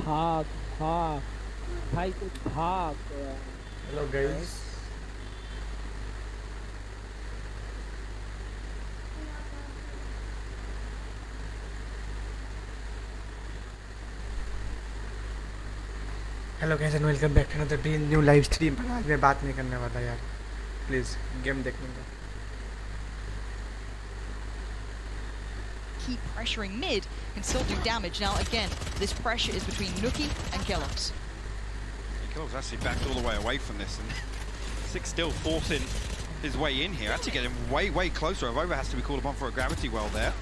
भाग भाई तू भाग। Hello guys. Hello guys and welcome back to another new live stream. आज मैं बात नहीं करने वाला यार, प्लीज गेम देखने का। Keep pressuring mid can still do damage. Now again, this pressure is between Nuki and Kellogg's. Kellogg's actually backed all the way away from this, and Six still forcing his way in here, actually getting way closer. Avova has to be called upon for a gravity well there.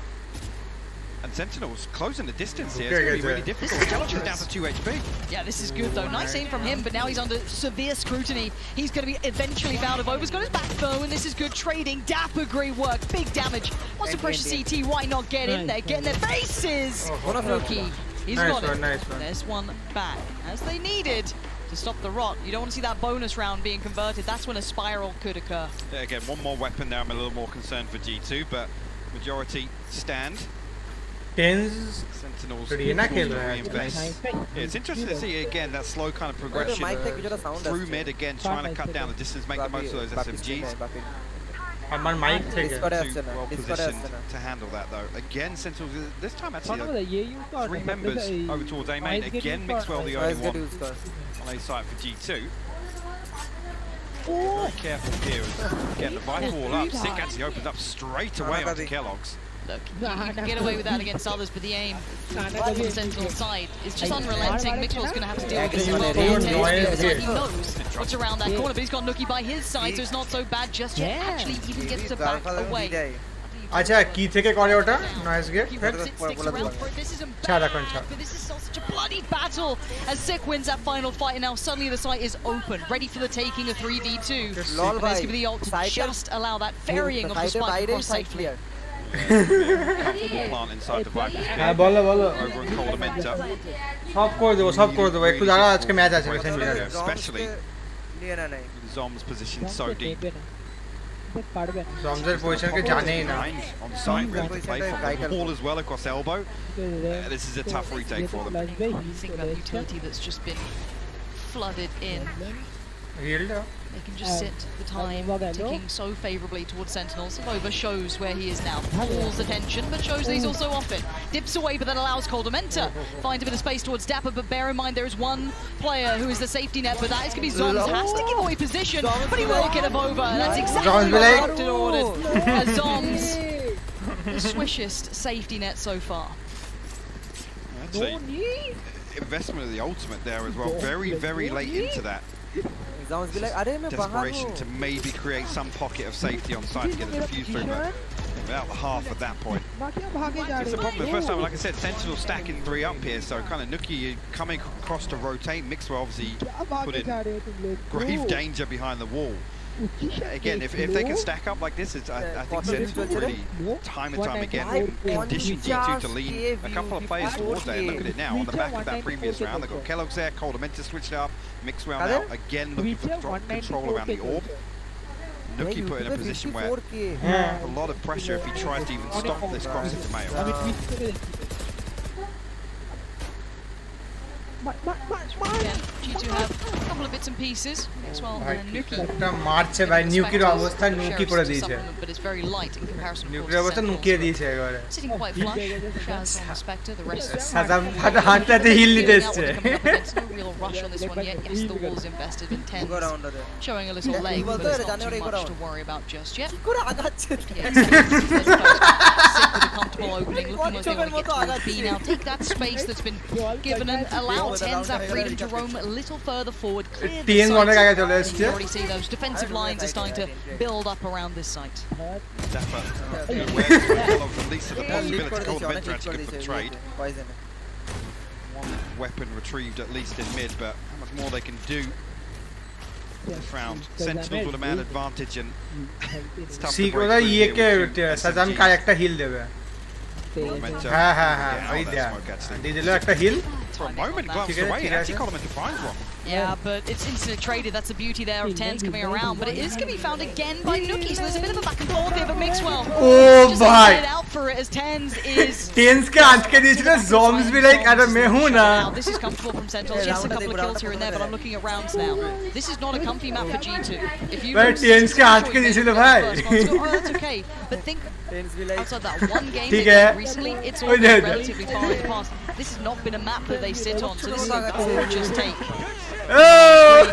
And Sentinels closing the distance here. It's going to be really difficult. Kellogg's is down to 2 HP. Yeah, this is good though. Nice aim from him, but now he's under severe scrutiny. He's going to be eventually found. Avova's got his back though, and this is good trading. Dapper great work. Big damage. Wants to pressure CT. Why not get in there? Get in their faces. Nuki. He's got it. Nice one. There's one back. As they needed to stop the rot. You don't want to see that bonus round being converted. That's when a spiral could occur. Yeah, again, one more weapon there. I'm a little more concerned for G2, but majority stand. Sentinels reinvest. Yeah, it's interesting to see again that slow kind of progression through mid again, trying to cut down the distance, make the most of those SMGs. আমার mic থেকে well positioned to handle that though. Again, Sentinels this time actually 3 members over towards A main. Again, Mixwell the only one on A site for G2. Very careful here. Again, the Viper wall up. Sick actually opens up straight away onto Kellogg's. Look, you can get away with that against others, but the aim on the Sentinel side is just unrelenting. Mixwell's going to have to deal with this as well. He knows what's around that corner, but he's got Nuki by his side, so it's not so bad just yet. Actually, even gets to back away. আচ্ছা কি থেকে করে ওটা noise gate ছাড়া কোন ছাড়া This is such a bloody battle as Sick wins that final fight, and now suddenly the site is open, ready for the taking of 3v2. And there's going to be the ult to just allow that ferrying of the spike across safely. Plant inside the Viper. হ্যাঁ বলো Over and Coldamenta. সব করে দেবো একটু দাঁড়া আজকে match আছে Especially Zom's position so deep. জমজের পজিশনকে জানেই না On site, ready to play from the wall as well across elbow. This is a tough retake for them. You think about the utility that's just been flooded in. They can just sit the time ticking so favourably towards Sentinels. Phobos shows where he is now. Pulls attention, but shows that he's also off it. Dips away, but that allows Coldamenta. Finds a bit of space towards Dapper, but bear in mind there is one player who is the safety net, but that is going to be Zoms. Has to give away position, but he will get him over. That's exactly what Captain ordered. As Zoms, the swishest safety net so far. That's a investment of the ultimate there as well. Very late into that. Desperation to maybe create some pocket of safety on site to get a defuse through, but without the half at that point. It's a problem the first time, like I said, Sentinel stacking 3 up here, so kind of Nuki coming across to rotate. Mixwell obviously put in grave danger behind the wall. Again, if they can stack up like this, I think Sentinel really time and time again condition G2 to lean a couple of players towards there. And look at it now, on the back of that previous round, they've got Kellogg's there, Coldamenta switched up, Mixwell now again looking for control around the orb. Nuki put in a position where a lot of pressure if he tries to even stop this cross into Mayo. Again, G2 have a couple of bits and pieces. Mixwell and Nuki. মারছে ভাই নিউকির অবস্থা নুকি করে দিয়েছে But it's very light in comparison. নিউকির অবস্থা নুকিয়ে দিয়েছে এবারে Sitting quite flush. Shaz on the Spectre, the rest সাদা ফাটা হাতটাতে হিল দিতে এসেছে no real rush on this one yet. Yes, the wall's invested in 10. Showing a little leg, but it's not too much to worry about just yet. Sick with a comfortable opening, looking like they want to get towards B now. Take that space that's been given and allow TenZ that freedom to roam a little further forward. Clear the site. You already see those defensive lines are starting to build up around this site. Dapper, at least to the possibility Coldamenta actually good for the trade. One weapon retrieved at least in mid, but how much more they can do this round. Sentinels with a man advantage, and it's tough to break through here with সাজাম কার একটা hill দেবে হ্যাঁ ওই দেয়া দিয়ে দিল একটা hill for a moment glanced away and actually Coldamenta finds one. Yeah, but it's instant traded. That's the beauty there of TENZ coming around. But it is going to be found again by Nuki. So there's a bit of a back and forth here, but Mixwell just laid out for it as TENZ is... TENZ के आज के दिन ना zombies भी like अरे मैं हूँ ना. This is comfortable from Sentinels. Yes, a couple of kills here and there, but I'm looking at rounds now. This is not a comfy map for G2. If you TENZ के आज के दिन ना भाई. Oh, that's okay. But think outside that one game they played recently, it's all been relatively far in the past. This has not been a map that they sit on, so this is a gorgeous take. Oh!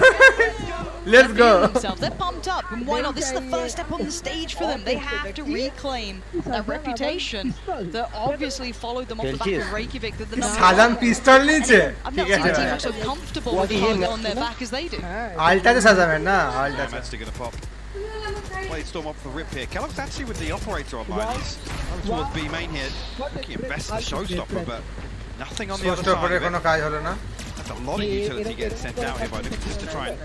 Let's go. They're pumped up, and why not? This is the first step on the stage for them. They have to reclaim that reputation that obviously followed them off the back of Reykjavik. That the Salam pistol नीचे. I've not seen a team look so comfortable with the hug on their back as they do. Alta तो सजा है ना. Alta. That's going to pop. Blade Storm up for rip here. Kellogg's actually with the operator online. He's towards B main here. Looking at best the showstopper, but nothing on the other side of it. That's a lot of utility getting sent out here by Nuki just to try and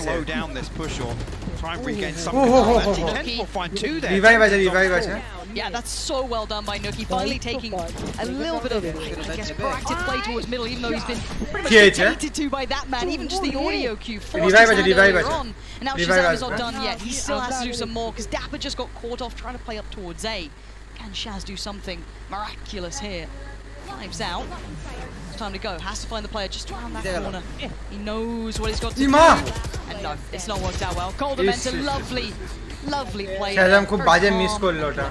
slow down this push or try and regain some control. TENZ will find two there. Revive. Yeah, that's so well done by Nuki. Finally taking a little bit of, I guess, proactive play towards middle, even though he's been pretty much dictated to by that man. Even just the audio cue forced his hand earlier on. And now Shazam is not done yet. He still has to do some more because Dapper just got caught off trying to play up towards A. Can Shaz do something miraculous here? Knives out. It's time to go. Has to find the player just around that corner. He knows what he's got to do. And no, it's not worked out well. Coldamenta, lovely play. Shazam को बाजे miss कर लोटा.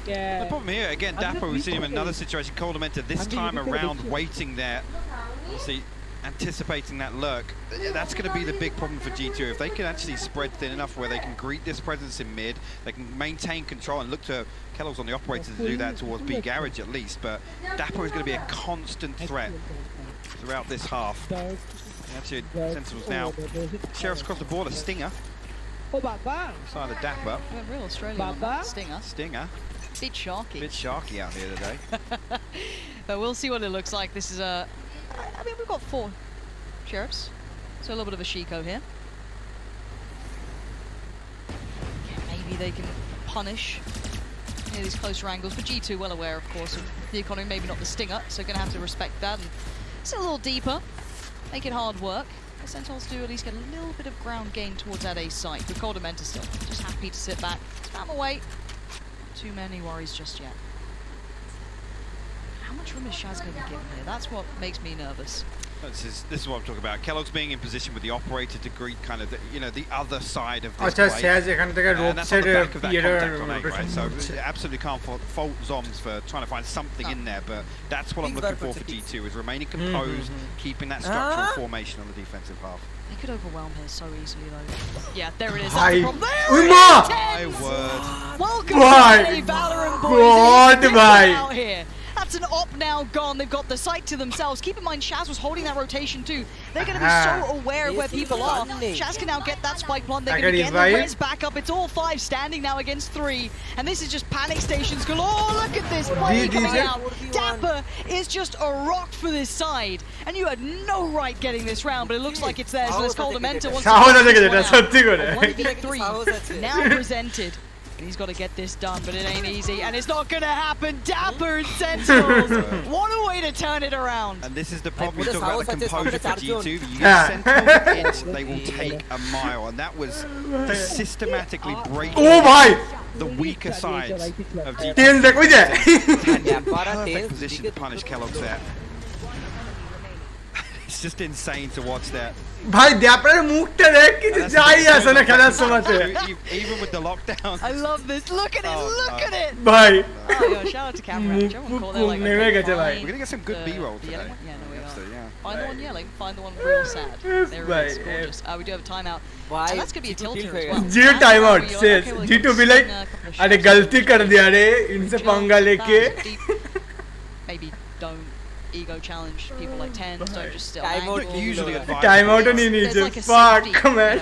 The problem here, again, Dapper, we've seen him in another situation. Coldamenta this time around waiting there. Obviously, anticipating that lurk. That's going to be the big problem for G2. If they can actually spread thin enough where they can greet this presence in mid, they can maintain control and look to Kellogg's on the operator to do that towards B garage at least. But Dapper is going to be a constant threat throughout this half. Actually, Sentinels now. Sheriff's across the border. Stinger. Side of Dapper. Real Australian on that. Stinger. Bit sharky out here today. But we'll see what it looks like. This is a... I mean, we've got 4 sheriffs, so a little bit of a Shiko here. Yeah, maybe they can punish these closer angles, but G2 well aware, of course, of the economy, maybe not the Stinger, so going to have to respect that. And sit a little deeper, make it hard work. The Sentinels do at least get a little bit of ground gain towards that A site, but Coldamenta still just happy to sit back, spam away. Not too many worries just yet. How much room is Shaz going to be given here? That's what makes me nervous. This is what I'm talking about. Kellogg's being in position with the operator to greet kind of the, the other side of this play. And that's on the back of that contact on A, right? So absolutely can't fault Zoms for trying to find something in there, but that's what I'm looking for G2, is remaining composed, keeping that structural formation on the defensive half. They could overwhelm here so easily, though. Yeah, there it is. That's the problem. There it is! My word. Welcome to Valorant boys. Out here. That's an op now gone. They've got the site to themselves. Keep in mind, Shaz was holding that rotation too. They're going to be so aware of where people are. Shaz can now get that spike plant. They're going to get the res back up. It's all 5 standing now against 3. And this is just panic stations galore. Oh, look at this play coming out. Dapper is just a rock for this side. And you had no right getting this round, but it looks like it's theirs. So let's Coldamenta once again. 1v3 now presented. He's got to get this done, but it ain't easy, and it's not going to happen. Dapper and Sentinels, what a way to turn it around. And this is the problem. We talk about the composure for G2. You get Sentinels in, they will take a mile, and that was to systematically break the weaker sides of G2. Perfect position to punish Kellogg's there. It's just insane to watch that. भाई Dapper मुक्ता है कि जाई ऐसा ना खाना समझे. Even with the lockdown. I love this. Look at it. Look at it. भाई. Oh, shout out to camera. We're gonna get some good B-roll today. Yeah, no, we are. Find the one yelling. Find the one real sad. There it is. Gorgeous. We do have a timeout. So that's gonna be a tilter as well. Zero timeout says G2 be like, अरे गलती कर दिया रे इनसे पंगा लेके. Maybe don't ego challenge people like TENZ, don't just still usually timeout on you fuck man.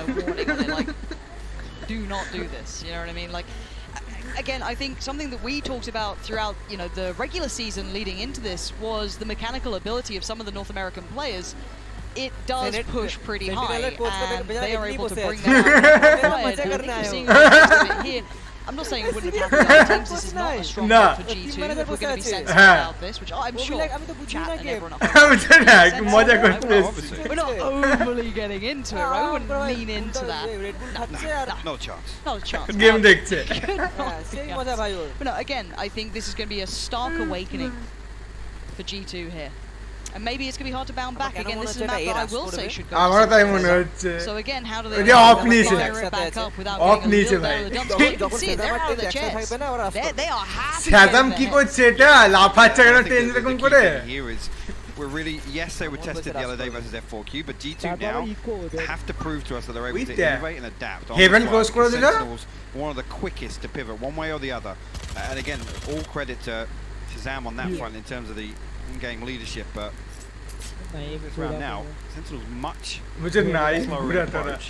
Like, do not do this, you know what I mean? Like, again, I think something that we talked about throughout, the regular season leading into this was the mechanical ability of some of the North American players. It does push pretty high, and they are able to bring that out. And I think we're seeing a bit here. I'm not saying it wouldn't have happened to other teams. This is not a strong point for G2. If we're going to be sensitive about this, which I'm sure chat and everyone at home. We're not overly getting into it, right? We wouldn't lean into that. No chance. Not a chance. Game দেখছে But no, again, I think this is going to be a stark awakening for G2 here. And maybe it's going to be hard to bounce back again. This is a map that I will say should go. So again, how do they fire it back up without getting a little down the dumps? You can see it, they're out of their chairs. They are happy. Shazam কি করছে এটা লাফাচ্ছে কেন train এরকম করে We're really, yes, they were tested the other day versus F4Q, but G2 now have to prove to us that they're able to innovate and adapt. Heaven close করে দিল one of the quickest to pivot one way or the other. And again, all credit to Shazam on that front in terms of the in-game leadership, but this round now, Sentinels much slower approach.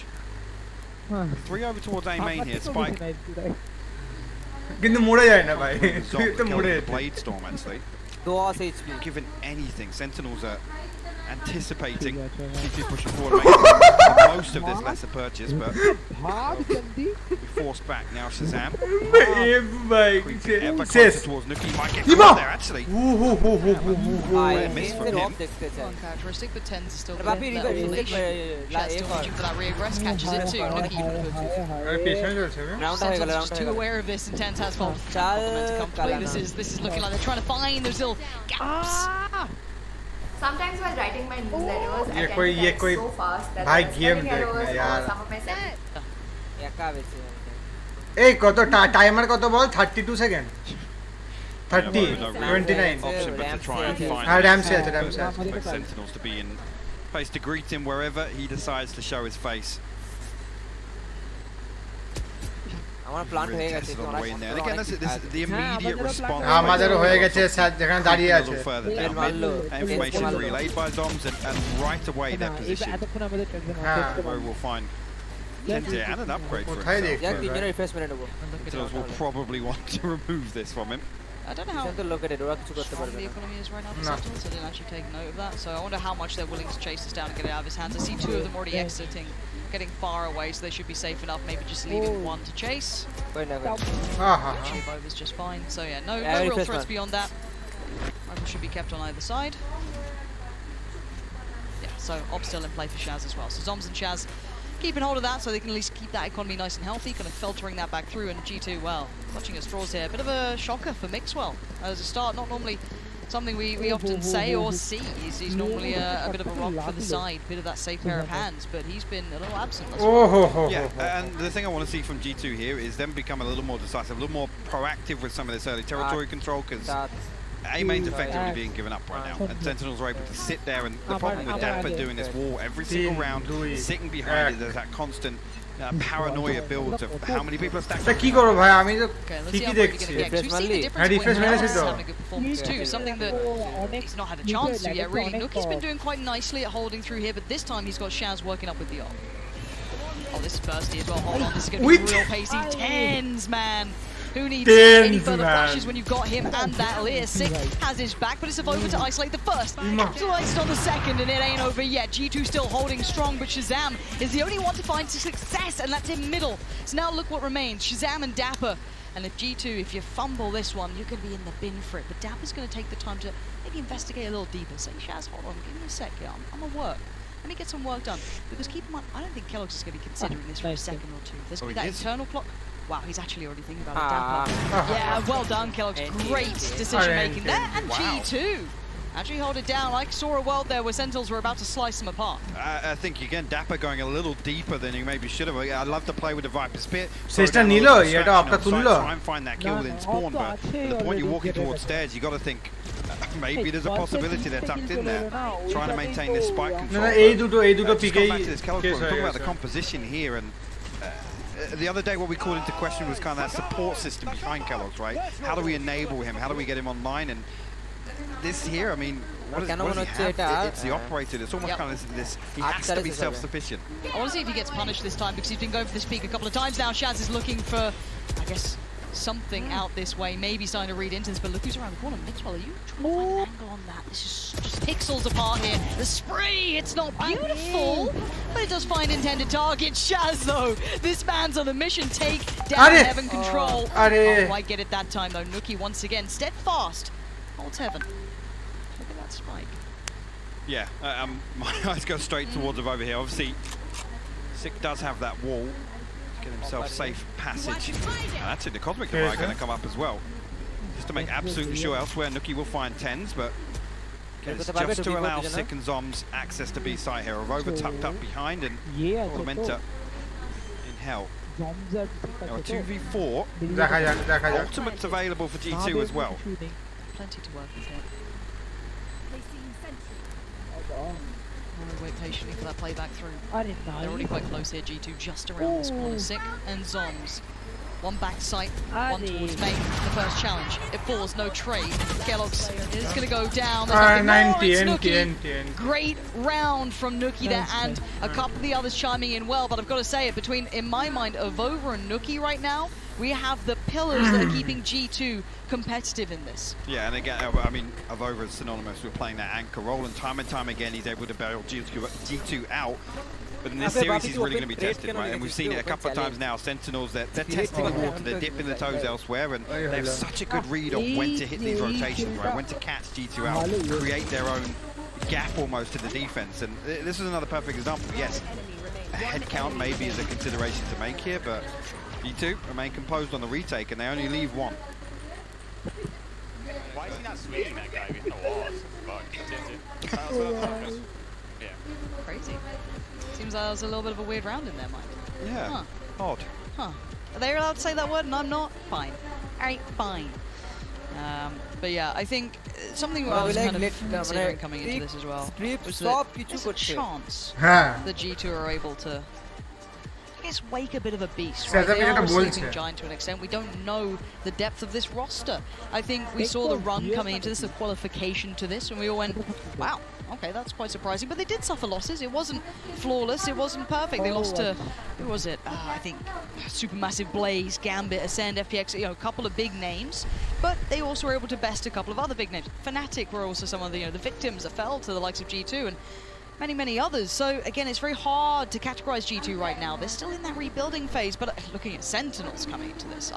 3 over towards A main here, Spike. কিন্তু মরে যায় না ভাই তো মরে Blade Storm actually. Given anything, Sentinels are anticipating G2 pushing forward, making most of this lesser purchase, but we forced back now. Shazam creeping ever closer towards Nuki. Might get caught there actually. Miss from him. Uncharacteristic, but TridentZ is still got that leash. Shaz still reaching for that reaggress, catches it too. Nuki just too aware of this, and TridentZ has fault. This is looking like they're trying to find those little gaps. Sometimes while writing my newsletters, I tend to type so fast that I spelling errors or some of my sentences. এই কত timer কত বল 32 second 30 29 option but to try and find Sentinels to be in place to greet him wherever he decides to show his face. আমার plant হয়ে গেছে again this is the immediate response আমাদেরও হয়ে গেছে sir যেখানে দাঁড়িয়ে আছে information relayed by Zoms and right away their position where we'll find and an upgrade for Sentinels will probably want to remove this from him. I don't know how strong the economy is right now for Sentinels. I didn't actually take note of that, so I wonder how much they're willing to chase this down and get it out of his hands. I see 2 of them already exiting, getting far away, so they should be safe enough, maybe just leaving 1 to chase. Actually, Phobos just fine, so yeah, no real threats beyond that. Rifle should be kept on either side. Yeah, so Ob still in play for Shaz as well. So Zoms and Shaz keeping hold of that so they can at least keep that economy nice and healthy, kind of filtering that back through, and G2, well, clutching at straws here. A bit of a shocker for Mixwell as a start, not normally something we often say or see. He's normally a bit of a rock for the side, bit of that safe pair of hands, but he's been a little absent. Yeah, and the thing I want to see from G2 here is them become a little more decisive, a little more proactive with some of this early territory control, because A-main's effectively being given up right now, and Sentinels are able to sit there, and the problem with Dapper doing this wall every single round, sitting behind it, there's that constant paranoia builds of how many people are stacked. কি করব ভাই আমি তো ঠিকই দেখছি refresh মেরেছি তো something that he's not had a chance to yet really. Nuki's been doing quite nicely at holding through here, but this time he's got Shaz working up with the ult. Oh, this is bursty as well. Hold on, this is going to be real pacey. TridentZ, man. Who needs any further flashes when you've got him and that Lear? Sick has his back, but it's over to isolate the first. Capitalized on the second, and it ain't over yet. G2 still holding strong, but Shazam is the only one to find success, and that's in middle. So now look what remains. Shazam and Dapper. And if G2, if you fumble this one, you're going to be in the bin for it. But Dapper's going to take the time to maybe investigate a little deeper. Say, Shaz, hold on, give me a sec here. I'm at work. Let me get some work done. Because keep in mind, I don't think Kellogg's is going to be considering this for a second or two. There's going to be that internal clock. Wow, he's actually already thinking about it. Yeah, well done, Kellogg's. Great decision making there. And G2 actually hold it down. I saw a world there where Sentinels were about to slice them apart. I think, again, Dapper going a little deeper than he maybe should have. I love to play with the Viper Spit. Sister Nilo, try and find that kill within spawn, but at the point you're walking towards stairs, you got to think maybe there's a possibility they're tucked in there, trying to maintain this spike control. Just come back to this Kellogg's, we're talking about the composition here, and the other day what we called into question was kind of that support system behind Kellogg's, right? How do we enable him? How do we get him online? And this here, I mean, what does he have? It's the operator. It's almost kind of this. He has to be self-sufficient. I want to see if he gets punished this time, because he's been going for this peak a couple of times now. Shaz is looking for, I guess, something out this way, maybe starting to read into this, but look who's around the corner. Mixwell, are you trying to find an angle on that? This is just pixels apart here. The spray, it's not beautiful, but it does find intended target. Shaz, though, this man's on a mission. Take down Heaven Control. Can't quite get it that time, though. Nookie, once again, steadfast. Holds Heaven. Look at that spike. Yeah, my eyes go straight towards him over here. Obviously, Sick does have that wall to get himself safe passage. And that's it, the Cosmic Divide going to come up as well. Just to make absolutely sure elsewhere, Nookie will find 10s, but again, it's just to allow Sick and Zoms access to B site here. Rover tucked up behind and Tormenta in hell. Now a 2v4. Ultimate's available for G2 as well. Plenty to work with here. Wait patiently for that playback through. They're already quite close here, G2 just around this corner. Sick and Zoms. One back sight, one towards main. The first challenge. It falls, no trade. Kellogg's is going to go down. 90. Great round from Nookie there, and a couple of the others chiming in well, but I've got to say it, between, in my mind, Avova and Nookie right now, we have the pillars that are keeping G2 competitive in this. Yeah, and again, I mean, Avova is synonymous with playing that anchor role, and time again, he's able to bail G2 out. But in this series, he's really going to be tested, right? And we've seen it a couple of times now. Sentinels, they're testing the water, they're dipping the toes elsewhere, and they have such a good read on when to hit these rotations, right? When to catch G2 out, create their own gap almost to the defense. And this is another perfect example. Yes, a head count maybe is a consideration to make here, but G2 remain composed on the retake, and they only leave one. Why is he not swinging that guy with the walls? Yeah. Crazy. Seems like that was a little bit of a weird round in there, Mike. Yeah, odd. Huh. Are they allowed to say that word and I'm not? Fine. Alright, fine. But yeah, I think something I was kind of considering coming into this as well was that there's a chance that G2 are able to, I guess, wake a bit of a beast, right? They are a sleeping giant to an extent. We don't know the depth of this roster. I think we saw the run coming into this, the qualification to this, and we all went, wow, okay, that's quite surprising. But they did suffer losses. It wasn't flawless. It wasn't perfect. They lost to, who was it? I think Supermassive Blaze, Gambit, Ascend, FPX, you know, a couple of big names. But they also were able to best a couple of other big names. Fnatic were also some of the, you know, the victims that fell to the likes of G2 and many others. So again, it's very hard to categorize G2 right now. They're still in that rebuilding phase, but looking at Sentinels coming into this,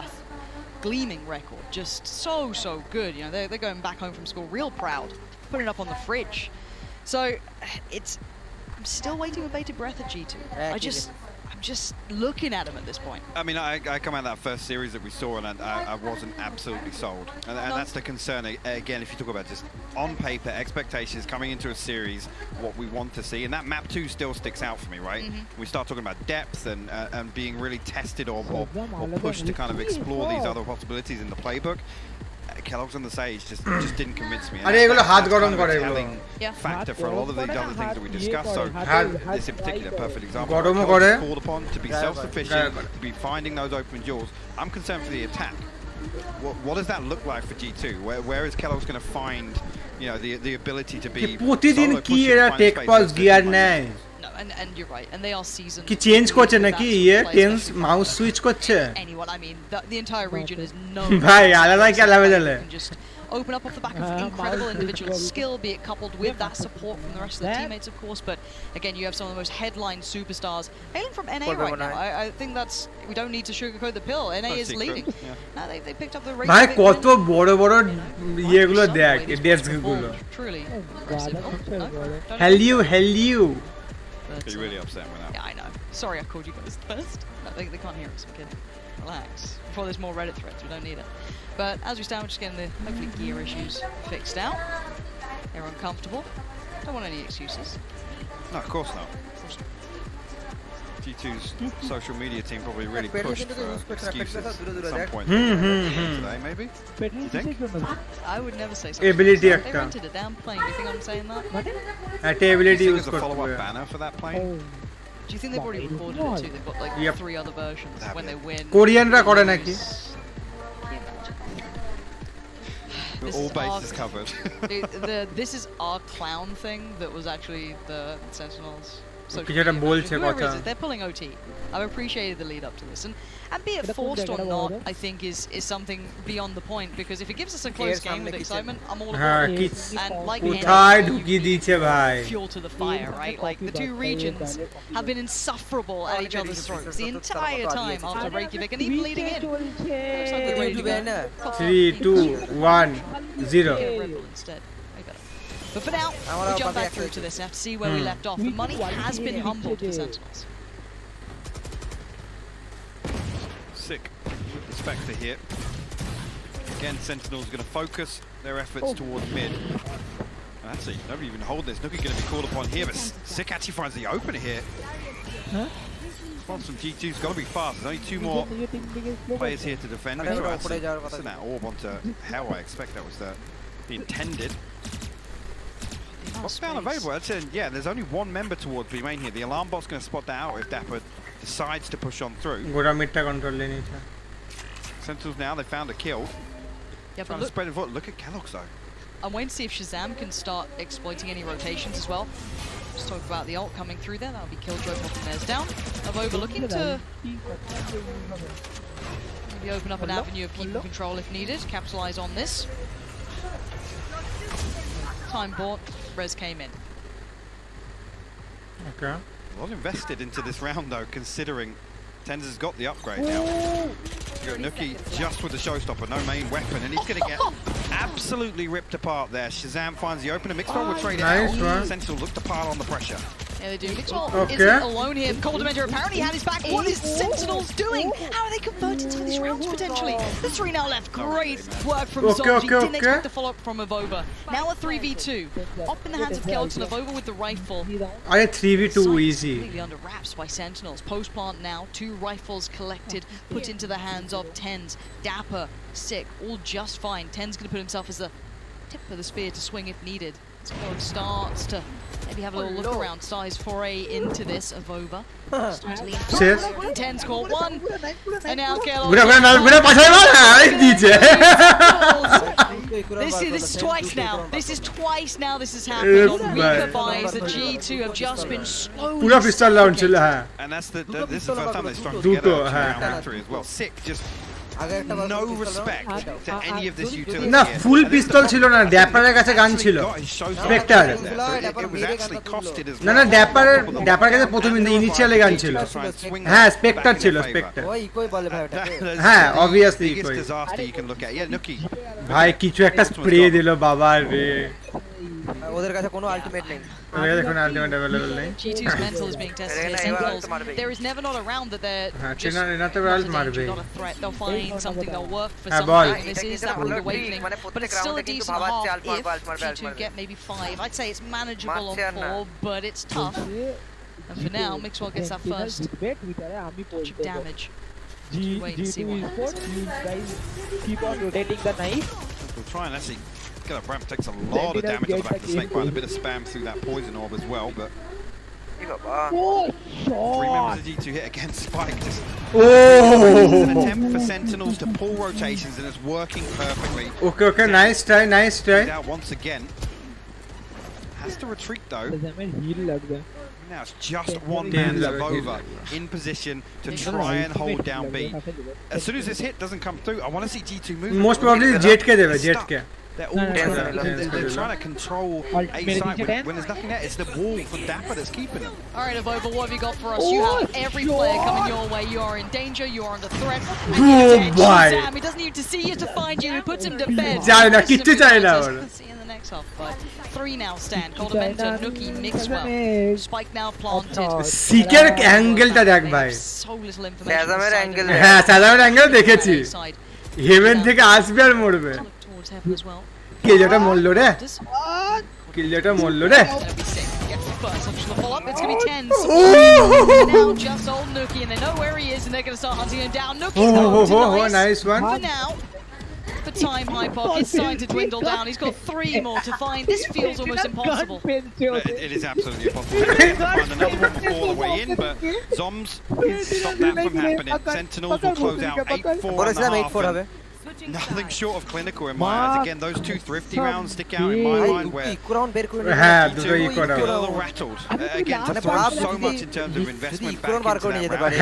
gleaming record, just so good. You know, they're going back home from school real proud, putting it up on the fridge. So I'm still waiting with bated breath at G2. I'm just looking at them at this point. I mean, I come out of that first series that we saw, and I wasn't absolutely sold. And that's the concern. Again, if you talk about just on paper, expectations coming into a series, what we want to see. And that map 2 still sticks out for me, right? We start talking about depth and being really tested or pushed to kind of explore these other possibilities in the playbook. Kellogg's on the Sage just didn't convince me. And that's kind of a telling factor for a lot of these other things that we discussed. So this in particular, perfect example. Kellogg's called upon to be self-sufficient, to be finding those open jewels. I'm concerned for the attack. What does that look like for G2? Where is Kellogg's going to find, you know, the ability to be solo pushing? No, and you're right, and they are seasoned. Ki change korche naki ye tense mouse switch korche. Anyone, I mean, the entire region is known. Bhai alada kya level hai. Can just open up off the back of incredible individual skill, be it coupled with that support from the rest of the teammates, of course. But again, you have some of the most headline superstars hailing from NA right now. I think that's, we don't need to sugarcoat the pill. NA is leading. They picked up the race. Bhai koto bodo ye gulo dekh desk gulo. Truly. Hello. You're really upset with that. Yeah, I know. Sorry I called you guys first. No, they can't hear us, kid. Relax. Before there's more Reddit threads, we don't need it. But as we stand, we're just getting the, hopefully, gear issues fixed out. They're uncomfortable. Don't want any excuses. No, of course not. G2's social media team probably really pushed for excuses at some point today, maybe? Do you think? I would never say something. Ability they rented a damn plane. Do you think I'm saying that? Ability do you think there's a follow-up banner for that plane? Do you think they've already recorded it too? They've got like 3 other versions when they win. Korean ra kore naki. All bases covered. This is our clown thing that was actually the Sentinels social যেটা media বলছে managers, whoever কথা it is, they're pulling OT. I've appreciated the lead up to this, and be it forced or not, I think is something beyond the point, because if it gives us a close game with excitement, I'm all হ্যাঁ aboard. কি And like কোথায় ঢুকিয়ে দিয়েছে ভাই fuel to the fire, right? Like the two regions have been insufferable at each other's throats the entire time after Reykjavik, and even leading in. Looks like they're ready to go. 3 2 1 0 Instead. But for now, we jump back through to this now to see where we left off. The money has been humbled for Sentinels. Sick with the Spectre here. Again, Sentinel's going to focus their efforts towards mid. Actually, nobody even hold this. Nuki going to be called upon here, but Sick actually finds the opener here. Response from G2's got to be fast. There's only two more players here to defend. Send that orb onto hell. I expect that was the intended. What's down available? I'd say, yeah, there's only one member towards B main here. The alarm bot's going to spot that out if Dapper decides to push on through. Sentinels now, they found a kill. Yeah, Trying to spread the foot. Look at Kellogg's though. I'm waiting to see if Shazam can start exploiting any rotations as well. Just talk about the ult coming through there. That'll be Killjoy popping theirs down. Avova looking to maybe open up an avenue of keeping control if needed. Capitalize on this. Time bought. Rez came in. Okay. A lot invested into this round though, considering TridentZ has got the upgrade now. You got Nuki just with the showstopper, no main weapon, and he's going to get absolutely ripped apart there. Shazam finds the opener. Mixwell will trade it out. Sentinel look to pile on the pressure. Yeah, they do. Mixwell isn't alone here. Cold Dementor apparently had his back. What is Sentinels doing? How are they converting some of these rounds potentially? The 3 now left. Great work from Zombie. Didn't expect the follow-up from Avova. Now a 3v2. Up in the hands of Kellogg's and Avova with the rifle. I 3v2 easy. Completely under wraps by Sentinels. Post plant now. 2 rifles collected, put into the hands of TridentZ. Dapper, Sick, all just fine. TridentZ going to put himself as the tip of the spear to swing if needed. Squad starts to maybe have a little look around. Size foray into this. Avova. TridentZ caught one. And now Kellogg. This is twice now. This is twice now this has happened on weaker buys. The G2 have just been slowly. And that's this is the first time they've strung together round victory as well. Sick, just no respect to any of this utility. না ফুল পিস্তল ছিল না ড্যাপারের কাছে গান ছিল spectre না না ড্যাপারের কাছে প্রথম ইনিশিয়ালে গান ছিল হ্যাঁ স্পেক্টার ছিল স্পেক্টার হ্যাঁ obviously ভাই কিছু একটা স্প্রে দিল বাবা রে ওদের কাছে কোনো আলটিমেট নেই কোনো আলটিমেট अवेलेबल নেই G2's mental is being tested here. Sentinels, there is never not a round that they're just not a round মারবে not a threat. They'll find something that'll work for something. This is that rude awakening, but it's still a decent half if G2 get maybe 5. I'd say it's manageable on 4, but it's tough. And for now, Mixwell gets that first touch of damage. Wait and see what happens. Keep on rotating the knife. We'll try and actually get up. Ramp takes a lot of damage on the back of the Snakebite, a bit of spam through that poison orb as well, but 3 members of G2 hit against Spike. Just an attempt for Sentinels to pull rotations, and it's working perfectly. Okay, nice try. Out once again. Has to retreat though. Now it's just one man Avova in position to try and hold down B. As soon as this hit doesn't come through, I want to see G2 move. Most probably Jet ke debe, Jet ke. They're all they're trying to control A side when there's nothing there. It's the wall for Dapper that's keeping them. All right, Avova, what have you got for us? You have every player coming your way. You are in danger. You are under threat. Sam, he doesn't need to see you to find you. He puts him to bed. See in the next half, but 3 now stand. Coldamenta, Nuki, Mixwell. Spike now planted. Seeker angle ta dekh bhai. So little information. Shazamer angle. Ha, Shazamer angle dekhechi. Heaven থেকে আসবে আর মরবে কিলটা মরলো রে কিলটা মরলো রে It's going to be TridentZ. Now just old Nuki, and they know where he is, and they're going to start hunting him down. Nuki, nice one. For now, the time high pocket is starting to dwindle down. He's got 3 more to find. This feels almost impossible. It is absolutely impossible. Find another one before the way in, but Zoms stop that from happening. Sentinels will close out 8-4 and a half. nothing short of clinical in my eyes. Again, those two thrifty rounds stick out in my mind where G2 a little rattled. Again, to throw so much in terms of investment back into that round.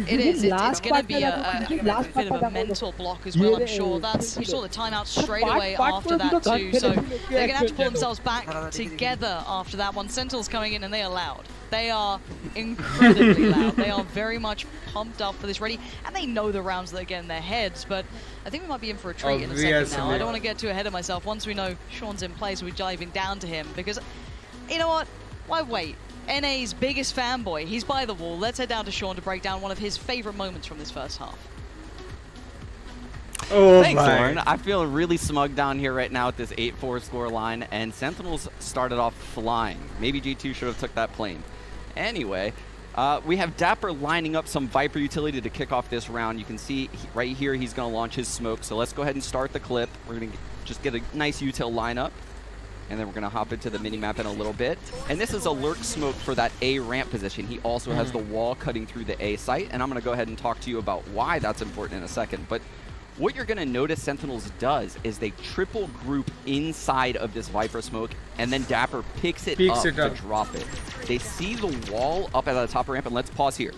It is. It's going to be a bit of a mental block as well, I'm sure. You saw the timeout straight away after that too, so they're going to have to pull themselves back together after that one. Sentinels coming in and they are loud. They are incredibly loud. They are very much pumped up for this ready, and they know the rounds that are getting their heads, but I think we might be in for a treat in a second now. I don't want to get too ahead of myself. Once we know Sean's in place, we're diving down to him, because, you know what, why wait? NA's biggest fanboy, he's by the wall. Let's head down to Sean to break down one of his favorite moments from this first half. Oh, thanks, Lauren. I feel really smug down here right now at this 8-4 score line, and Sentinels started off flying. Maybe G2 should have took that plane. Anyway, we have Dapper lining up some Viper utility to kick off this round. You can see right here he's going to launch his smoke, so let's go ahead and start the clip. We're going to just get a nice util lineup, and then we're going to hop into the mini-map in a little bit. And this is a lurk smoke for that A ramp position. He also has the wall cutting through the A site, and I'm going to go ahead and talk to you about why that's important in a second. But what you're going to notice Sentinels does is they triple group inside of this Viper smoke, and then Dapper picks it up to drop it. They see the wall up at the top ramp, and let's pause here.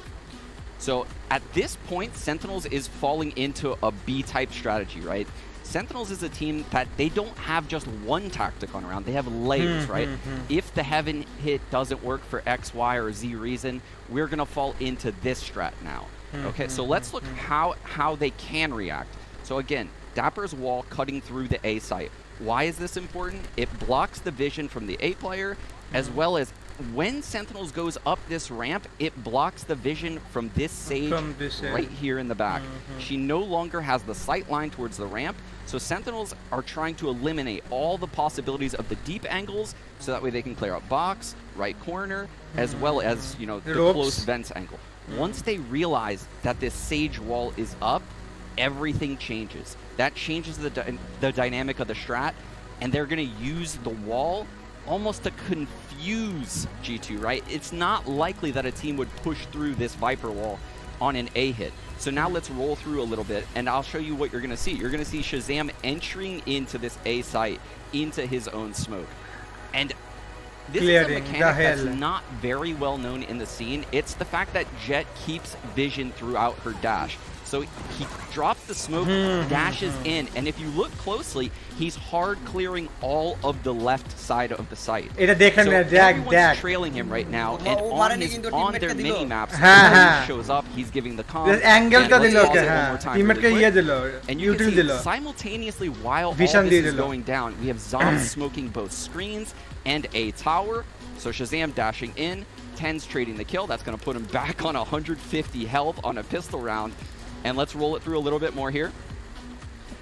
So at this point, Sentinels is falling into a B-type strategy, right? Sentinels is a team that they don't have just one tactic on a round. They have layers, right? If the heaven hit doesn't work for X, Y, or Z reason, we're going to fall into this strat now. Okay, so let's look how they can react. So again, Dapper's wall cutting through the A site. Why is this important? It blocks the vision from the A player, as well as when Sentinels goes up this ramp, it blocks the vision from this Sage right here in the back. She no longer has the sight line towards the ramp, so Sentinels are trying to eliminate all the possibilities of the deep angles, so that way they can clear up box, right corner, as well as, you know, the close vents angle. Once they realize that this Sage wall is up, everything changes. That changes the dynamic of the strat, and they're going to use the wall almost to confuse G2, right? It's not likely that a team would push through this Viper wall on an A hit. So now let's roll through a little bit, and I'll show you what you're going to see. You're going to see Shazam entering into this A site, into his own smoke. And this is a mechanic that's not very well known in the scene. It's the fact that Jet keeps vision throughout her dash. So he drops the smoke, dashes in, and if you look closely, he's hard clearing all of the left side of the site. So everyone's trailing him right now, and on their mini-maps, he shows up, he's giving the comms, and let's pause it one more time really quick. And you can see, simultaneously, while all this is going down, we have Zombs smoking both screens and A tower, so Shazam dashing in, Ten's trading the kill, that's going to put him back on 150 health on a pistol round. And let's roll it through a little bit more here.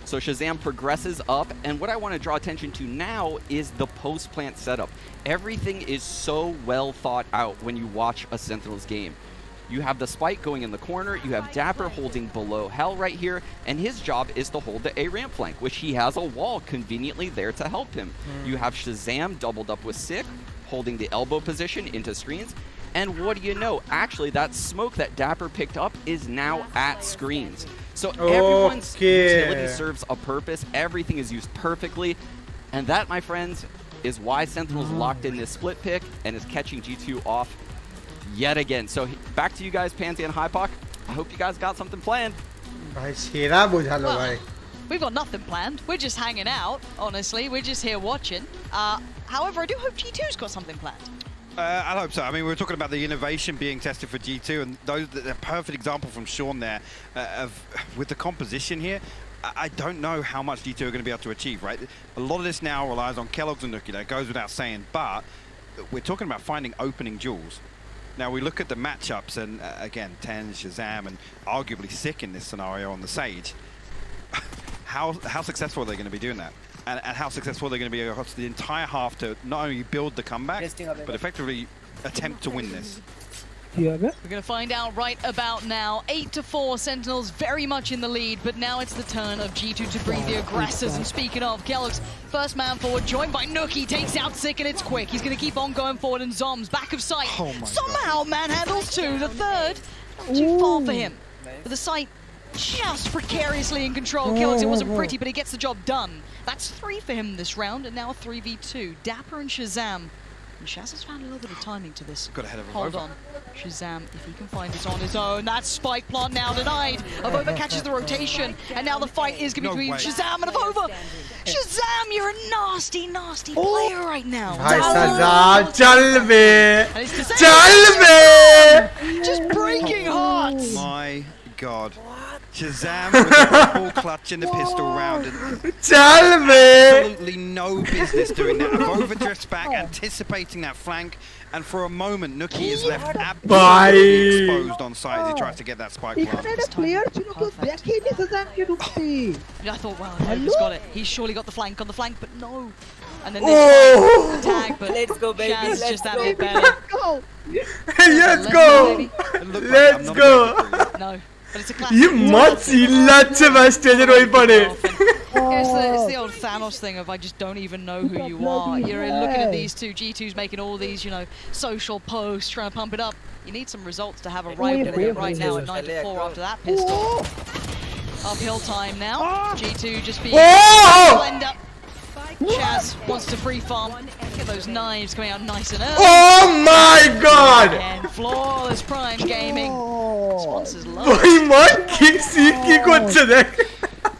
So Shazam progresses up, and what I want to draw attention to now is the post-plant setup. Everything is so well thought out when you watch a Sentinels game. You have the spike going in the corner, you have Dapper holding below Hell right here, and his job is to hold the A ramp flank, which he has a wall conveniently there to help him. You have Shazam doubled up with Sick, holding the elbow position into screens. And what do you know? Actually, that smoke that Dapper picked up is now at screens. So everyone's utility serves a purpose. Everything is used perfectly. And that, my friends, is why Sentinels locked in this split pick and is catching G2 off yet again. So back to you guys, Pansy and Hypoc. I hope you guys got something planned. Well, we've got nothing planned. We're just hanging out, honestly. We're just here watching. However, I do hope G2's got something planned. I hope so. I mean, we were talking about the innovation being tested for G2, and the perfect example from Sean there with the composition here. I don't know how much G2 are going to be able to achieve, right? A lot of this now relies on Kellogg's and Nuki. That goes without saying, but we're talking about finding opening jewels. Now, we look at the matchups, and again, Ten, Shazam, and arguably Sick in this scenario on the Sage. How successful are they going to be doing that? And how successful they're going to be across the entire half to not only build the comeback, but effectively attempt to win this. We're going to find out right about now. 8-4, Sentinels very much in the lead, but now it's the turn of G2 to breathe the aggressors. And speaking of, Kellogg's first man forward, joined by Nuki, takes out Sick, and it's quick. He's going to keep on going forward, and Zombs back of sight. Somehow manhandles two, the third, not too far for him. But the site just precariously in control. Killix, it wasn't pretty, but he gets the job done. That's 3 for him this round, and now a 3v2. Dapper and Shazam. And Shaz has found a little bit of timing to this. Got ahead of Hold on. Shazam, if he can find this on his own, that spike plant now denied. Avova catches the rotation, and now the fight is going to be between Shazam and Avova. Shazam, you're a nasty, nasty player right now. Bhai Shazam, chal be, And it's chal be. just breaking hearts. My God. Shazam with the full clutch in the pistol round. And Chal be. absolutely no business doing that. Avova drifts back, anticipating that flank, and for a moment, Nuki is left absolutely exposed on side as he tries to get that spike plant. player ছিল কেউ দেখেনি সাজামকে ঢুকতে I thought, wow, Nova's got it. He's surely got the flank on the flank, but no. And then this the tag, but Let's go, baby. Shaz Let's just that go. bit better. Let's go. Let's go. No, but it's a classic. ये मत चिल्लाচ্ছে ভাই স্টেজের ওই পারে It's the old Thanos thing of I just don't even know who you are. You're looking at these two G2s making all these, you know, social posts, trying to pump it up. You need some results to have a rival right now at 9-4 after that pistol. Uphill time now. G2 just being blend up. Chaz wants to free farm. Get those knives coming out nice and early. Oh my god! And flawless Prime Gaming. Sponsors love ওই মত কি করছে দেখ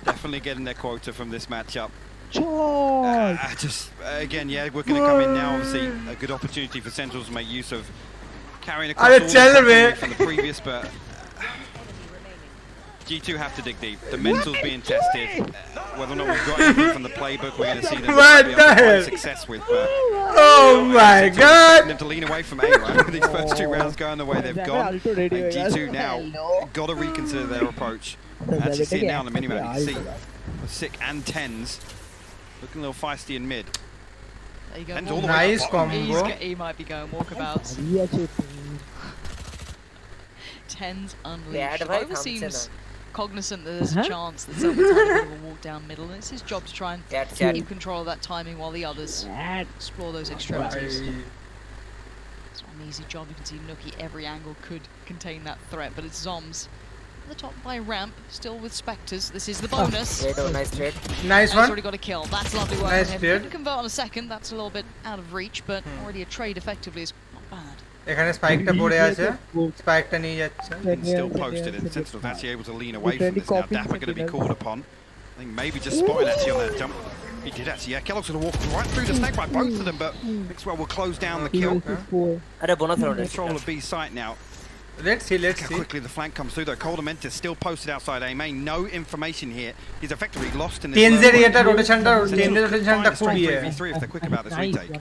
Definitely getting their quota from this matchup. চল Just again, yeah, we're going to come in now. Obviously, a good opportunity for Sentinels to make use of carrying across all the stuff from the previous, but G2 have to dig deep. The mental's being tested. Whether or not we've got anything from the playbook, we're going to see them be able to find success with. But oh my god them to lean away from A, right? These first 2 rounds going the way they've gone. And G2 now got to reconsider their approach. As you see it now on the minimap, you can see the sick and 10s looking a little feisty in mid. There you go. Tens all the way Nice up bottom. combo. He might be going walkabouts. 10s unleashed. Over seems cognizant that there's a chance that someone's had a bit of a walk down middle, and it's his job to try and keep control of that timing while the others explore those extremities. It's not an easy job. You can see Nuki every angle could contain that threat, but it's Zoms at the top by ramp, still with Spectres. This is the bonus. Nice trade. nice He's one already got a kill. That's lovely work Nice from him. trade. Didn't convert on a second. That's a little bit out of reach, but already a trade effectively is not bad. এখানে স্পাইকটা পড়ে আছে স্পাইকটা নিয়ে যাচ্ছে Still posted, and Sentinels actually able to lean away from this now. Dapper going to be called upon. I think maybe just spotted actually on that jump. He did actually, yeah. Kellogg's going to walk right through the snake by both of them, but Mixwell will close down the kill. Control of B site now. let's see Look how quickly the flank comes through though. Coldementis still posted outside A main. No information here. He's effectively lost in this. টেনজের এটা রোটেশনটা খুব ইয়ে 3v3 if they're quick about this retake.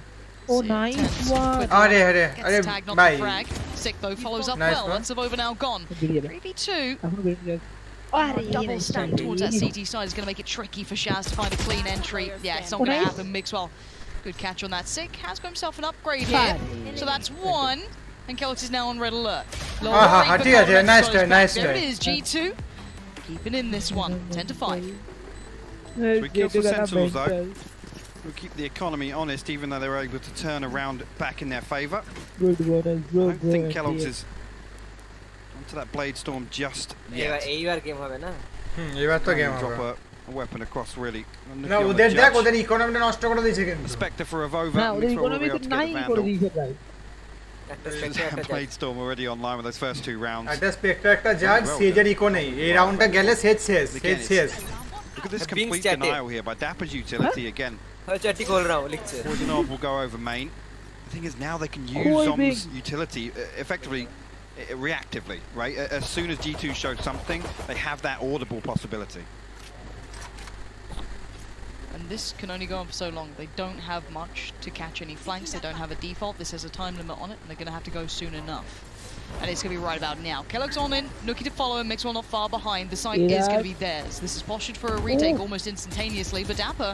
oh nice one আরে আরে আরে ভাই Sick though follows up Nice well. one. That's over now gone. 3v2. এখন বেরিয়ে Double stack towards that CT side is going to make it tricky for Shaz to find a clean entry. Yeah, it's not going to happen. Mixwell, good catch on that. Sick has got himself an upgrade here. So that's 1. And Kellogg's is now on red alert. nice try, nice There try. it is, G2. Keeping in this one. 10-5. We kill the Sentinels though. We'll keep the economy honest, even though they're able to turn around back in their favour. good bonus I don't think Kellogg's is onto that blade storm just yet. এইবার game হবে না এবার তো game হবে Drop a weapon across really. না ওদের দেখ ওদের ইকোনমিটা নষ্ট করে দিয়েছে কিন্তু Spectre for Avova. না ওদের Mixwell will be economy able তো to get নাই the করে vandal. দিয়েছে ভাই একটা স্পেক্টার একটা Blade storm already online with those first 2 rounds. একটা স্পেক্টর একটা জাজ সেজের ইকো নেই এই রাউন্ডটা গেলে শেষ Look at this Being complete static. denial here by Dapper's utility again. চ্যাটটি খোল रहा हूं লিখছে Poison Orb will go over main. The thing is now they can use Zom's utility effectively, reactively, right? As soon as G2 shows something, they have that audible possibility. And this can only go on for so long. They don't have much to catch any flanks. They don't have a default. This has a time limit on it, and they're going to have to go soon enough. And it's going to be right about now. Kellogg's on in, Nuki to follow him, Mixwell not far behind. The site is going to be theirs. This is postured for a retake almost instantaneously, but Dapper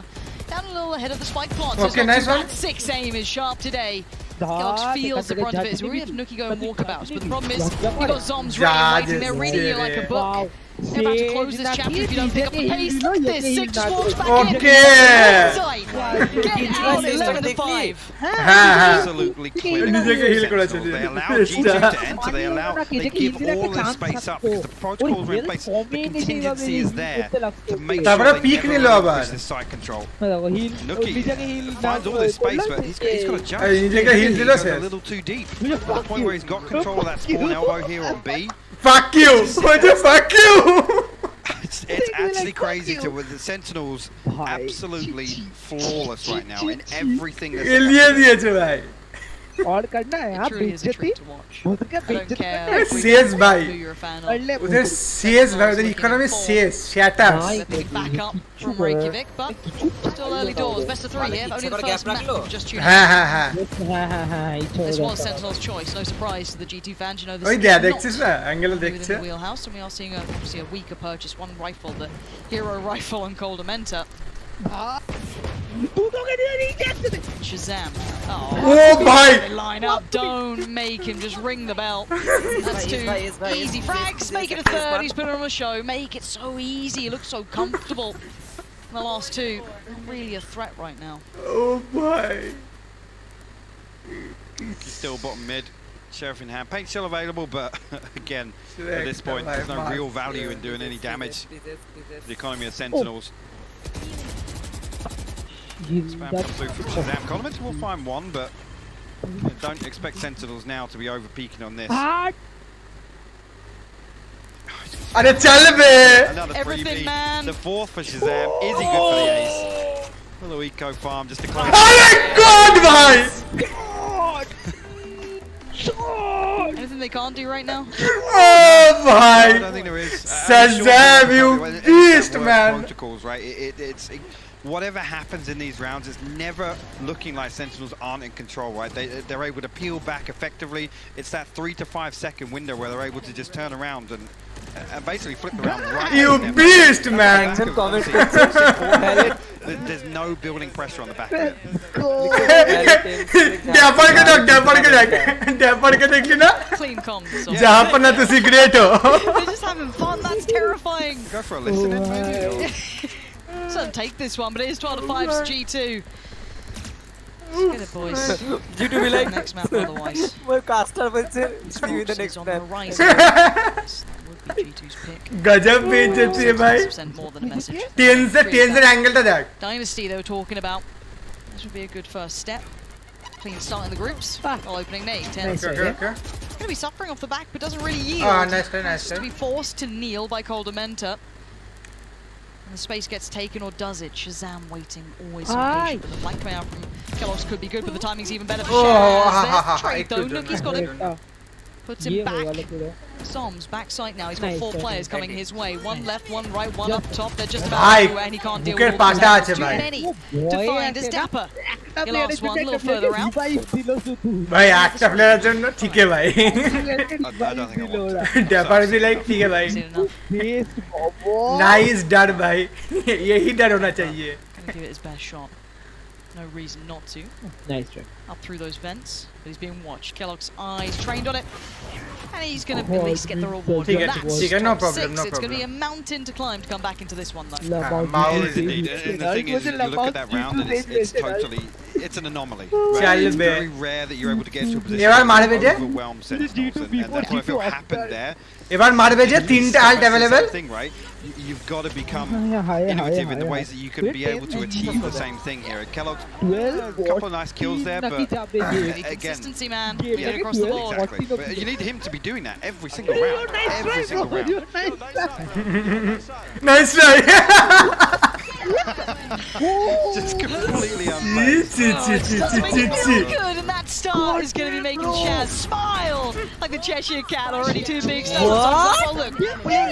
down a little ahead of the spike plant. Okay, nice one. 6 aim is sharp today. Kellogg's feels the brunt of it. So we have Nuki going walkabouts, but the problem is you've got Zoms ready and waiting there, reading you like a book. They're about to close this chapter if you don't pick up the pace. Look at this, 6 walks back Okay. in. Get out 11-5. Absolutely clear. They allow G2 to enter. They give all this space up because the protocols are in place. The contingency is there to make sure they never push this side control. Nuki finds all this space, but he's got to jump. He's a little too deep. To the point where he's got control of that spawn elbow here on B. Fuck you! Fuck you! It's actually crazy to with the Sentinels absolutely flawless right now in everything that's और करना है यार बेइज्जती बहुत क्या बेइज्जती CS भाई उधर सीएस भाई उधर economy CS shatters back up from Reykjavik, but still early doors. Best of 3 here, only the first map just tuning in. This was Sentinel's choice, no surprise to the G2 fans. You know, this is not within the wheelhouse, and we are seeing obviously a weaker purchase. One rifle, the Hero rifle on Coldamenta. Shazam. Oh boy! Line up, don't make him just ring the bell. That's 2 easy frags, make it a 3rd, he's put on a show, make it so easy, he looks so comfortable. And the last 2, really a threat right now. Oh boy! He's still bottom mid, Sheriff in hand. Paint's still available, but again, at this point, there's no real value in doing any damage to the economy of Sentinels. Spam through from Shazam. Coldamenta will find one, but don't expect Sentinels now to be over peaking on this. Arey chal be! Another freebie. The 4th for Shazam. Is he good for the ace? Little eco farm just to close. Oh my god, bhai! Anything they can't do right now? Oh bhai! I don't think there is. Shazam, you beast, man! Protocols, right? It's whatever happens in these rounds is never looking like Sentinels aren't in control, right? They're able to peel back effectively. It's that 3 to 5 second window where they're able to just turn around and basically flip around right. You beast, man! There's no building pressure on the back of it. Clean comms. They're just having fun, that's terrifying. Go for a listen in, maybe. Doesn't take this one, but it is 12-5 to G2. Let's get it, boys. G2 be like next map otherwise. Well, caster will say see you the next on map. the Ryzen. Would be G2's pick. Gajab beijjati hai bhai. Send more than a message. TNZ angle ta dekh. Dynasty they were talking about. This would be a good first step. Clean start in the groups. All opening nade. 10. Okay. Going to be suffering off the back, but doesn't really yield. Oh, nice. To be forced to kneel by Coldamenta. The space gets taken, or does it? Shazam waiting, always impatient, but the flank coming out from Kellogg's could be good, but the timing's even better for Shaz. There's trade though, Nuki's got it. Puts him back. Soms, backside now, he's got 4 players coming his way. 1 left, 1 right, 1 up top. They're just about everywhere, and he can't deal with all those. Too many to find as Dapper. He lost one, a little further out. Bhai, acta player jonno thik hai bhai. I don't think I want to. Dapper be like thik hai bhai. Nice done bhai. Yahi done hona chahiye. Gonna give it his best shot. No reason not to. Nice try. Up through those vents, but he's being watched. Kellogg's eyes trained on it. And he's going to at least get the reward. No problem, no It's going to problem. be a mountain to climb to come back into this one, though. It is indeed. And the thing is, you look at that round and it's totally, it's an anomaly. Right? It's very rare that you're able to get to a position that overwhelm Sentinels, and that's what I feel happened there. এবার মারবে যে 3টা alt available. Thing, right? You've got to become innovative in the ways that you can be able to achieve the same thing here. Kellogg's a couple of nice kills there, but again, Consistency, man. Get across the board. Exactly. But you need him to be doing that every single round. Every single round. Nice try. Just completely unfazed. Good, and that star is going to be making Shaz smile like the Cheshire Cat. Already 2 big stars. Oh, look,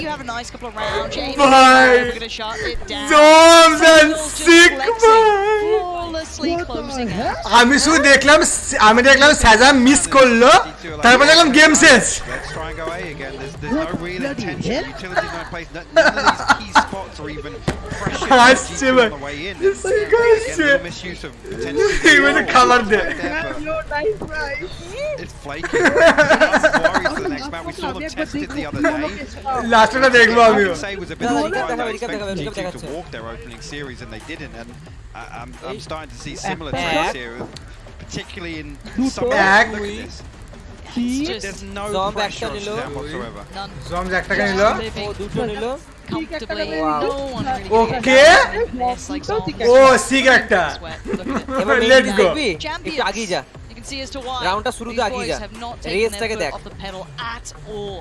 you have a nice couple of rounds. We're going to shut it down. Zoms and sick, flawlessly closing out. আমি দেখলাম Shazam miss করলো তারপর দেখলাম game শেষ go A again. There's no real intention. Utilities not in place. None of these key spots are even fresh G2 on the way in. Again, little misuse of potentially. It's flaky. Worries for the next map. We saw them test it the other day. Last one I can say was a bit surprised. I expected G2 to walk their opening series and they didn't. And I'm starting to see similar trends here, particularly in some of the look at this. There's no pressure on them whatsoever. Zom's একটা কে নিলো Comfortably, no one really Okay. ও সিগ একটা Let's go. একটু আগে যা You can see as to why রাউন্ডটা শুরুতে আগে যা রেসটাকে দেখ off the pedal at all.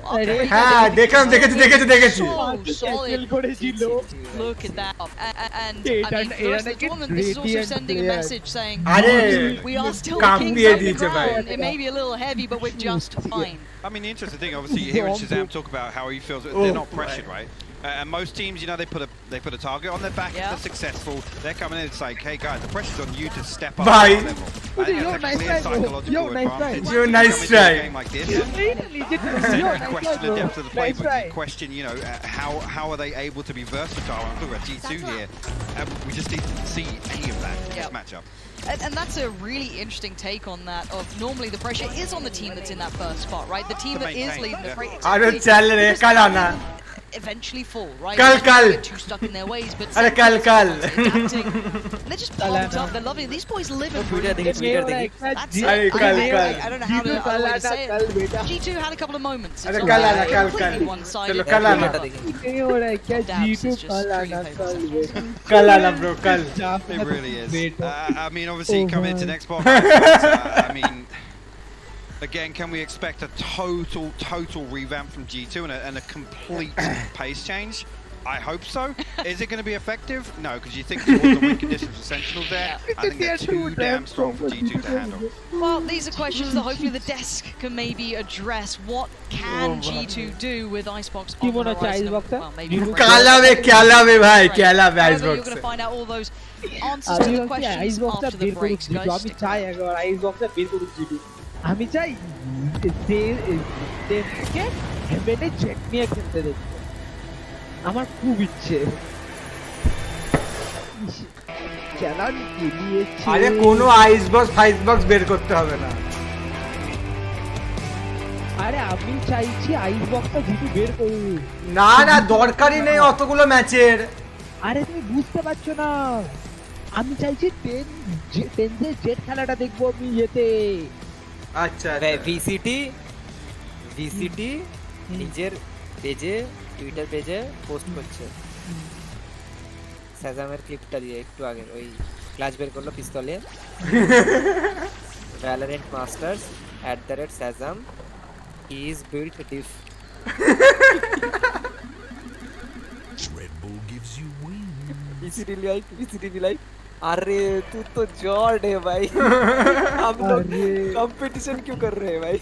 হ্যাঁ দেখেছি Solid করেছিল. Look at that. And I mean, the rest of the tournament, this is also sending a message saying we are still the kings of the ground. It may be a little heavy, but we're just fine. I mean, the interesting thing, obviously, you hear Shazam talk about how he feels they're not pressured, right? And most teams, you know, they put a target on their back if they're successful. They're coming in, it's like, hey guys, the pressure's on you to step up Bye. to that level. That's a clear psychological advantage. Yo, nice try. A game like this, you question the depth of the play, but you question, you know, how are they able to be versatile? I'm talking about G2 here. We just didn't see any of that in this matchup. And that's a really interesting take on that. Of normally the pressure is on the team that's in that first spot, right? The team that is leading the freight. Eventually fall, right? Kal. Get too stuck in their ways, but kal. adapting. They're just pumped up. They're lovely. These boys live in Twitter. That's it. I don't know how to other way to say it. G2 had a couple of moments. It's not completely one-sided. Dabs is just Kalana bro, kal. It really is. I mean, obviously, coming into next box, I mean, again, can we expect a total revamp from G2 and a complete pace change? I hope so. Is it going to be effective? No, because you think towards the win conditions for Sentinels there, I think they're too damn strong for G2 to handle. Well, these are questions that hopefully the desk can maybe address. What can G2 do with Icebox on the horizon? Well, maybe Icebox. You're going to find out all those answers to the questions after the breaks, guys. আমি চাই দেশকে হেভেনে check নিয়ে খেলতে দেখি আমার খুব ইচ্ছে challenge দিয়েছে আরে কোনো আইসবক্স বের করতে হবে না আরে আমি চাইছি আইসবক্সটা জিতু বের করুন না দরকারই নেই অতগুলো ম্যাচের আরে তুমি বুঝতে পারছো না আমি চাইছি 10 এর জেট খেলাটা দেখবো আমি যেতে আচ্ছা VCT নিজের পেজে টুইটার পেজে পোস্ট করছে সাজামের ক্লিপটা দিয়ে একটু আগে ওই ক্লাচ বের করলো পিস্তলে Valorant Masters @Sazam he is built diff Red Bull gives you wings. VCT like अरे तू तो जॉर्ड है भाई हम लोग कंपटीशन क्यों कर रहे हैं भाई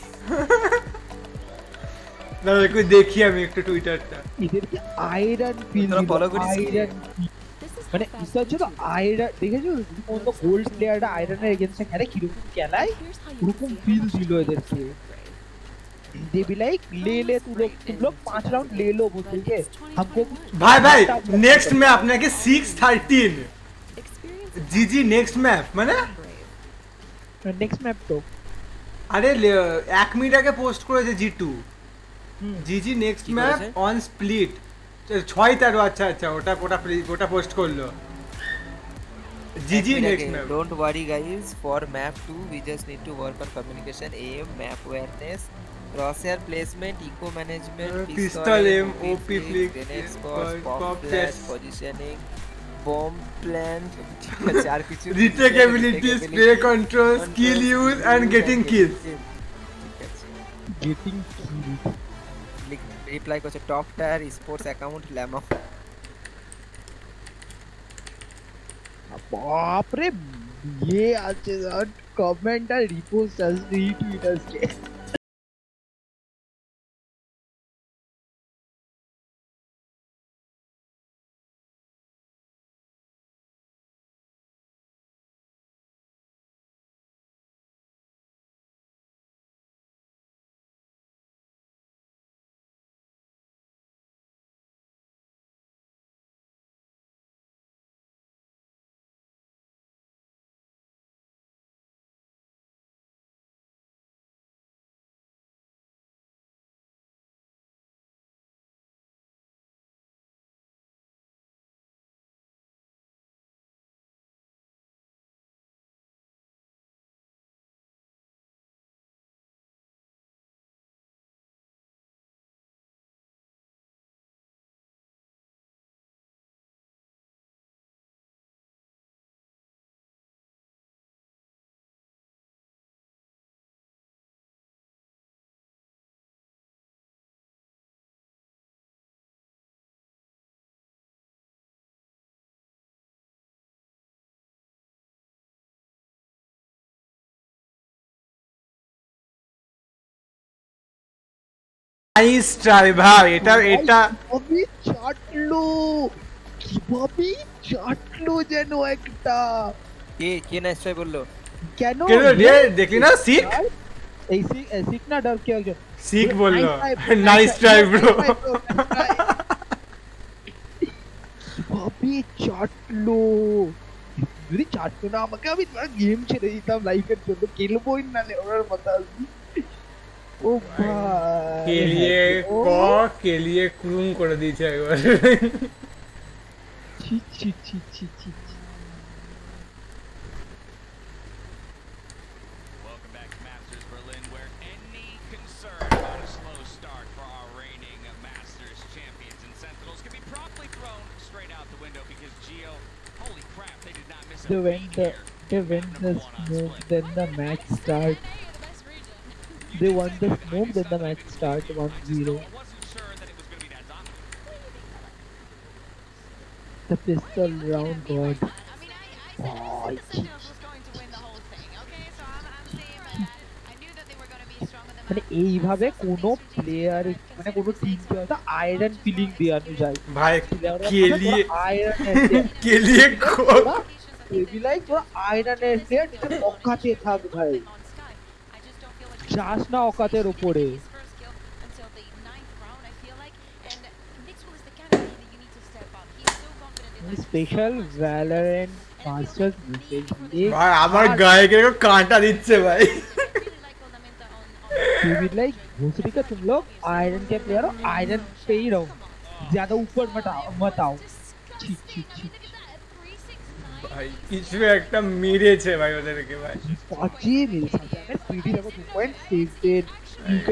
না একটু দেখি আমি একটু টুইটারটা এদের কি আয়রন ফিল ফলো করিস মানে ইসা হচ্ছে তো আয়রন দেখেছো কোন তো গোল্ড প্লেয়ারটা আয়রনের এগেইনস্টে খেলে কিরকম খেলায় ওরকম ফিল ছিল এদেরকে दे बी लाइक ले तुम लोग 5 राउंड ले लो बोल के हमको भाई नेक्स्ट में अपने के 6-13 जीजी नेक्स्ट मैप মানে नेक्स्ट मैप तो আরে 1 মিনিট আগে পোস্ট করেছে G2 জিজি নেক্সট ম্যাপ অন স্প্লিট 6-13 আচ্ছা ওটা পোস্ট করলো GG next map. Don't worry guys, for map 2 we just need to work on communication, aim, map awareness, crosshair placement, eco management, pistol aim, OP flick, grenade spots, pop flash, positioning, bomb plan, retake ability, spray control, skill use and getting kills. Reply করছে top tier esports account llama. बाप रे ये आज comment और repost retweet nice try ভাই, এটা আমি চাটলো কিভাবে চাটলো যেন একটা কে নাইস ট্রাই বললো? কেন কেন রে দেখলি না সিক এই সিক না ডার কে একজন সিক বললো নাইস ট্রাই ব্রো। কিভাবে চাটলো, যদি চাটতো না আমাকে আমি গেম ছেড়ে দিতাম লাইফের জন্য, খেলবোই না ওর মাথা। ও ভাই কেলিয়ে ক্রুম করে দিয়েছে একবার। ছি ছি ছি ছি ছি। Welcome back to Masters Berlin, where any concern about a slow start for our reigning Masters champions and Sentinels can be promptly thrown straight out the window because Geo, holy crap, they did not miss a beat here. They win the smoke, then the match start. They won the smoke, then the match start 1-0. I wasn't sure that it was going to be that dominant. The pistol round god. Oh, মানে এইভাবে কোনো player মানে কোনো টিমকে হয়তো iron filing দেওয়ানো যায় ভাই, কেলিয়ে এবি লাইক তোরা আয়রনের প্লেয়ার নিজের অকাতে থাক ভাই, যাস না অকাতের উপরে। স্পেশাল ভ্যালোরেন্ট মাস্টার্স মেসেজ ভাই আমার গায়ে কেউ কাঁটা দিচ্ছে ভাই। भी लाइक भोसड़ी का तुम लोग आयरन के प्लेयर हो, आयरन पे ही रहो, ज्यादा ऊपर मत आओ। ভাই কিছু একটা মেরেছে ভাই ওদেরকে ভাই, পাঁচি মেরে সাথে স্পিডি দেখো 2.8 ইউকের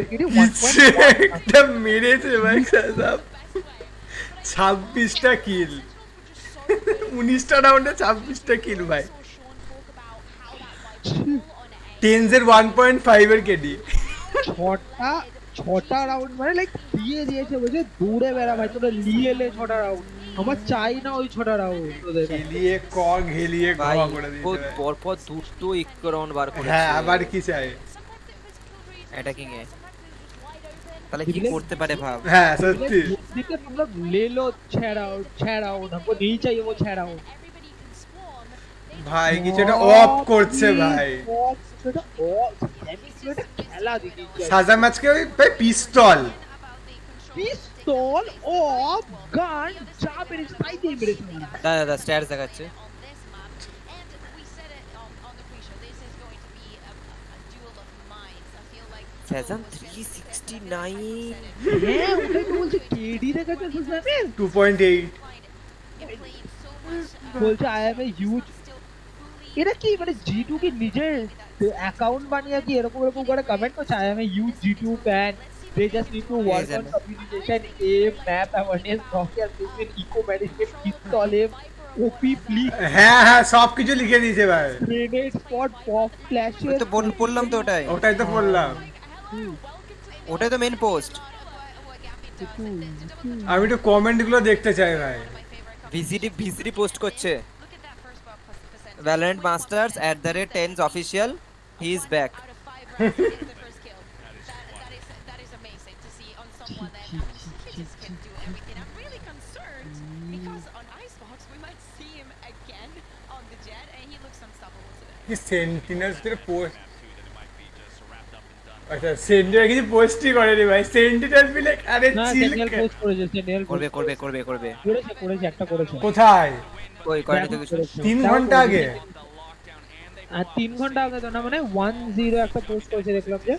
কেটে কিছু একটা মেরেছে ভাই সাহেব। 26টা কিল 19টা রাউন্ডে 26টা কিল ভাই। টেনজের 1.5 এর কেডি ছটা রাউন্ড মানে লাইক দিয়ে দিয়েছে, বলছে দৌড়ে বেড়া ভাই তোরা নিয়ে এলে 6টা রাউন্ড, আমার চাই না ওই 6টা রাউন্ড তোদের খেলিয়ে ঘেলিয়ে ঘোয়া করে দিয়েছে পরপর দুটো ইকো রাউন্ড বার করেছে। হ্যাঁ আবার কি চাই অ্যাটাকিং এ, তাহলে কি করতে পারে ভাব। হ্যাঁ সত্যি দিকে তোমরা ले लो 6 রাউন্ড हमको नहीं चाहिए वो 6 রাউন্ড ভাই কিছুটা অফ করছে ভাই। খেলা দিয়েছে সাজা ম্যাচকে ভাই পিস্তল অফ গান যা মেরেছে তাই দিয়ে মেরেছে। দাদা স্ট্যাটস দেখাচ্ছে সেজন 369। হ্যাঁ ওটাই তো বলছি, কেডি দেখাচ্ছে সুজানের 2.8 বলছে আই এম এ হিউজ। এরা কি মানে G2 কি নিজের অ্যাকাউন্ট বানিয়ে কি এরকম করে কমেন্ট করছে I M a huge G2 fan, they just need to work on communication, aim, map awareness, software placement, eco management, pistol aim, OP flick। হ্যাঁ হ্যাঁ সব কিছু লিখে দিয়েছে ভাই। grenade spot, pop flashes। তো পড়লাম তো ওটাই তো পড়লাম, ওটাই তো মেইন পোস্ট। আমি একটু কমেন্ট গুলো দেখতে চাই ভাই। ভিসিটি পোস্ট করছে Valorant Masters @10's official, he is back. সেন্টিনেলস এর পোস্ট, আচ্ছা সেন্টিনেল কিছু পোস্টই করেনি ভাই। সেন্টিনেল বলে আরে চিল পোস্ট করেছে, সেন্টিনেল করবে করেছে একটা করেছে। কোথায়? ওই কয়টা থেকে 3 ঘন্টা আগে, আর 3 ঘন্টা আগে তো না, মানে 10 একটা পোস্ট করেছে দেখলাম যে।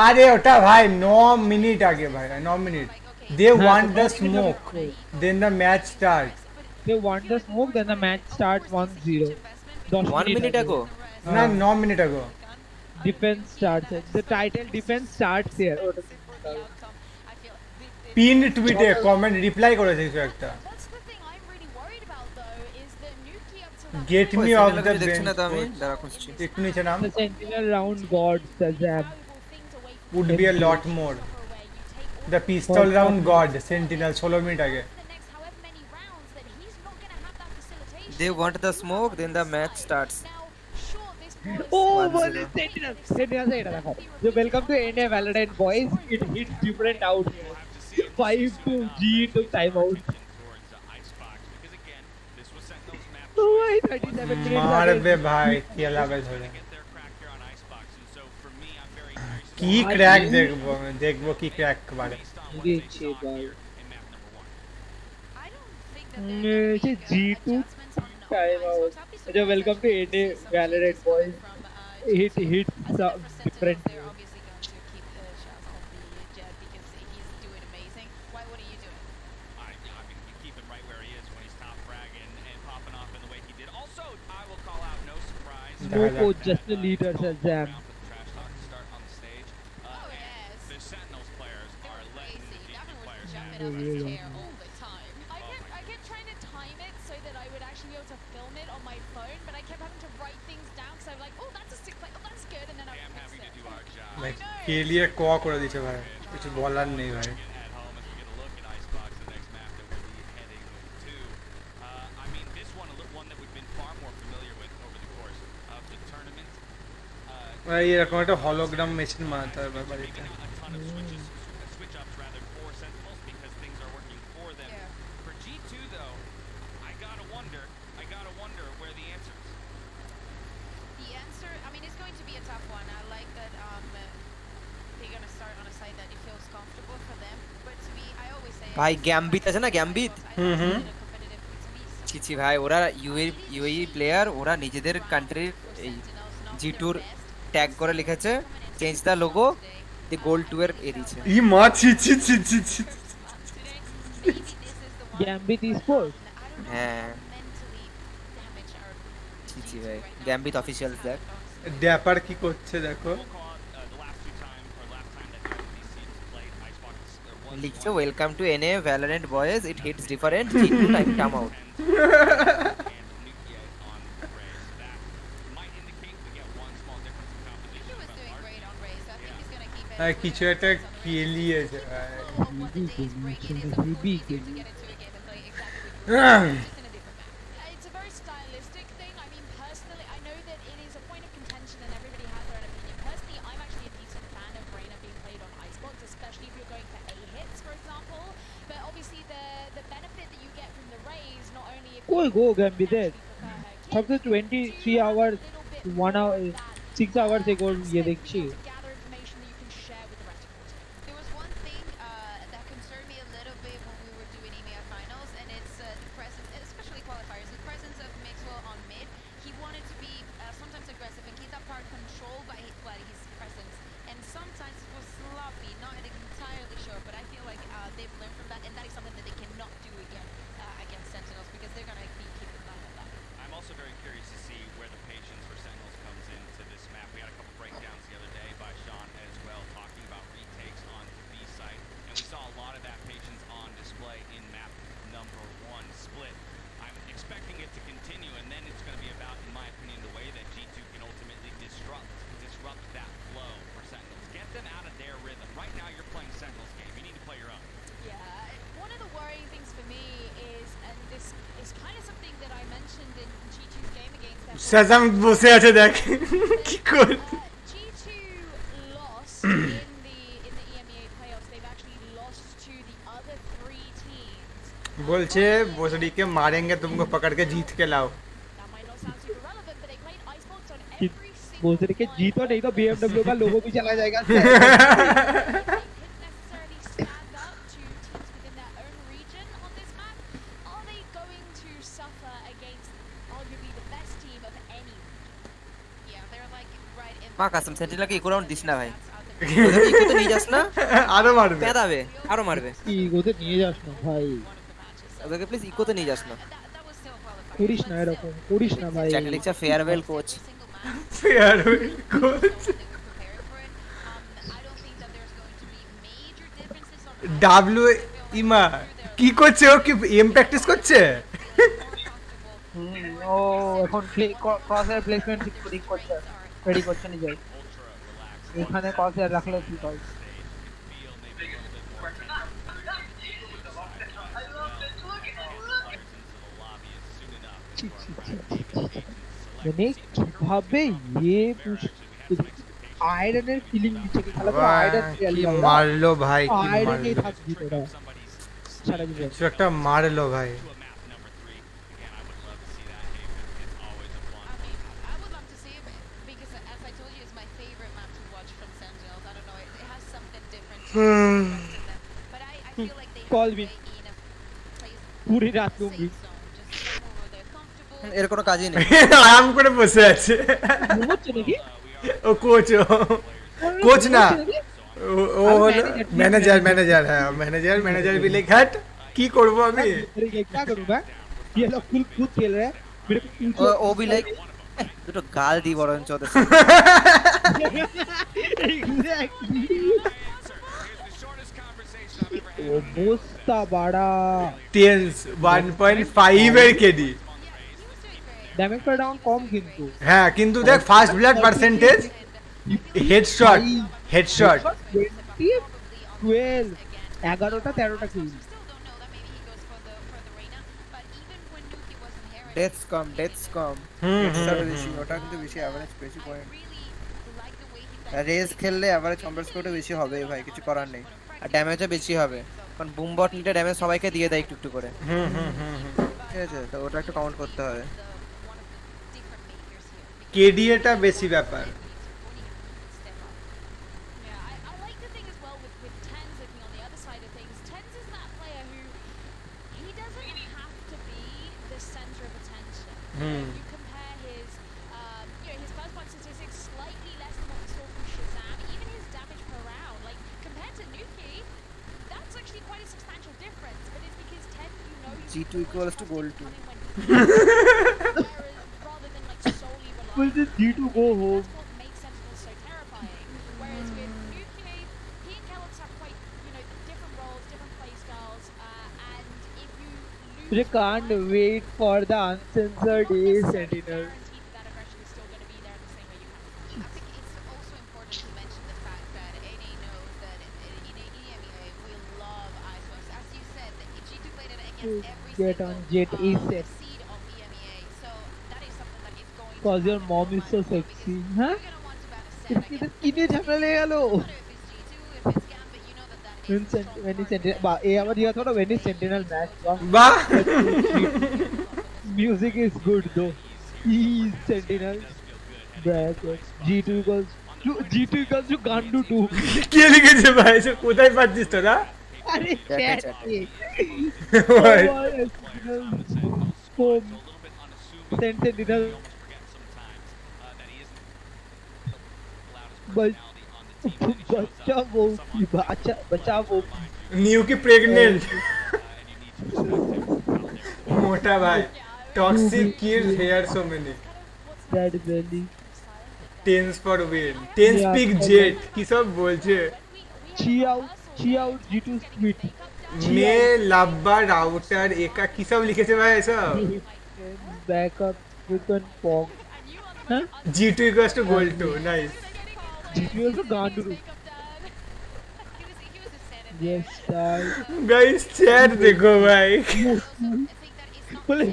আরে ওটা ভাই 9 মিনিট আগে ভাই, 9 minute. They want the smoke, then the match starts. They want the smoke, then the match starts 1-0. 1 minute ago? না 9 minute ago. Defense starts. The title defense starts here. Pinned tweet A comment reply করেছে কিছু একটা। Get me off the bench. একটু নিচে নাম। The Sentinel round god Shazam would be a lot more. The pistol round god Sentinel 16 minute আগে। They want the smoke, then the match starts. Oh, Sentinels. Sentinels है इधर देखो. So welcome to NA Valorant boys. It hits different out here. 5 to G to timeout. Oh, 37 minutes. मार बे भाई केला बे थोड़े. की crack देखबो की क्रैक के बारे. ये अच्छे भाई. ये G2 timeout. So welcome to NA Valorant boys. It hits some different. No coach, just the leaders as them. I kept trying to time it so that I would actually be able to film it on my phone, but I kept having to write things down because I'm like, oh, that's a sick play, oh, that's good, and then I would fix it. भाई के लिए Kock कर दी भाई कुछ bowler नहीं भाई. भाई ये रकम तो hologram machine मारता है भाई. ভাই গ্যাম্বিট আছে না গ্যাম্বিট চিচি ভাই ওরা ইউএই প্লেয়ার ওরা নিজেদের কান্ট্রির এই G2 ট্যাগ করে লিখেছে change the logo the gold 2 এর এরিছে ই মা ছি গ্যাম্বিট স্পোর্ট হ্যাঁ চিচি ভাই গ্যাম্বিট অফিশিয়াল দেখ ড্যাপার কি করছে দেখো লিখছে welcome to NA Valorant boys it hits different G2 time out কিছু একটা খেলিয়েছে It's a very stylistic thing. I mean, personally, I know that it is a point of contention and everybody has their own opinion. Personally, I'm actually a decent fan of Reyna being played on Icebox, especially if you're going for A hits, for example. But obviously, the benefit that you get from the Raze, not only if कोई go Gambit है. सब तो 23 hours, 1 hour, 6 hours ago ये देखिए. সাজাম বসে আছে দেখ কি কর G2 lost in the EMEA playoffs. They've actually lost to the other 3 teams. बोलছে बोसड़ी के मारेंगे तुमको पकड़ के जीत के लाओ. That might not sound super relevant, but they played Icebox on every single बोसड़ी के जीतो नहीं तो BMW का लोगो भी चला जाएगा. মা কাসম সেন্টিনেল কে ইকো রাউন্ড দিস না ভাই ইকো তো নিয়ে যাস না আরো মারবে পেদাবে আরো মারবে ইকো তো নিয়ে যাস না ভাই ওদেরকে প্লিজ ইকো তো নিয়ে যাস না করিস না এরকম করিস না ভাই চ্যাট লিখছে ফেয়ারওয়েল কোচ ডাব্লিউ ইমা কি করছে ও কি এম প্র্যাকটিস করছে ও এখন ক্রসের প্লেসমেন্ট ঠিক করছে রেডি করছে নিজে এখানে ক্রসের রাখলে ঠিক হয় মানে ভাবে আয়রনের ফিলিং দিচ্ছে কি খেলা তো আয়রন কি মারলো ভাই কি আয়রনই মারলো থাকবি তোরা সারা জীবন কিছু একটা মারলো ভাই কল মি পুরি রাত লুঙ্গি এর কোনো কাজই নেই আরাম করে বসে আছে ঘুমোচ্ছে নাকি ও কোচ না ও হলো ম্যানেজার হ্যাঁ ম্যানেজার বিলে ঘাট কি করব আমি क्या करूं मैं ये लोग फुल खुद खेल रहे हैं मेरे को पूछो ও বি লাইক দুটো গাল দি বরঞ্চ ওদের অবস্থা বাড়া টেন্স 1.5 এর কেডি ড্যামেজ পার ডাউন কম কিন্তু হ্যাঁ কিন্তু দেখ ফার্স্ট ব্লাড পার্সেন্টেজ হেডশট 12 11টা 13টা কিল ডেথস কম ওটা কিন্তু বেশি এভারেজ বেশি পয়েন্ট রেজ খেললে এভারেজ কম্পেয়ার স্কোরটা বেশি হবে ভাই কিছু করার নেই আর ড্যামেজও বেশি হবে কারণ বুম বট নিতে ড্যামেজ সবাইকে দিয়ে দেয় একটু করে ঠিক আছে তো ওটা একটু কাউন্ট করতে হবে কেডিএটা বেশি ব্যাপার G2 equals to gold 2 will this G2 go home you can't wait for the uncensored Sentinels get on Jet ASAP cause your mom is so sexy huh কিনে ঝামেলা লেগে গেল when is Sentinel বা এ আমার দিকে থোড়া when is Sentinel match বাহ music is good though is Sentinel bracket G2 equals to Gandu 2 কে লিখেছে ভাই সে কোথায় পাচ্ছিস তোরা আরে চ্যাট Sentinel बच्चा वो न्यू की प्रेग्नेंट मोटा भाई toxic kids here so many that बेली टेंस फॉर विन टेंस पिक जेट की सब बोलছে চিয়াও G2 স্প্লিট মে লাব্বা রাউটার একা কি সব লিখেছে ভাই এসব ব্যাকআপ উইথ পগ হ্যাঁ G2 equals to gold 2 nice G2 also Gandu yes guys chat देखो भाई बोले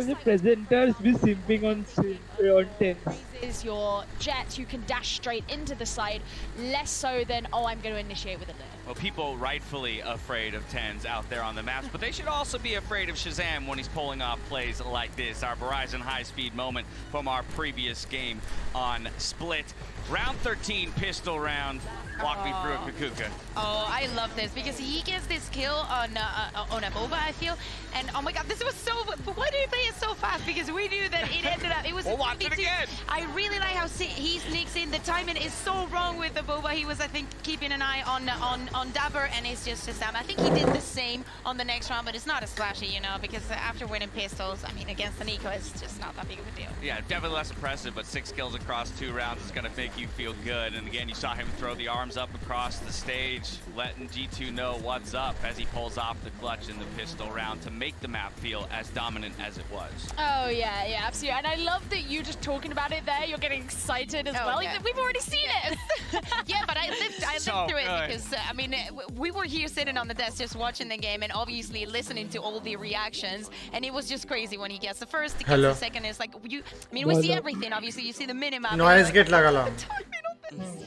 the presenters be simping on 10s. Is your jet, you can dash straight into the side, less so than, oh, I'm going to initiate with a lure. Well, people rightfully afraid of 10s out there on the maps, but they should also be afraid of Shazam when he's pulling off plays like this. Our Verizon high-speed moment from our previous game on Split. Round 13, pistol round. Walk me through it, Kukuka. Oh, I love this because he gets this kill on a MOBA, I feel. And oh my god, this was so... Why did he play it so fast? Because we knew that it ended up... It was we'll watch it again. I really like how he sneaks mean, the timing is so wrong with the Boba. He was, I think, keeping an eye on Dapper, and it's just Sam. I think he did the same on the next round, but it's not as flashy, you know, because after winning pistols, I mean, against the Nico, it's just not that big of a deal. Yeah, definitely less impressive, but 6 kills across 2 rounds is going to make you feel good. And again, you saw him throw the arms up across the stage, letting G2 know what's up as he pulls off the clutch in the pistol round to make the map feel as dominant as it was. Oh, yeah, absolutely. And I love that you just talking about it there, you're getting excited as well. Yeah. We've already seen it. Yeah, but I lived through it because, I mean, we were here sitting on the desk just watching the game and obviously listening to all the reactions, and it was just crazy when he gets the first, he gets the second, it's like, I mean, we see everything, obviously, you see the minimap. Noise get lagala.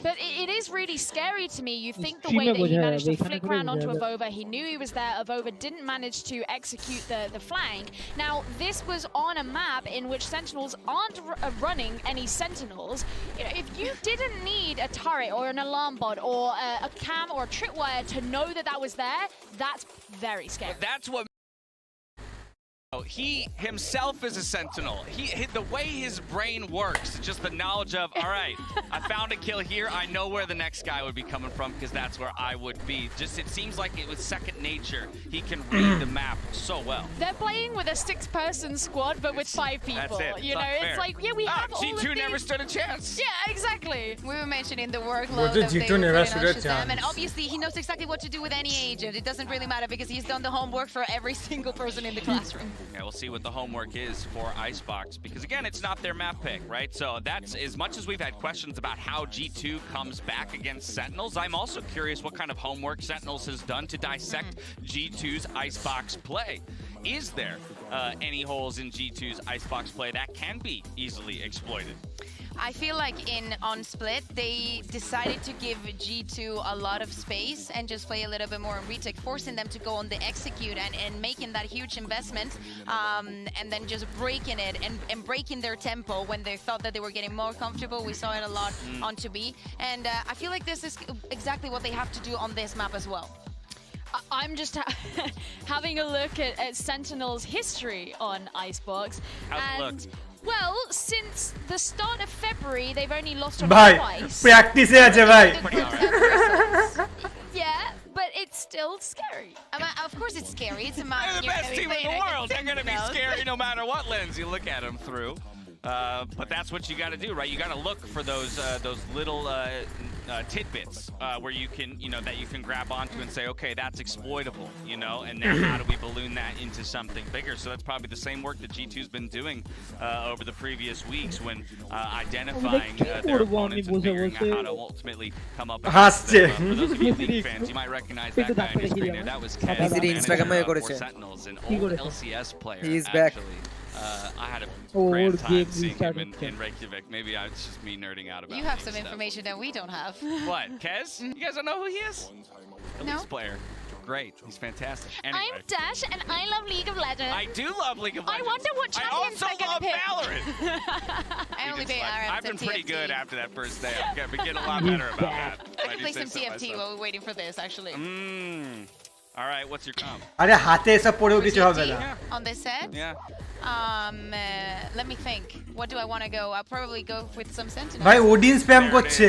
But it is really scary to me. You think the way that he managed to flick around onto Avova, he knew he was there. Avova didn't manage to execute the flank. Now, this was on a map in which Sentinels aren't running any Sentinels. You know, if you didn't need a turret or an alarm bot or a cam or a tripwire to know that that was there, that's very scary. But that's what... He himself is a Sentinel. The way his brain works, just the knowledge of, all right, I found a kill here, I know where the next guy would be coming from because that's where I would be. Just, it seems like it was second nature. He can read the map so well. They're playing with a 6-person squad, but with 5 people. That's it. You know, it's like, yeah, we have all G2 of never these... stood a chance. Yeah, exactly. We were mentioning the workload that they were putting on Shazam, and obviously he knows exactly what to do with any agent. It doesn't really matter because he's done the homework for every single person in the classroom. Yeah, we'll see what the homework is for Icebox, because again, it's not their map pick, right? So that's, as much as we've had questions about how G2 comes back against Sentinels, I'm also curious what kind of homework Sentinels has done to dissect G2's Icebox play. Is there any holes in G2's Icebox play that can be easily exploited? I feel like on Split, they decided to give G2 a lot of space and just play a little bit more on retake, forcing them to go on the execute and making that huge investment, and then just breaking it and breaking their tempo when they thought that they were getting more comfortable. We saw it a lot on 2B, and I feel like this is exactly what they have to do on this map as well. I'm just having a look at Sentinel's history on Icebox. How's it look? Well, since the start of February, they've only lost on Bhai, twice. practice hai bhai. Yeah, but it's still scary. Of course it's scary. It's a map. They're the best team in the world. They're going to be scary no matter what lens you look at them through. But that's what you got to do, right? You got to look for those little tidbits where you can, that you can grab onto and say, okay, that's exploitable, and now how do we balloon that into something bigger? So that's probably the same work that G2's been doing over the previous weeks when identifying their opponents and figuring out how to ultimately come up against them. For those of you League fans, you might recognize that guy on your screen there. That was Kez, for Sentinels, an old LCS player. He's back. I had a grand time seeing him in Reykjavik. Maybe it's just me nerding out about it. You have some information that we don't have. What, Kez? You guys don't know who he is? Elise player. Great. He's fantastic. Anyway. I'm Dash, and I love League of Legends. I do love League of Legends. I wonder what champions they're going to pick. I also love Valorant. I only play RMs. I've been pretty good after that first day. I've been getting a lot better about that. I can play some TFT while we're waiting for this, actually. All right, what's your comp? Are hate sab poreও কিছু হবে না on this set? Yeah. Let me think. What do I want to go? I'll probably go with some Sentinels. ভাই Odin spam করছে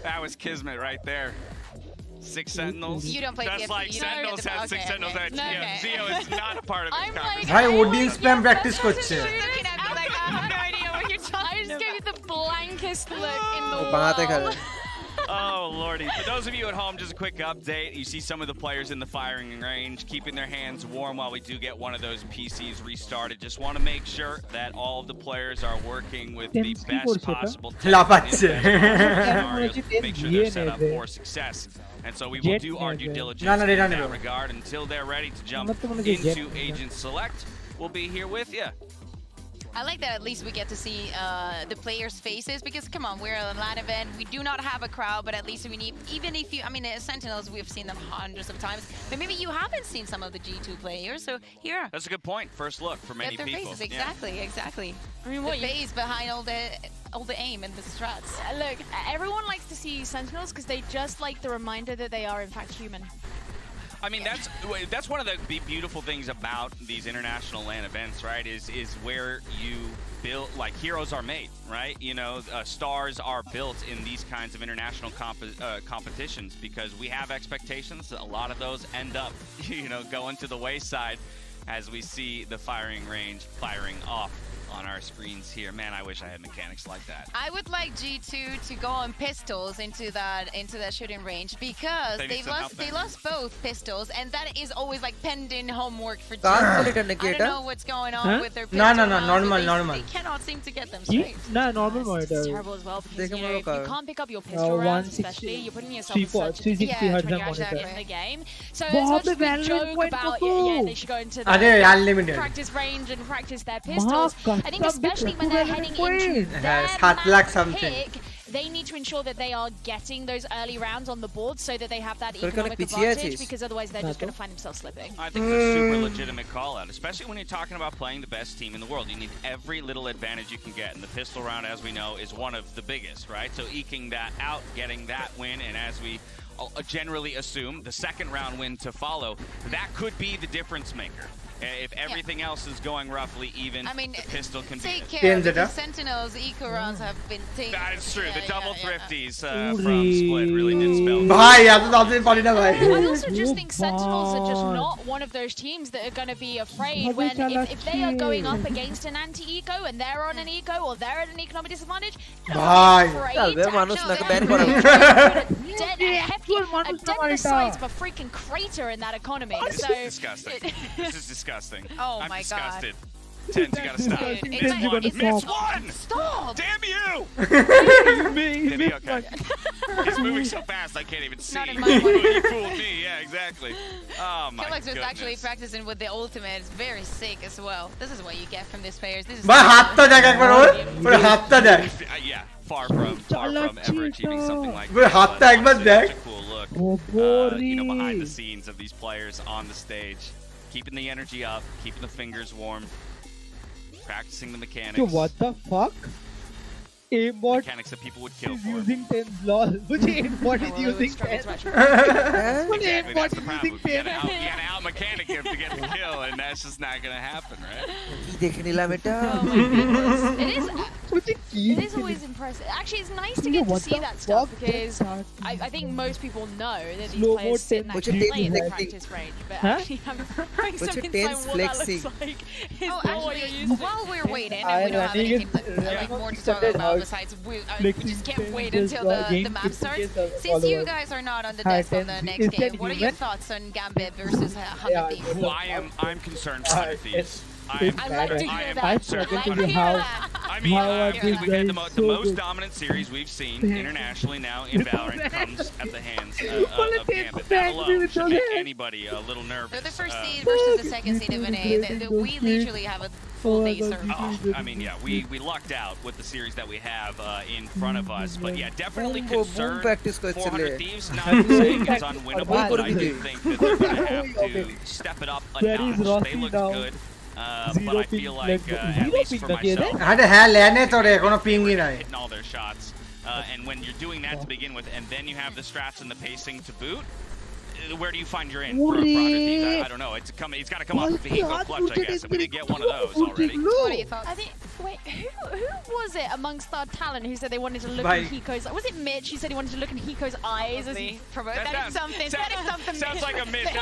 That was Kismet right there. 6 Sentinels. You don't play Just TFT. like Sentinels had 6 Sentinels. Zio is not a part of this conversation. ভাই Odin spam practice করছে Looking at me like I have no idea what you're talking I just gave you the blankest look in the বাঁহাতে world. খেলে Oh, lordy. For those of you at home, just a quick update. You see some of the players in the firing range keeping their hands warm while we do get one of those PCs restarted. Just want to make sure that all of the players are working with the best possible scenarios. Make sure they're set up for success. And so we will do our due diligence in that regard. Until they're ready to jump into Agent Select, we'll be here with you. I like that at least we get to see the players' faces, because come on, we're a LAN event. We do not have a crowd, but at least we need, even if you, I mean, Sentinels, we've seen them hundreds of times, but maybe you haven't seen some of the G2 players, so here. That's a good point. First look for many their people. Faces. Exactly, exactly. I mean, what the face behind all the aim and the strats. Look, everyone likes to see Sentinels because they just like the reminder that they are in fact human. I mean, that's one of the beautiful things about these international LAN events, right? Is where you build, like, heroes are made, right? You know, stars are built in these kinds of international competitions because we have expectations. A lot of those end up, you know, going to the wayside as we see the firing range firing off on our screens here. Man, I wish I had mechanics like that. I would like G2 to go on pistols into that shooting range because they lost both pistols, and that is always like pending homework for G2. I don't know what's going on with their pistols. No, normal. They cannot seem to get them straight. No, normal monitor. It's terrible as well because you know, if you can't pick up your pistol rounds, especially, you're putting yourself in such 360 Hz monitor in the game. So it's such a joke about they should go into the practice range and practice their pistols. I think especially when they're heading into their pick, they need to ensure that they are getting those early rounds on the board so that they have that economic advantage, because otherwise they're just going to find themselves slipping. I think it's a super legitimate call out, especially when you're talking about playing the best team in the world. You need every little advantage you can get, and the pistol round, as we know, is one of the biggest, right? So eking that out, getting that win, and as we generally assume, the second round win to follow, that could be the difference maker. If everything else is going roughly even, the pistol can be take care of the Sentinels eco rounds have been taken. That is true. The double thrifties from Split really did spell. I also just think Sentinels are just not one of those teams that are going to be afraid when if they are going up against an anti-eco and they're on an eco or they're at an economic disadvantage, they're not afraid to a dead size of a freaking crater in that economy. This is disgusting. This is disgusting. Oh I'm my disgusted. God. Tens, you gotta stop. Miss one! Stop! Damn you! Maybe okay. He's moving so fast I can't even see. Not in my one. You fooled me, yeah, exactly. Oh my Felix was goodness. actually practicing with the ultimate. It's very sick as well. This is what you get from these players. This is yeah, far from ever achieving something like that. Such a cool look, you know, behind the scenes of these players on the stage. Keeping the energy up, keeping the fingers warm, practicing the mechanics. So what the fuck? Aimbot mechanics that people would kill for. using 10 lol. Which aimbot is using 10? Exactly, that's the problem. You gotta out mechanic him to get the kill, and that's just not gonna happen, right? Oh my goodness. It is always impressive. Actually, it's nice to get to see that stuff because I think most people know that these players sit and actually play in the practice range, but actually having some insight on what that looks like is not what you're used to. While we're waiting, and we don't have anything more to talk about besides we just can't wait until the map starts. Since you guys are not on the desk on the next game, what are your thoughts on Gambit versus Hundred Thieves? Well, I'm concerned for Hundred Thieves. I like to hear that. I mean, we've had the most dominant series we've seen internationally now in Valorant comes at the hands of Gambit. That alone should make anybody a little nervous. They're the first seed versus the second seed of an A. We literally have a full day serve. I mean, yeah, we lucked out with the series that we have in front of us. But yeah, definitely concerned for 400 Thieves. Not saying it's unwinnable, but I do think that they're going to have to step it up a notch. They look good. But I feel like, at least for myself, hitting all their shots. And when you're doing that to begin with, and then you have the strats and the pacing to boot, where do you find your end for 100 Thieves? I don't know. It's got to come off of vehicle clutch, I guess. And we did get one of those already. What are your thoughts? I think, wait, who was it amongst our talent who said they wanted to look in Hiko's? Was it Mitch? He said he wanted to look in Hiko's eyes as he promoted. That is something. Sounds like a Mitch.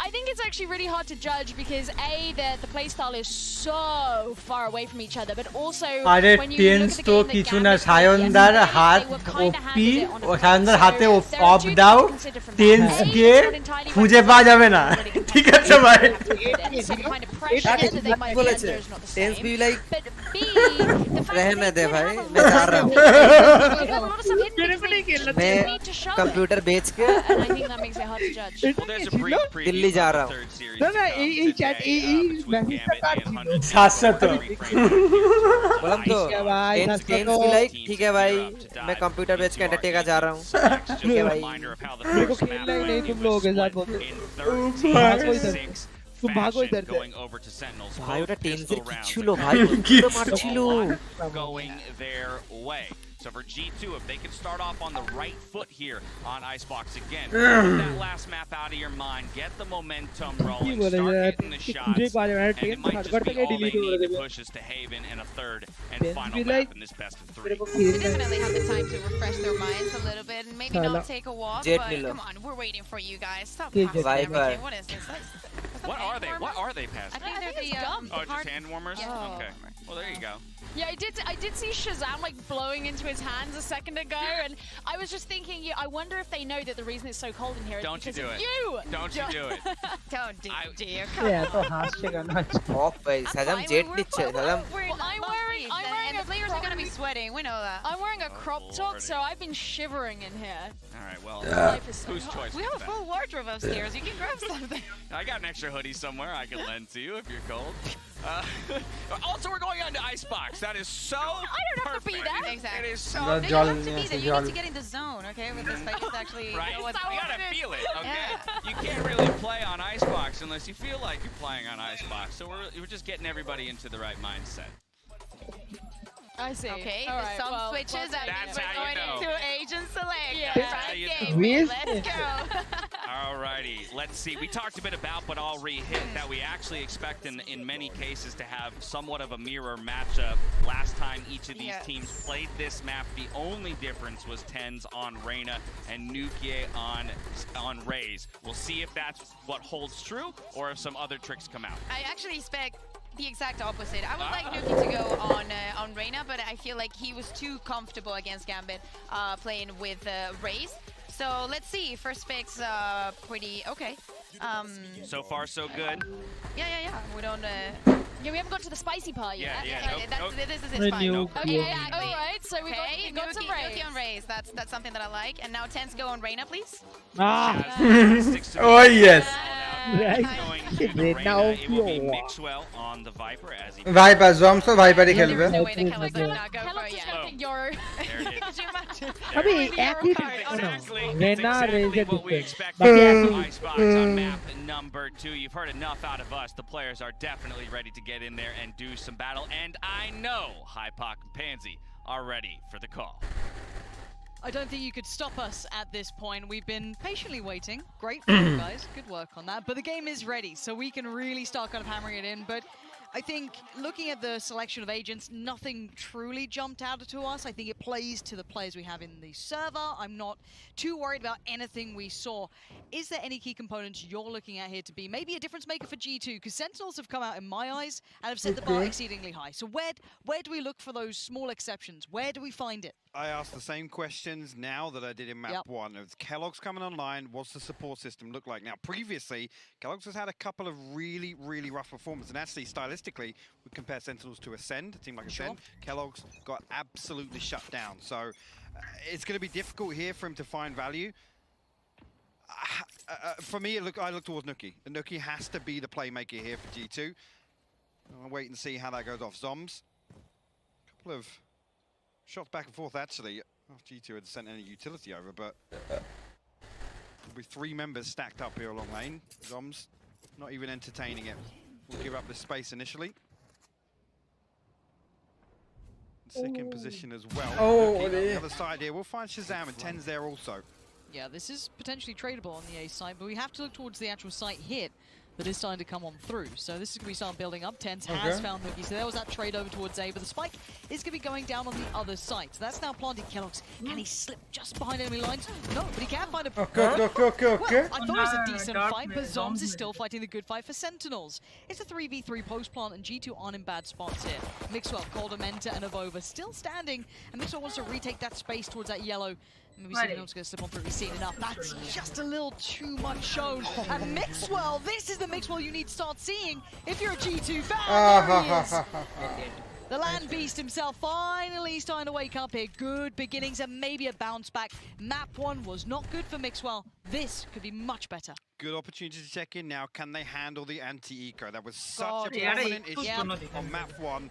I think it's actually really hard to judge because the playstyle is so far away from each other, but also when you look at the game, of দাও টেন্সকে খুঁজে পাওয়া যাবে না ঠিক আছে ভাই বলেছে tense be like रहने दे भाई मैं जा रहा हूं मैं कंप्यूटर बेच के दिल्ली जा रहा हूं ना এই চ্যাট এই মেসেজটা কার ছিল শাশ্বত बोलम तो टेंस भी लाइक ठीक है भाई मैं कंप्यूटर बेच के अंडरटेकर जा रहा हूं ठीक है भाई मेरे को खेलना ही नहीं तुम लोगों के साथ बोलते fashion going over to Sentinels. Both pistol rounds going their way. So for G2, if they can start off on the right foot here on Icebox again, put that last map out of your mind, get the momentum rolling, start hitting the shots, and it might just be all they need to push us to Haven and a third and final map in this best of 3. They definitely have the time to refresh their minds a little bit and maybe not take a walk, but come on, we're waiting for you guys. Stop passing everything. What is this? What are they? What are they passing? I think they're the oh, just hand warmers? Yeah. Okay. Well, there you go. Yeah, I did see Shazam like blowing into his hands a second ago, and I was just thinking, I wonder if they know that the reason it's so cold in here is Don't you because do of it. you. Don't you do it. Don't do it, dear. Yeah, तो हास्य करना Off भाई Shazam jet निच्चे Shazam I'm wearing and the players are gonna be sweating. We know that. I'm wearing a crop top, so I've been shivering in here. All right, well, Life is so whose hot. choice We have a full wardrobe upstairs. You can grab something. I got an extra hoodie somewhere I can lend to you if you're cold. Also, we're going on to Icebox. That is so I don't have to be perfect. there. Exactly. It is so No, you have to be there. You need to get in the zone, okay? With this fight, it's actually right. know what's You gotta feel it, okay? Yeah. You can't really play on Icebox unless you feel like you're playing on Icebox. So we're just getting everybody into the right mindset. I see. Okay, All the right, song well, switches and That's we're how you going know. into Agent Select. Yeah. That's how you know. Game. Let's go. Alrighty, let's see. We talked a bit about, but I'll re-hit that we actually expect in many cases to have somewhat of a mirror matchup. Last time each of these teams played this map, the only difference was TenZ on Reyna and Nukie on Raze. We'll see if that's what holds true or if some other tricks come out. I actually expect the exact opposite. I would like Nukie to go on Reyna, but I feel like he was too comfortable against Gambit playing with Raze. So let's see. First pick's pretty okay. So far, so good. Yeah. We don't. Yeah, we haven't got to the spicy part yet. This is his fine. Okay, all right. So we got some Raze. Nukie on Raze. That's something that I like. And now TenZ go on Reyna, please. Oh yes. Now it will be Mixwell on the Viper as he Viper Zoms तो Viper ही खेल रहे अभी एक ही Reyna Razer what we expect from Icebox on map number 2. You've heard enough out of us. The players are definitely ready to get in there and do some battle, and I know Hypoc and Pansy are ready for the call. I don't think you could stop us at this point. We've been patiently waiting. Great for you guys. Good work on that. But the game is ready, so we can really start kind of hammering it in. But I think looking at the selection of agents, nothing truly jumped out to us. I think it plays to the players we have in the server. I'm not too worried about anything we saw. Is there any key components you're looking at here to be maybe a difference maker for G2? Because Sentinels have come out in my eyes and have set the bar exceedingly high. So where do we look for those small exceptions? Where do we find it? I ask the same questions now that I did in map 1. If Kellogg's coming online, what's the support system look like? Now, previously, Kellogg's has had a couple of really, really rough performances. And actually, stylistically, we compare Sentinels to Ascend, a team like Ascend. Kellogg's got absolutely shut down. So it's going to be difficult here for him to find value. For me, I look towards Nukie. Nukie has to be the playmaker here for G2. I'll wait and see how that goes off. Zoms, a couple of shots back and forth, actually. Oh, G2 had sent any utility over, but there'll be 3 members stacked up here along lane. Zoms not even entertaining it. We'll give up this space initially. Second position as well. On the other side here, we'll find Shazam and TenZ there also. Yeah, this is potentially tradable on the A side, but we have to look towards the actual site hit that is starting to come on through. So this is going to be starting building up. TenZ has found Nukie, so there was that trade over towards A, but the spike is going to be going down on the other side. So that's now planted Kellogg's. Can he slip just behind enemy lines? No, but he can find a... Okay. Well, I thought it was a decent fight, but Zoms is still fighting the good fight for Sentinels. It's a 3v3 post-plant, and G2 aren't in bad spots here. Mixwell, Coldamenta, and Avova still standing, and Mixwell wants to retake that space towards that yellow. Maybe Sentinel's going to slip on through. We've seen enough. That's just a little too much shown. And Mixwell, this is the Mixwell you need to start seeing if you're a G2 fan. There he is. The land beast himself finally starting to wake up here. Good beginnings and maybe a bounce back. Map 1 was not good for Mixwell. This could be much better. Good opportunity to check in now. Can they handle the anti-eco? That was such a prominent issue on map 1.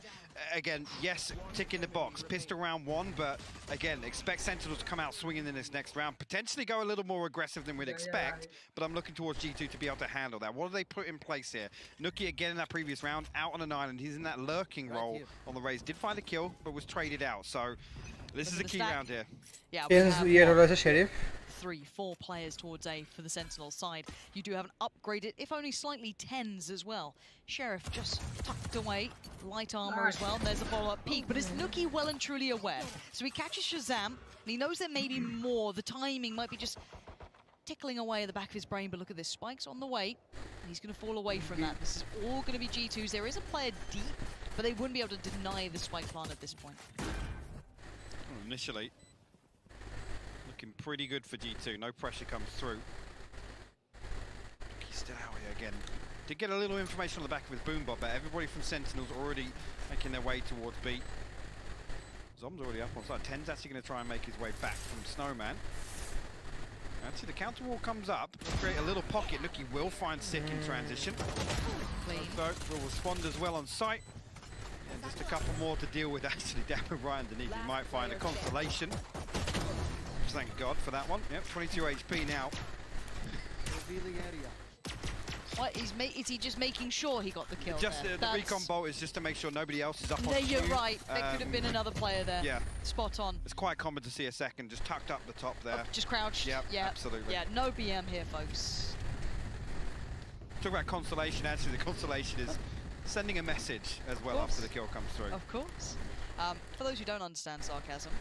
again, yes, tick in the box. Pistol round 1, but again, expect Sentinels to come out swinging in this next round. Potentially go a little more aggressive than we'd expect, but I'm looking towards G2 to be able to handle that. What do they put in place here? Nuki again in that previous round, out on an island. He's in that lurking role on the Raze. Did find a kill, but was traded out. So this is a key round here. Yeah, Sheriff. 3-4 players towards A for the Sentinel side. You do have an upgraded, if only slightly, TenZ as well. Sheriff just tucked away, light armor as well, and there's a follow-up peek, but is Nuki well and truly aware? So he catches Shazam, and he knows there may be more. The timing might be just tickling away at the back of his brain, but look at this, Spike's on the way, and he's going to fall away from that. This is all going to be G2's. There is a player deep, but they wouldn't be able to deny the Spike plant at this point. Initially, looking pretty good for G2. No pressure comes through. He's still out here again. Did get a little information on the back of his boombot, but everybody from Sentinels already making their way towards B. Zom's already up on side. TenZ actually going to try and make his way back from Snowman. Actually, the counter wall comes up. Create a little pocket. Nuki will find Sick in transition. So will respond as well on site. And just a couple more to deal with actually down right underneath. He might find a consolation. Thank God for that one. Yep, 22 HP now. Revealing area. What, is he just making sure he got the kill Just there? the recon bolt is just to make sure nobody else is up on There, you're you. right. There could have been another player there. Yeah. Spot on. It's quite common to see a second just tucked up the top there. Just crouched. Yep, yeah, absolutely. Yeah, no BM here, folks. Talk about consolation. Actually, the consolation is sending a message as well after the kill comes through. Of course. For those who don't understand sarcasm,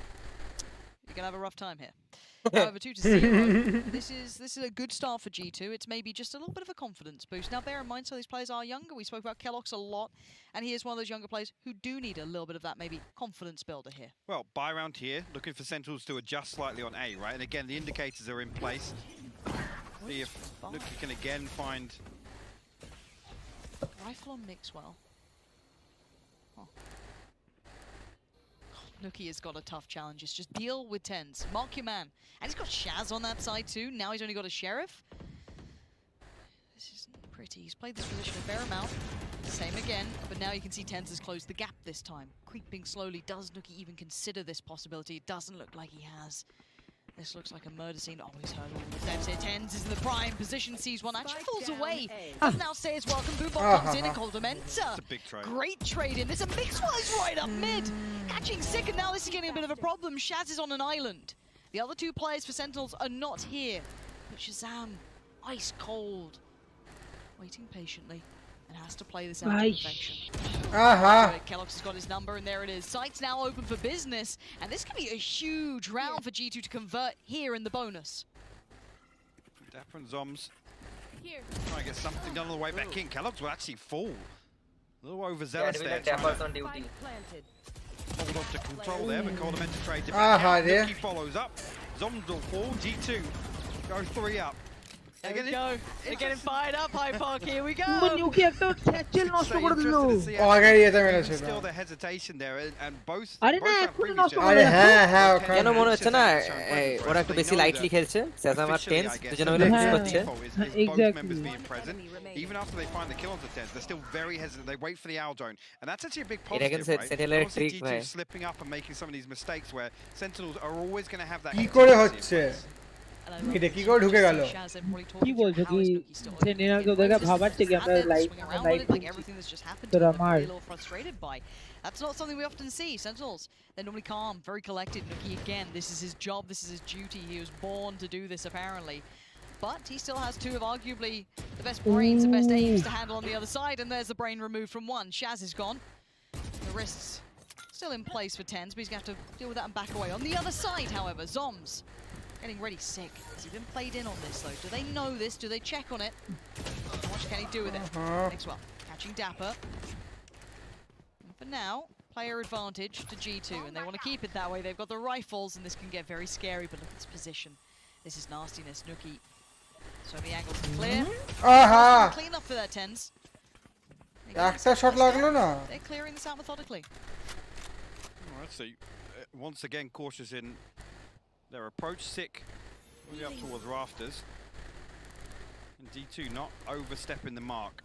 you're gonna have a rough time here. However, 2-0. This is a good start for G2. It's maybe just a little bit of a confidence boost. Now, bear in mind, some of these players are younger. We spoke about Kellogg's a lot, and he is one of those younger players who do need a little bit of that maybe confidence builder here. Well, buy round here, looking for Sentinels to adjust slightly on A, right? And again, the indicators are in place. See if Nuki can again find Rifle on Mixwell. Oh. Nuki has got a tough challenge. It's just deal with TenZ. Mark your man. And he's got Shaz on that side too. Now he's only got a Sheriff. This isn't pretty. He's played this position a fair amount. Same again. But now you can see TenZ has closed the gap this time. Creeping slowly. Does Nuki even consider this possibility? It doesn't look like he has. This looks like a murder scene. Oh, he's heard all the steps here. TenZ is in the prime position, sees one, actually falls away. Does now say his welcome. Boombot comes in and calls him enter. It's a big trade. Great trade in. There's a Mixwell's right up mid. Catching Sick, and now this is getting a bit of a problem. Shaz is on an island. The other two players for Sentinels are not here. But Shazam, ice cold, waiting patiently, and has to play this out to perfection. Kellogg's has got his number, and there it is. Site's now open for business, and this could be a huge round for G2 to convert here in the bonus. Dapper and Zoms trying to get something done on the way back in. Kellogg's will actually fall. A little overzealous there. Dapper's on duty. Hold on to control there, but called him into trade to back out. Nuki follows up. Zoms will fall. G2 go 3 up. There we go. They're getting fired up, High Park. Here we go. Still the hesitation there, and both. কেন মনে হচ্ছে না ওরা একটু বেশি lightly খেলছে সেজাম আর tense দুজনে মিলে মিস করছে Even after they find the kill on the TenZ, they're still very hesitant. They wait for the owl drone, and that's actually a big positive, right? G2 slipping up and making some of these mistakes where Sentinels are always going to have that. কি করে ঢুকে গেল কি বলছো কি sentinel তো দেখা ভাবাচ্ছে কি আমরা লাইভ তোরা মার That's not something we often see. Sentinels, they're normally calm, very collected. Nuki again, this is his job, this is his duty. He was born to do this apparently. But he still has two of arguably the best brains and best aims to handle on the other side, and there's the brain removed from one. Shaz is gone. The wrists still in place for TenZ, but he's going to have to deal with that and back away. On the other side, however, Zoms getting ready Sick. Has he been played in on this though? Do they know this? Do they check on it? How much can he do with it? Mixwell catching Dapper. And for now, player advantage to G2, and they want to keep it that way. They've got the rifles, and this can get very scary, but look at this position. This is nastiness. Nuki. So many angles to clear. Clean up for that TenZ. They're clearing this out methodically. Alright, so once again cautious in their approach. Sick really up towards rafters. And D2 not overstepping the mark.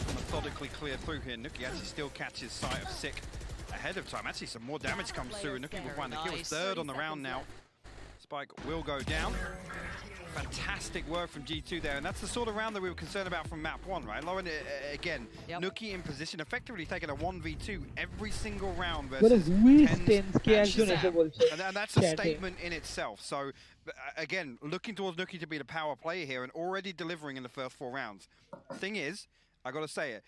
On the methodically clear through here. Nuki actually still catches sight of Sick ahead of time. Actually, some more damage comes through, and Nuki will find the kill. It's third on the round now. Spike will go down. Fantastic work from G2 there, and that's the sort of round that we were concerned about from map 1, right? Lauren, again, Nuki in position, effectively taking a 1v2 every single round versus and that's a statement in itself. So, again, looking towards Nuki to be the power player here and already delivering in the first 4 rounds. Thing is, I gotta say it,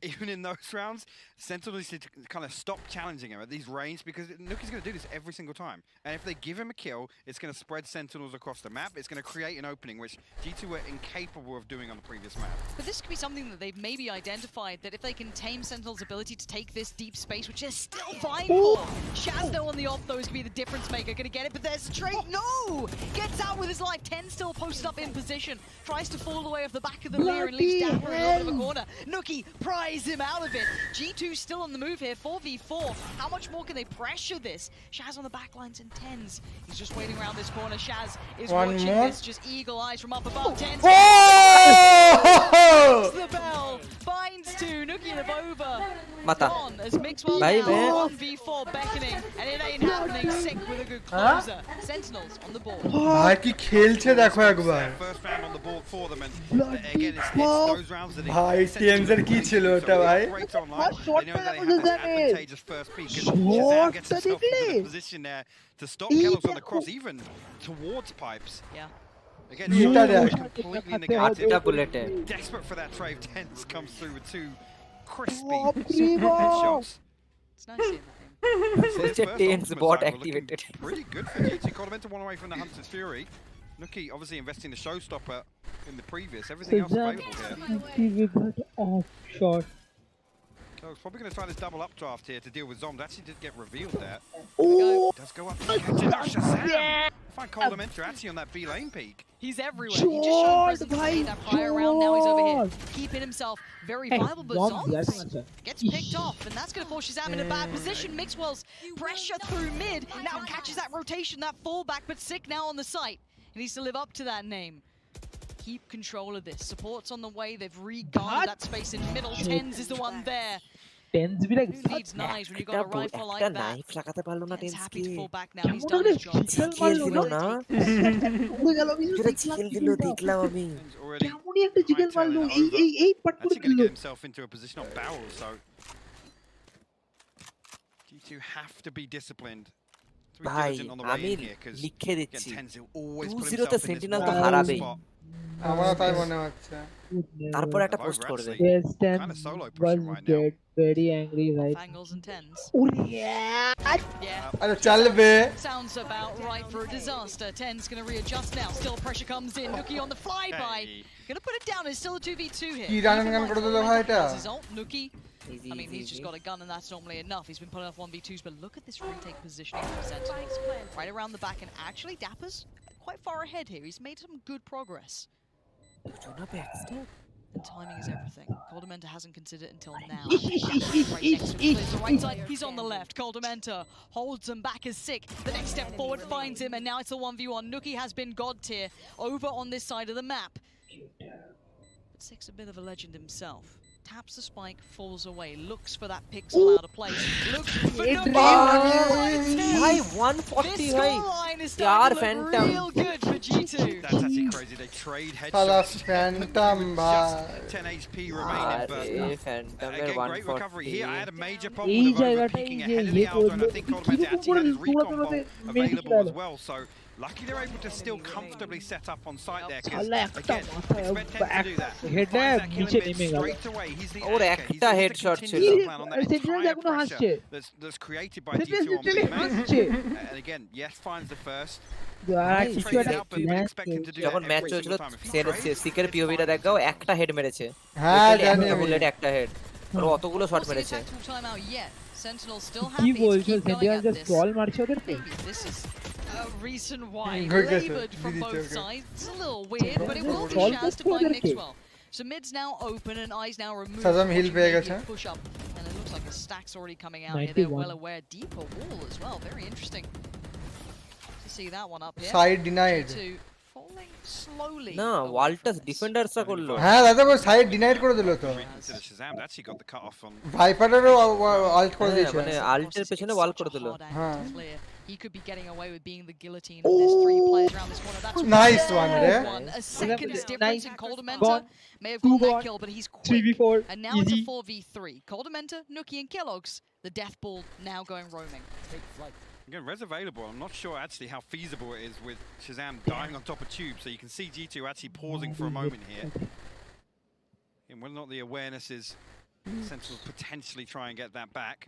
even in those rounds, Sentinels need to kind of stop challenging him at these range, because Nuki's going to do this every single time. And if they give him a kill, it's going to spread Sentinels across the map. It's going to create an opening, which G2 were incapable of doing on the previous map. But this could be something that they've maybe identified, that if they can tame Sentinel's ability to take this deep space, which they're still vying for. Shaz, though, on the off, though, is going to be the difference maker. Going to get it, but there's straight. No! Gets out with his life. 10 still posted up in position. Tries to fall away off the back of the Lear and leaves Dapper in a little bit of a corner. Nuki pries him out of it. G2 still on the move here, 4v4. How much more can they pressure this? Shaz on the back lines and Tens. He's just waiting around this corner. Shaz is watching this, just eagle eyes from up above. Tens. The bell. Finds 2. Nuki and over. Gone as Mixwell now 1v4 beckoning, and it ain't happening. Sick with a good closer. Sentinels on the board. ভাই কি খেলছে দেখো একবার First round on the board for them, and again, it's those rounds that ভাই টিএমজের কি ছিল ওটা ভাই they know that they have this advantageous first peak, and Shazam gets himself into the position there to stop Kelos on the cross, even towards pipes. Yeah. Again, completely negated. Desperate for that trade, Tense comes through with 2 crispy headshots. It's nice seeing that. Such a Tense bot activated. Pretty good for G2. Corsair 1 away from the Hunter's Fury. Nuki obviously investing the showstopper in the previous. Everything else available here. Shot. So he's probably going to try this double updraft here to deal with Zom. That actually did get revealed there. Does go up. Shazam! Find Coldamenter actually on that B lane peak. He's everywhere. He just showed presence in that prior round. Now he's over here, keeping himself very viable. But Zombs gets picked off, and that's going to force Shazam in a bad position. Mixwell's pressure through mid. Now catches that rotation, that fallback, but Sick now on the site. He needs to live up to that name. Keep control of this. Support's on the way. They've reguarded that space in middle. Tens is the one there. Tens be like, who needs knives when you've got a rifle like that? Tens happy to fall back now. He's done his job. Actually going to get himself into a position on barrel, so G2 have to be disciplined. ভাই আমি লিখে দিচ্ছি 2-0 তে sentinel তো হারাবে আমারও তাই মনে হচ্ছে তারপর একটা পোস্ট করবে very angry right Angles and Tens. আরে চলবে Sounds about right for a disaster. Tens going to readjust now. Still pressure comes in. Nuki on the flyby. Going to put it down. It's still a 2v2 here. কি run গান করে দিল ভাই এটা Nuki. I mean, he's just got a gun and that's normally enough. He's been pulling off 1v2s, but look at this retake positioning from Sentinels. Right around the back, and actually Dapper's quite far ahead here. He's made some good progress. And timing is everything. Coldamenter hasn't considered it until now. Right next to him, the right side. He's on the left. Coldamenter holds him back as Sick. The next step forward finds him, and now it's a 1v1. Nuki has been god tier over on this side of the map. But Sick's a bit of a legend himself. Taps the spike, falls away, looks for that pixel out of place. Looks for Hi, 140. This scoreline is starting to look real good for G2. That's actually crazy. They trade headshots. Phantom, 10 HP remaining, but again, great recovery here. I had a major problem with Over peeking ahead of the Aldo, and I think Coldamenter actually had his recon bomb available as well. So lucky they're able to still comfortably set up on site there, because again, expect Tens to do that. Finds that killing mid straight away. He's the anchor. He's the contingency plan on that entire pressure that's created by G2 on the map. And again, yes, finds the first. যখন match চলছিল সিকের পিওভিটা দেখাও একটা head মেরেছে হ্যাঁ জানি আমি bullet একটা head আর অতগুলো শট মেরেছে Sentinels still happy to keep going at this. This is a reason why laboured from both sides. It's a little weird, but it will be Shaz to find Mixwell. So mid's now open and eyes now removed. Push up, and it looks like a stack's already coming out here. They're well aware. Deeper wall as well. Very interesting to see that one up here. Side denied. To fall coming slowly. না ওয়ালটা ডিফেন্ডার্সরা করলো হ্যাঁ দাদা ওই side denied করে দিল তো Consider Shazam actually got the cut off on ভাইপারেরও আল্ট করে দিয়েছে মানে আল্টের পেছনে ওয়াল করে দিল হ্যাঁ He could be getting away with being the guillotine. There's 3 players around this corner. That's nice one there. A second's difference in Coldamenta. May have gotten that kill, but he's quick. 3v4. And now it's a 4v3. Coldamenta, Nookie, and Kellogg's. The death ball now going roaming. Again, Res available. I'm not sure actually how feasible it is with Shazam dying on top of Tube. So you can see G2 actually pausing for a moment here. And whether or not the awareness is Sentinels potentially try and get that back.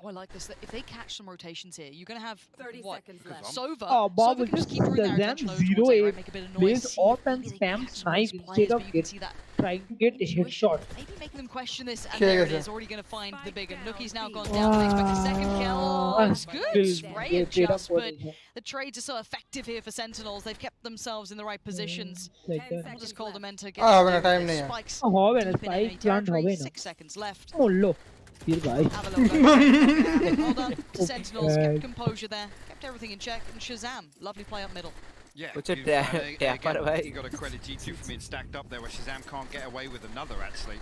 Oh, I like this. If they catch some rotations here, you're going to have 30 what? seconds left. Sova. Oh, Bob Sova will can just keep bringing their Shazam attention over towards it, 0-8 right? Make a bit of noise. plays See off if and they spams catch knife those instead players, of but you can see that trying to get a headshot. maybe making them question this, and Okay, there it okay. is, already going to find the big one. Nookie's now gone down. They expect a second kill. Oh, it's good. Spray it just, but the trades are so effective here for Sentinels. They've kept themselves in the right positions. We'll just call them enter. হবে না time নেই Spikes. হবে না deep in enemy spike plant হবে territory. না 6 seconds left. মরলো ফির ভাই Have a little look. Well done to Sentinels. Kept composure there. Kept everything in check. And Shazam, lovely play up middle. Yeah, Which a beautiful. tapper, Again, right? you got to credit G2 for being stacked up there where Shazam can't get away with another actually.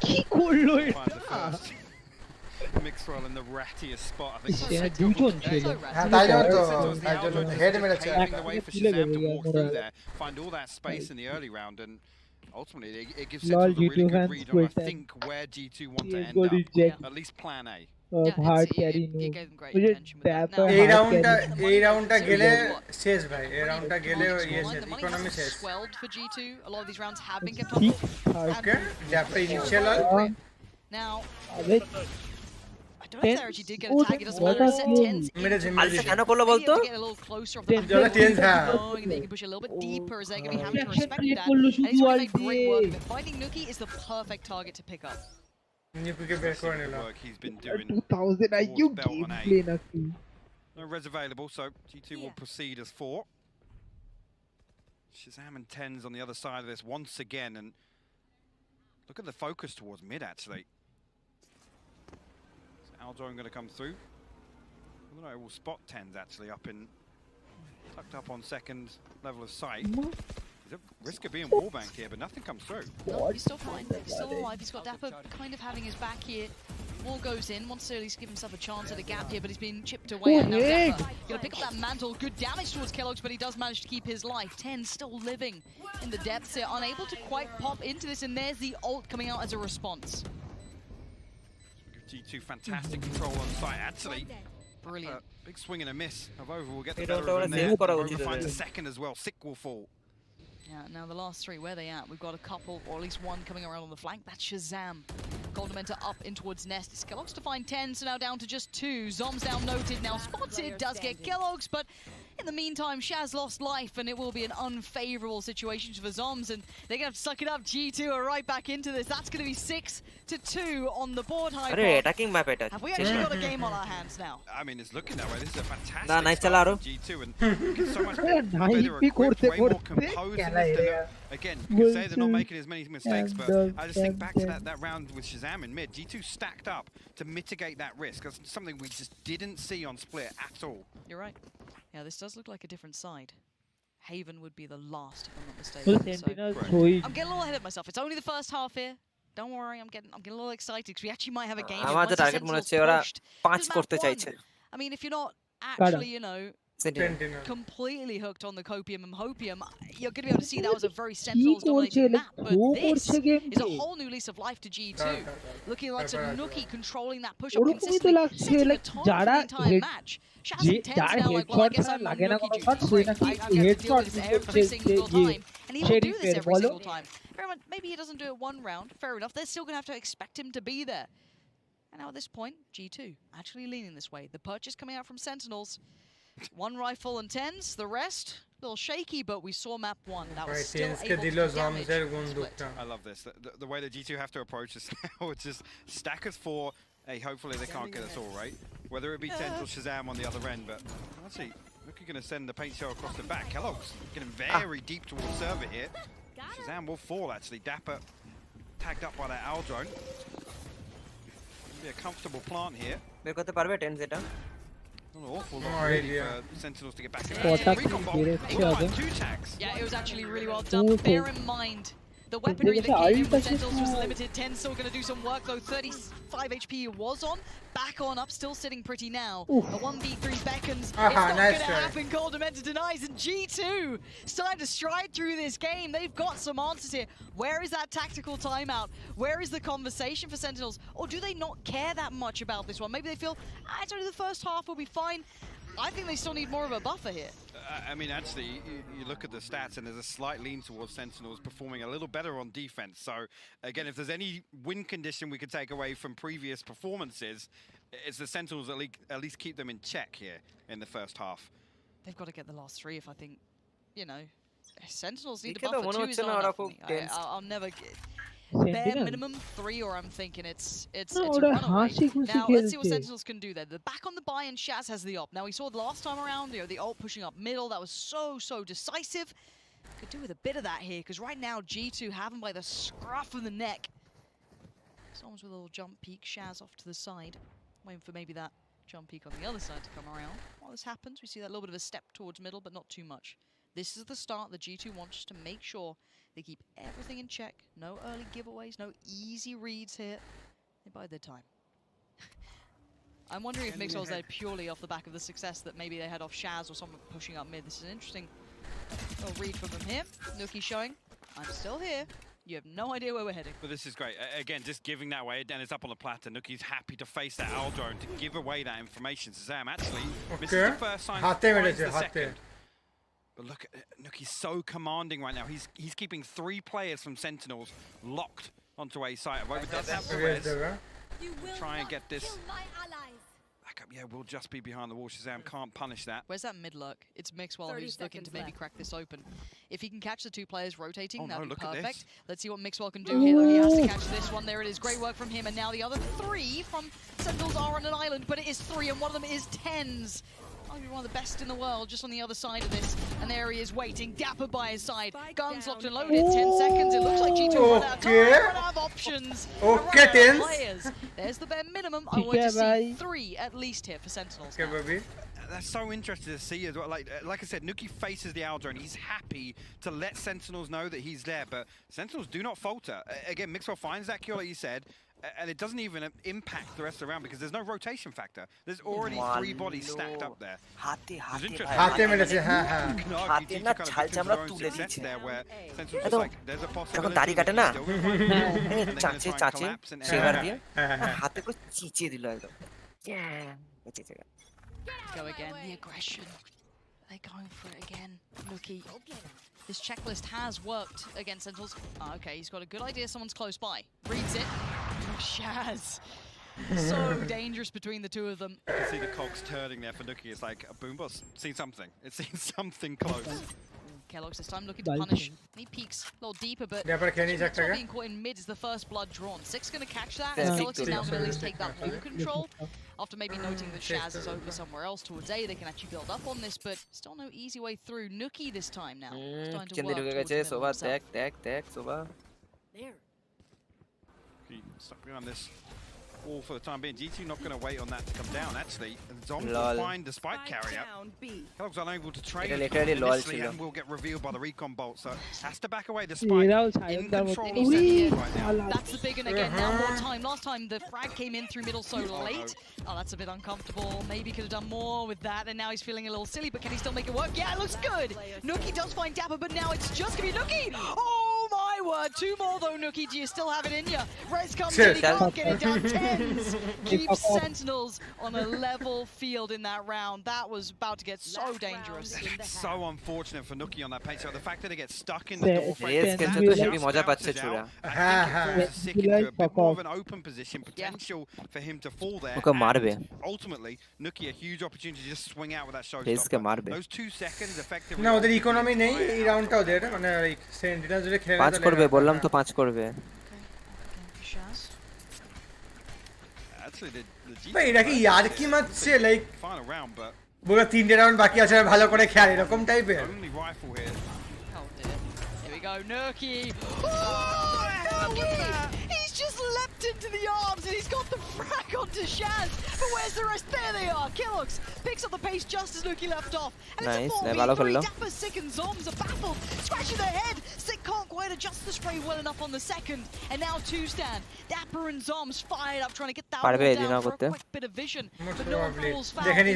কি করলো Finds the এটা first. Mixwell in the rattiest spot, I think. এটা দুজন ছিল হ্যাঁ তাই জন্য তো Sentinels, the তাই জন্য Aldrin হেড just মেরেছে paving the way for Shazam to walk through there, find all that space in the early round, and ultimately it gives Lol, Sentinels a really G2 good fans read on, quit I that. think, where G2 want to He end got up. reject. At least plan A. Hard carry নো মুঝে tap এই রাউন্ডটা গেলে শেষ ভাই এই রাউন্ডটা গেলে ইয়ে শেষ ইকোনমি শেষ Swelled for G2. A lot of these rounds have been kept ঠিক on. ওকে ড্যাপটা ইনিশিয়াল Now, আবে I don't know if they actually did get a tag. It doesn't matter. It's set 10s. মেরেছে আলসা কেন করলো Maybe বলতো able to get a little closer off the back. জলে tense হ্যাঁ Going, they can push a little bit deeper as they're going to be having to Reaction respect play that. করলো And শুধু he's going to আলটি make great work of it. Finding Nookie is the perfect target to pick up. নিপুকে বের করে নিল Work he's been doing. 2000 IQ towards belt on A. gameplay নাকি No res available, so G2 will proceed as 4. Shazam and TenZ on the other side of this once again, and look at the focus towards mid actually. Is Aldrin going to come through? I don't know, it will spot TenZ actually up in, tucked up on second level of sight. There's a risk of being wallbanked here, but nothing comes through. No, he's still fine. He's still alive. He's got Dapper kind of having his back here. Wall goes in. Wants to at least give himself a chance at a gap here, but he's been chipped away. And now Dapper gonna pick up that mantle. Good damage towards Kellogg's, but he does manage to keep his life. 10 still living in the depths here, unable to quite pop into this, and there's the ult coming out as a response. Give G2 fantastic control on site actually. Brilliant. Big swing and a miss. Avova will get the They better don't of him wanna there. save for a Avova G2 finds a there. second as well. Sick will fall. Yeah, now the last 3, where are they at? We've got a couple, or at least one coming around on the flank. That's Shazam. Goldamenta up in towards Nest. It's Kellogg's to find 10, so now down to just 2. Zom's now noted, now spotted, does get Kellogg's, but in the meantime, Shaz lost life, and it will be an unfavourable situation for Zoms, and they're going to have to suck it up. G2 are right back into this. That's going to be 6-2 on the board high. আরে attacking map এটা Have we actually got a game on our hands now? I mean, it's looking that way. This is a fantastic না nice চালা start আরো from G2, and looking so much better নাইপি equipped, করতে way more করতে composed in খেলা this হেরে than- Again, you can say they're not making as many mistakes, but I just think back to that round with Shazam in mid. G2 stacked up to mitigate that risk. That's something we just didn't see on Split at all. You're right. Yeah, this does look like a different side. Haven would be the last, if I'm not Full mistaken. So Sentinels Correct. হই I'm getting a little ahead of myself. It's only the first half here. Don't worry, I'm getting a little excited because we actually might have a game. আমার once তো the target মনে Sentinels হচ্ছে ওরা pushed. 5 This is করতে map চাইছে one. I mean, if you're not actually, you know, sentinel completely hooked on the copium and hopium, you're going to be able to see that was a very কি Sentinels করছে dominated like map. But throw this করছে game is a whole new lease of life to G2. Looking like some Nookie controlling that push up ওরকমই তো consistently, লাগছে setting the like tone for যারা the entire match. Shaz and Ten's যার now like, well, I headshot guess I'm on লাগে না Nookie কোনো duty. কাজ সে Great. নাকি I have to deal headshot with this every single time. And he will do this শেরিফের every বলো single time. Maybe he doesn't do it one round. Fair enough. They're still going to have to expect him to be there. And now at this point, G2 actually leaning this way. The purchase coming out from Sentinels. 1 rifle and 10s. The rest, a little shaky, but we saw map 1. That was still able to দিল damage জমজের Split. বন্দুকটা I love this. The way that G2 have to approach this now, it's just stack us 4. Hey, hopefully they can't get us all right. Whether it be TenZ or Shazam on the other end, but actually, look, you're going to send the paint shell across the back. Kellogg's getting very deep towards server here. Shazam will fall, actually. Dapper tagged up by that Al drone. Be a comfortable plant here. বের করতে পারবে 10 এটা An awful lot really for Sentinels to get back in. Recon bot, two tags. Yeah, it was actually really well done. But bear in mind, the weaponry that came in with Sentinels was limited. 10 still going to do some work though. 35 HP was on. Back on up, still sitting pretty now. A 1v3 beckons. It's not going to happen. Cold Dementor denies. And G2 starting to stride through this game. They've got some answers here. Where is that tactical timeout? Where is the conversation for Sentinels? Or do they not care that much about this one? Maybe they feel, it's only the first half, we'll be fine. I think they still need more of a buffer here. I mean, actually, you look at the stats and there's a slight lean towards Sentinels performing a little better on defense. So, again, if there's any win condition we could take away from previous performances, it's the Sentinels at least keep them in check here in the first half. They've got to get the last three if I think, you know, Sentinels need a buffer. 2 is not enough for me. I'll never get... Bare minimum 3, or I'm thinking it's a runaway. Now let's see what Sentinels can do there. They're back on the buy and Shaz has the op. Now we saw the last time around, you know, the ult pushing up middle. That was so decisive. Could do with a bit of that here, because right now G2 have him by the scruff of the neck. Someone's with a little jump peek. Shaz off to the side, waiting for maybe that jump peek on the other side to come around. While this happens, we see that little bit of a step towards middle, but not too much. This is the start that G2 wants to make sure they keep everything in check. No early giveaways, no easy reads here. They bide their time. I'm wondering if Mixwell's there purely off the back of the success that maybe they had off Shaz or someone pushing up mid. This is an interesting little read from them here. Nuki showing, I'm still here. You have no idea where we're heading. But this is great. Again, just giving that away. And it's up on the platter. Nuki's happy to face that owl drone to give away that information. Zam actually, this is the first sign. The second. But look, Nuki's so commanding right now. He's keeping 3 players from Sentinels locked onto a site. Rover does have the res. Try and get this. Back up, yeah, we'll just be behind the wall. Shazam can't punish that. Where's that mid lurk? It's Mixwell who's looking to maybe crack this open. If he can catch the 2 players rotating, that'd be perfect. Let's see what Mixwell can do here, though. He has to catch this one. There it is. Great work from him. And now the other 3 from Sentinels are on an island, but it is 3, and one of them is TenZ. Arguably one of the best in the world, just on the other side of this. And there he is waiting, Dapper by his side. Guns locked and loaded, 10 seconds. It looks like G2 run out of time, run out of options. Okay, TenZ. There's the bare minimum. I want to see 3 at least here for Sentinels. Okay, baby. That's so interesting to see as well. Like I said, Nuki faces the owl drone. He's happy to let Sentinels know that he's there, but Sentinels do not falter. Again, Mixwell finds that kill, like you said, and it doesn't even impact the rest of the round because there's no rotation factor. There's already 3 bodies stacked up there. Go again, the aggression. Are they going for it again? Nuki. This checklist has worked against Sentinels. Oh, okay, he's got a good idea someone's close by. Reads it. Oh, Shaz. So dangerous between the two of them. You can see the cogs turning there for Nuki. It's like a boombox. Seen something. It's seen something close. Kellogg's this time looking to punish. He peeks a little deeper, but being caught in mid is the first blood drawn. Six going to catch that, and Kellogg's is now going to at least take that ball control. After maybe noting that Shaz is over somewhere else towards A, they can actually build up on this, but still no easy way through. Nuki this time now. Starting to work towards the middle himself. There. Stuck behind this wall for the time being. G2 not going to wait on that to come down, actually. And Zom will find the spike carrier. Kellogg's unable to trade initially and will get revealed by the recon bolt, so has to back away the spike. In control of Sentinels right now. That's the big one again, now more time. Last time the frag came in through middle so late. Oh, that's a bit uncomfortable. Maybe could have done more with that, and now he's feeling a little silly, but can he still make it work? Yeah, it looks good! Nuki does find Dapper, but now it's just going to be Nuki! Oh my word, 2 more though, Nuki. Do you still have it in you? Res comes in, he can't get it down. TenZ keeps Sentinels on a level field in that round. That was about to get so dangerous. So unfortunate for Nuki on that pace. So the fact that it gets stuck in the door frame, I think it forces Sick into a bit more of an open position, potential for him to fall there. Ultimately, Nuki a huge opportunity to just swing out with that showstopper. Those 2 seconds effectively. No, the economy নেই এই রাউন্ডটাও দের মানে like sentinel যদি খেলে 5 করবে বললাম তো 5 করবে ভাই এটা কি ইয়ার কি মারছে লাইক পুরো 3টে রাউন্ড বাকি আছে ভালো করে খেল এরকম টাইপের Here we go, Nuki. He's just leapt into the arms, and he's got the frag onto Shaz. But where's the rest? There they are. Killox picks up the pace just as Nuki left off. And Nice. it's a 4v3. Dapper, Sick, and Zoms are baffled, scratching their head. Sick can't quite adjust the spray well enough on the second. And now two stand. Dapper and Zoms fired up, trying to get that one down for a quick bit of vision. But no one falls foul. Finds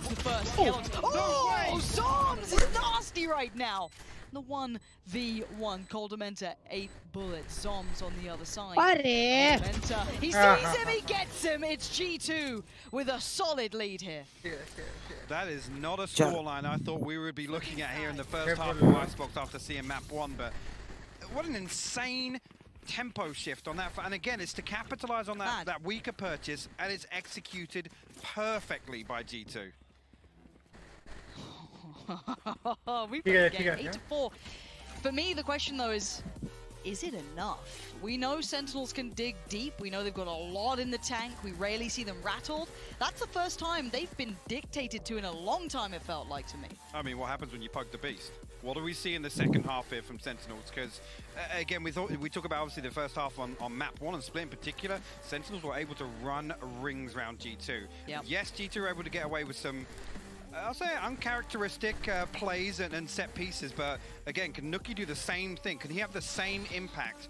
the first. Killox. Oh, Zoms is nasty right now. The 1v1 Coldamenta, 8 bullets. Zoms on the other side. Coldamenta, he sees him, he gets him. It's G2 with a solid lead here. That is not a scoreline I thought we would be looking at here in the first half of Icebox after seeing map 1, but what an insane tempo shift on that. And again, it's to capitalize on that weaker purchase, and it's executed perfectly by G2. We played the game 8-4. For me, the question though is it enough? We know Sentinels can dig deep. We know they've got a lot in the tank. We rarely see them rattled. That's the first time they've been dictated to in a long time, it felt like to me. I mean, what happens when you poke the beast? What do we see in the second half here from Sentinels? Because, again, we talk about obviously the first half on map 1 and Split in particular. Sentinels were able to run rings around G2. Yep. Yes, G2 were able to get away with some, I'll say, uncharacteristic plays and set pieces, but again, can Nuki do the same thing? Can he have the same impact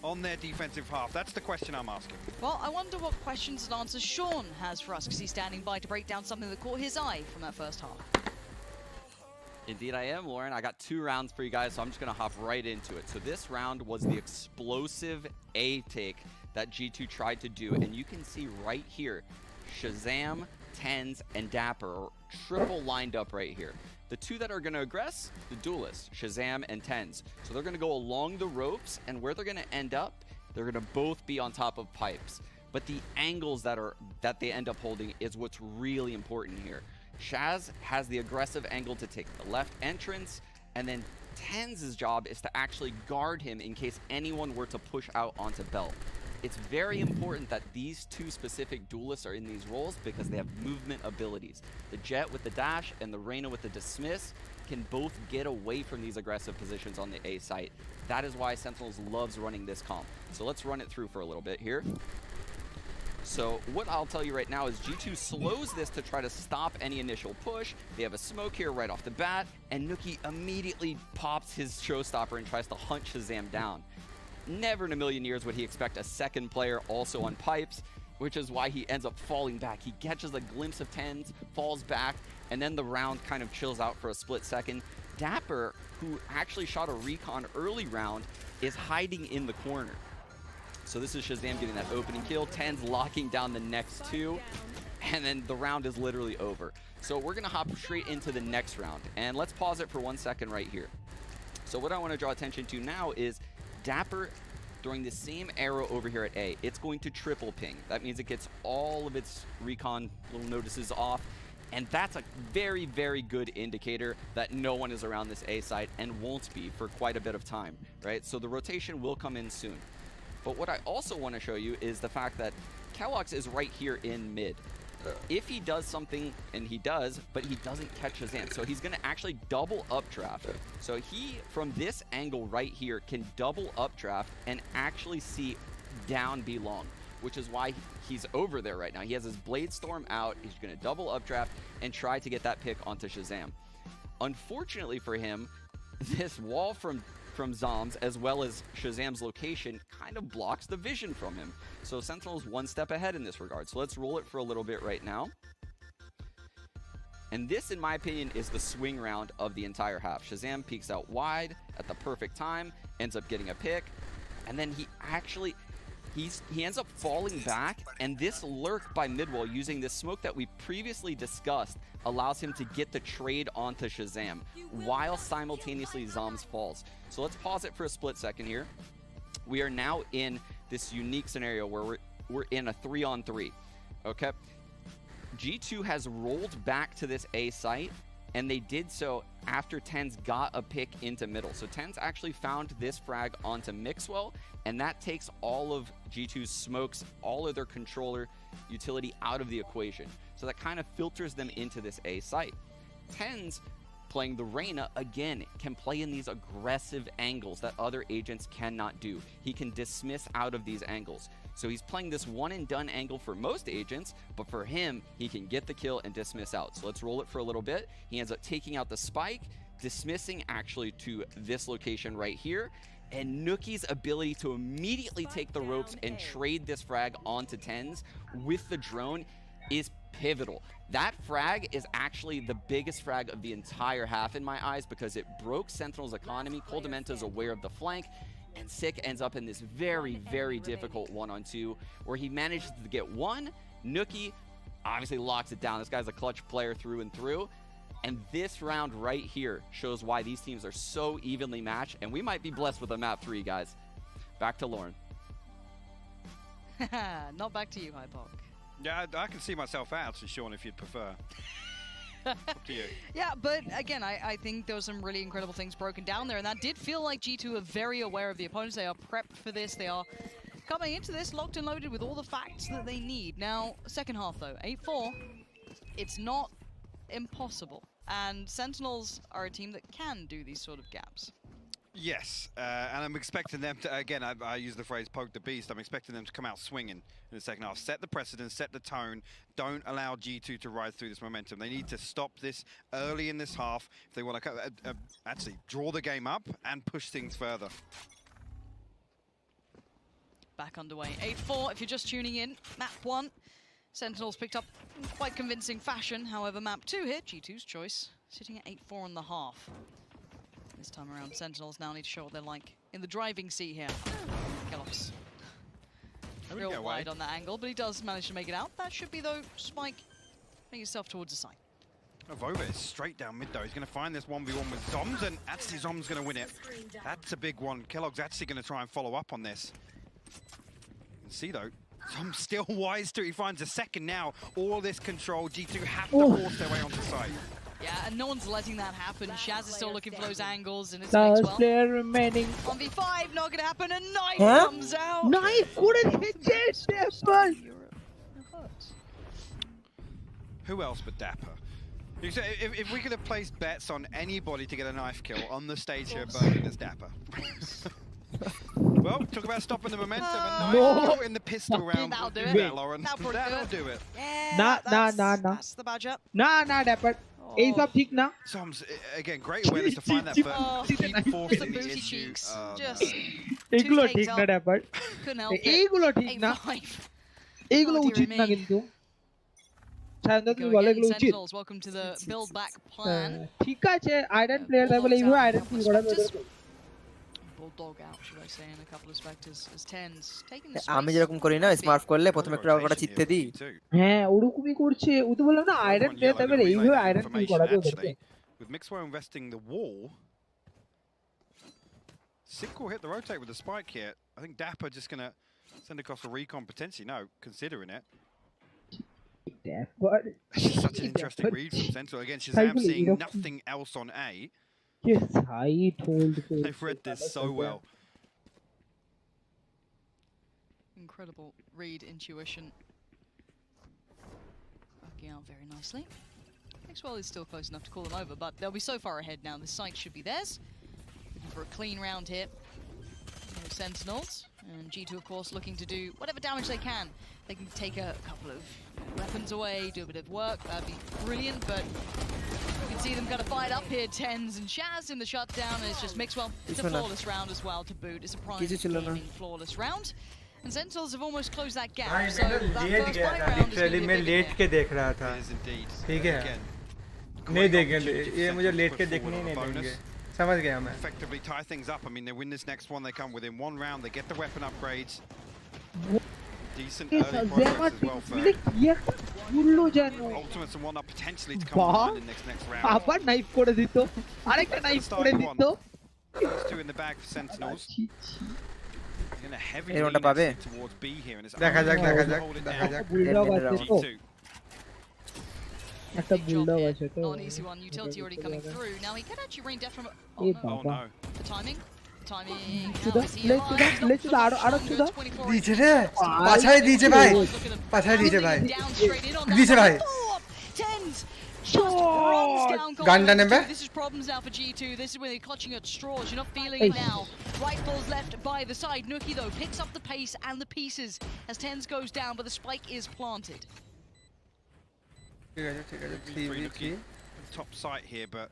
on their defensive half? That's the question I'm asking. Well, I wonder what questions and answers Sean has for us, because he's standing by to break down something that caught his eye from that first half. Indeed I am, Lauren. I got 2 rounds for you guys, so I'm just going to hop right into it. So this round was the explosive A take that G2 tried to do, and you can see right here, Shazam, TenZ, and Dapper are triple lined up right here. The 2 that are going to aggress, the duelists, Shazam and TenZ. So they're going to go along the ropes, and where they're going to end up, they're going to both be on top of pipes. But the angles that they end up holding is what's really important here. Shaz has the aggressive angle to take the left entrance, and then TenZ's job is to actually guard him in case anyone were to push out onto Belt. It's very important that these 2 specific duelists are in these roles because they have movement abilities. The Jet with the dash and the Reyna with the dismiss can both get away from these aggressive positions on the A site. That is why Sentinels loves running this comp. So let's run it through for a little bit here. So what I'll tell you right now is G2 slows this to try to stop any initial push. They have a smoke here right off the bat, and Nuki immediately pops his showstopper and tries to hunt Shazam down. Never in a million years would he expect a second player also on pipes, which is why he ends up falling back. He catches a glimpse of TenZ, falls back, and then the round kind of chills out for a split second. Dapper, who actually shot a recon early round, is hiding in the corner. So this is Shazam getting that opening kill, TenZ locking down the next 2, and then the round is literally over. So we're going to hop straight into the next round, and let's pause it for 1 second right here. So what I want to draw attention to now is Dapper throwing the same arrow over here at A. It's going to triple ping. That means it gets all of its recon little notices off, and that's a very, very good indicator that no one is around this A site and won't be for quite a bit of time, right? So the rotation will come in soon. But what I also want to show you is the fact that Kellogg's is right here in mid. If he does something, and he does, but he doesn't catch Shazam, so he's going to actually double updraft. So he, from this angle right here, can double updraft and actually see down B long, which is why he's over there right now. He has his Blade Storm out, he's going to double updraft and try to get that pick onto Shazam. Unfortunately for him, this wall from Zoms, as well as Shazam's location, kind of blocks the vision from him. So Sentinel's 1 step ahead in this regard. So let's roll it for a little bit right now. And this, in my opinion, is the swing round of the entire half. Shazam peeks out wide at the perfect time, ends up getting a pick, and then he ends up falling back, and this lurk by midwall using this smoke that we previously discussed allows him to get the trade onto Shazam while simultaneously Zoms falls. So let's pause it for a split second here. We are now in this unique scenario where we're in a 3-on-3, okay? G2 has rolled back to this A site, and they did so after TenZ got a pick into middle. So TenZ actually found this frag onto Mixwell, and that takes all of G2's smokes, all of their controller utility out of the equation. So that kind of filters them into this A site. TenZ playing the Reyna, again, can play in these aggressive angles that other agents cannot do. He can dismiss out of these angles. So he's playing this one and done angle for most agents, but for him, he can get the kill and dismiss out. So let's roll it for a little bit. He ends up taking out the spike, dismissing actually to this location right here. And Nuki's ability to immediately take the ropes and trade this frag onto TENZ with the drone is pivotal. That frag is actually the biggest frag of the entire half in my eyes because it broke Sentinel's economy. Coldemento's aware of the flank, and Sick ends up in this very, very difficult 1-on-2 where he manages to get one. Nuki obviously locks it down. This guy's a clutch player through and through. And this round right here shows why these teams are so evenly matched, and we might be blessed with a map 3, guys. Back to Lauren. Not back to you, Hypok. Yeah, I can see myself out, so Sean, if you'd prefer. Up to you. Yeah, but again, I think there were some really incredible things broken down there, and that did feel like G2 are very aware of the opponents. They are prepped for this. They are coming into this locked and loaded with all the facts that they need. Now, second half though, 8-4, it's not impossible. And Sentinels are a team that can do these sort of gaps. Yes, and I'm expecting them to, again, I use the phrase poke the beast, I'm expecting them to come out swinging in the second half. Set the precedence, set the tone, don't allow G2 to ride through this momentum. They need to stop this early in this half if they want to actually draw the game up and push things further. Back underway, 8-4 if you're just tuning in. Map 1, Sentinels picked up in quite convincing fashion. However, map 2 here, G2's choice, sitting at 8-4 in the half. This time around, Sentinels now need to show what they're like in the driving seat here. Kelops. Real wide on that angle, but he does manage to make it out. That should be, though, Spike, make yourself towards the side. Vova is straight down mid, though. He's going to find this 1v1 with Zoms, and actually Zoms going to win it. That's a big one. Kellogg's actually going to try and follow up on this. You can see, though, Zoms still wise to. He finds a second now. All this control, G2 have to force their way onto site. Yeah, and no one's letting that happen. Shaz is still looking for those angles, and it's makes well. Player remaining. 1v5, not gonna happen. A knife comes out. Knife couldn't hit it. Who else but Dapper? If we could have placed bets on anybody to get a knife kill on the stage here at Berlin, it's Dapper. Well, talk about stopping the momentum and no in the pistol round. That'll do it, Lauren. That'll do it. Yeah, that's the badger. Nah, Dapper. Ace of thick now. Soms, again, great awareness to find that first. Keep forcing the issue. Just Egulo ঠিক না Dapper. Couldn't help it. Egulo ঠিক না. Egulo উচিত না কিন্তু। সায়ন্দা তুমি বলে এগুলো উচিত। Welcome to the build back plan. ঠিক আছে, আয়রন প্লেয়ার তাই বলে এইভাবে আয়রন কিল করা যাবে। Bulldog out, should I say, in a couple of specters as TENZ taking the আমি যেরকম করি না স্মার্ট করলে প্রথমে একটু আবার চিত্তে দিই হ্যাঁ ওরকমই করছে ও তো বললাম না আয়রন প্লেয়ার তাই বলে এইভাবে আয়রন কিল করা যাবে with Mixwell investing the wall Sick will hit the rotate with the spike here. I think Dapper just going to send across a recon potentially. No, considering it. Dapper. Such an interesting read from Sentinel. Again, Shazam seeing nothing else on A. Yes, I told you. They've read this so well. Incredible read intuition. Working out very nicely. Maxwell is still close enough to call them over, but they'll be so far ahead now. The site should be theirs. Looking for a clean round here. Sentinels. And G2, of course, looking to do whatever damage they can. They can take a couple of weapons away, do a bit of work. That'd be brilliant, but you can see them kind of fight up here. TENZ and Shaz in the shutdown, and it's just Mixwell. It's a flawless round as well to boot. It's a prime gaming flawless round. And Sentinels have almost closed that gap. So that first fight round is going to be a big के देख रहा था ठीक है नहीं देखेंगे ये मुझे लेट के देखने नहीं देंगे समझ गया मैं effectively tie things up. I mean, they win this next one, they come within one round, they get the weapon upgrades. Decent early progress as well for Ultimates and whatnot potentially to come behind in next round. আবার knife করে দিত আরেকটা knife করে দিত Those two in the bag for Sentinels. In a heavy lean towards B here, and it's দেখা যাক bulldog আছে তো একটা বুলডগ আছে তো not an easy one. Utility already coming through. Now he can actually rain death from oh no. The timing. let's আরো চুদা দিছে রে পাছায় দিছে ভাই পাছায় দিছে ভাই দিছে ভাই TENZ just bronzed down Ganda confidence nebe. too. This is problems now for G2. This is when they're clutching at straws. You're not feeling it now. Rifles left by the side. Nuki though picks up the pace and the pieces as TenZ goes down, but the spike is planted. ঠিক আছে 3v3 top site here, but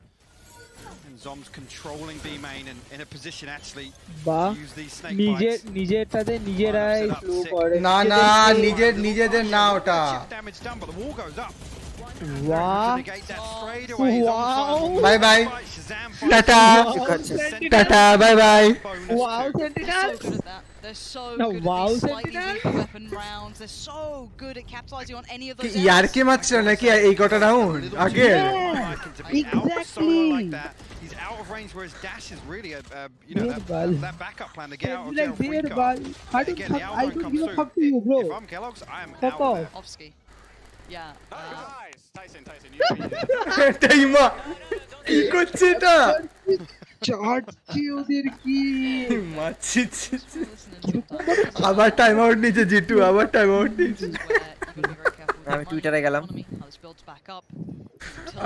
and Zom's controlling B main and in a position actually to use these snake bites. নিজেরটাতে নিজেরাই slow করে না না নিজেদের না ওটা Damage done, but the wall goes up. Wow. Bye bye. Tata. Bye bye. Wow, Sentinels. They're so No, good wow, at these slightly Sentinels. weaker weapon rounds. They're so good at capitalizing on any of those. यार के মারছো নাকি এই কটা round আগে Exactly. He's out of range, whereas Dash is really a you know that backup plan to get out of jail. Again, the I don't give a fuck to you, bro. If I'm Kellogg's, I am Fuck out off. of there. Offski. Yeah. Nice. Tyson, টাইমা কি করছে এটা চাটছি ওদের কি মাছি আবার time out নিচে G two আবার time out নিচে আমি টুইটারে গেলাম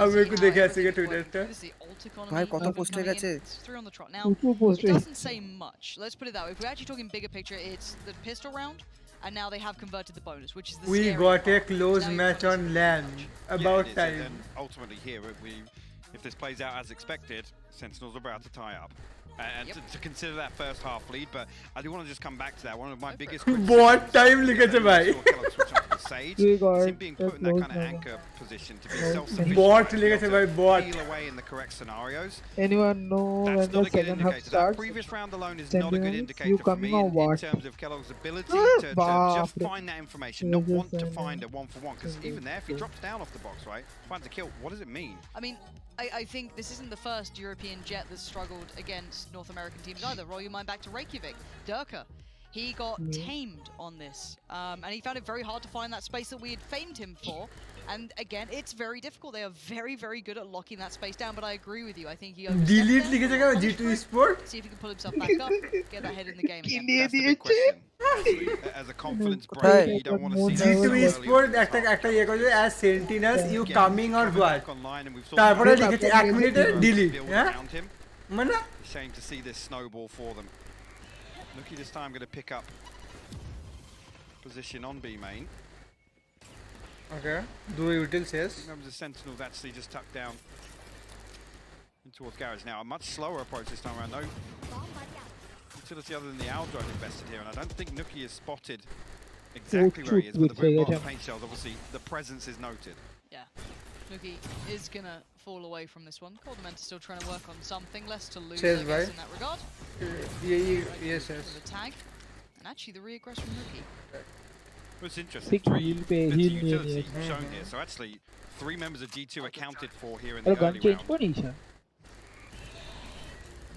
আমি একটু দেখে আসি টুইটারটা ভাই কত পোস্ট হয়ে গেছে It doesn't say much. Let's put it that way. If we're actually talking bigger picture, it's the pistol round, and now they have converted the bonus, which is the we scary got part. a close match on LAN about Yeah, time and ultimately here, if this plays out as expected, Sentinels are about to tie up. And to consider that first half lead, but I do want to just come back to that. One of my biggest what time লিখেছে ভাই him being put in that kind of anchor position to be self-sufficient, bot লিখেছে ভাই bot peel away in the correct scenarios. Anyone know when That's the not a good second half indicator. That starts? previous round alone is not a good Sentinels, indicator you for me coming or in what? terms of Kellogg's ability to just find that information, not want to find a one-for-one, because even there, if he drops down off the box, right, finds a kill, what does it mean? I mean, I think this isn't the first European jet that's struggled against North American teams either. Roll your mind back to Reykjavik. Durka, he got tamed on this, and he found it very hard to find that space that we had famed him for. And again, it's very difficult. They are very, very good at locking that space down, but I agree with you. I think he delete লিখেছে কেন G2 Sport see if he can pull himself back up, get that head in the game again. That's the big question. As a confidence break, you don't want to see G2 Sport একটা ইয়ে করে as Sentinels you coming or what তারপরে লিখেছে 1 মিনিটে delete হ্যাঁ মানে shame to see this snowball for them. Nuki this time going to pick up position on B main. Okay, do util says Members of Sentinels actually just tucked down in towards garage now. A much slower approach this time around. No utility other than the owl drone invested here, and I don't think Nuki is spotted exactly where he is, but the boom paint shells, obviously the presence is noted. Yeah, Nuki is gonna fall away from this one. Corderman still trying to work on something, less to lose, I guess, in that regard. yes The tag, and actually the re-aggress from Nuki. It's interesting. Utility shown here. So actually, 3 members of G2 accounted for here in the early round.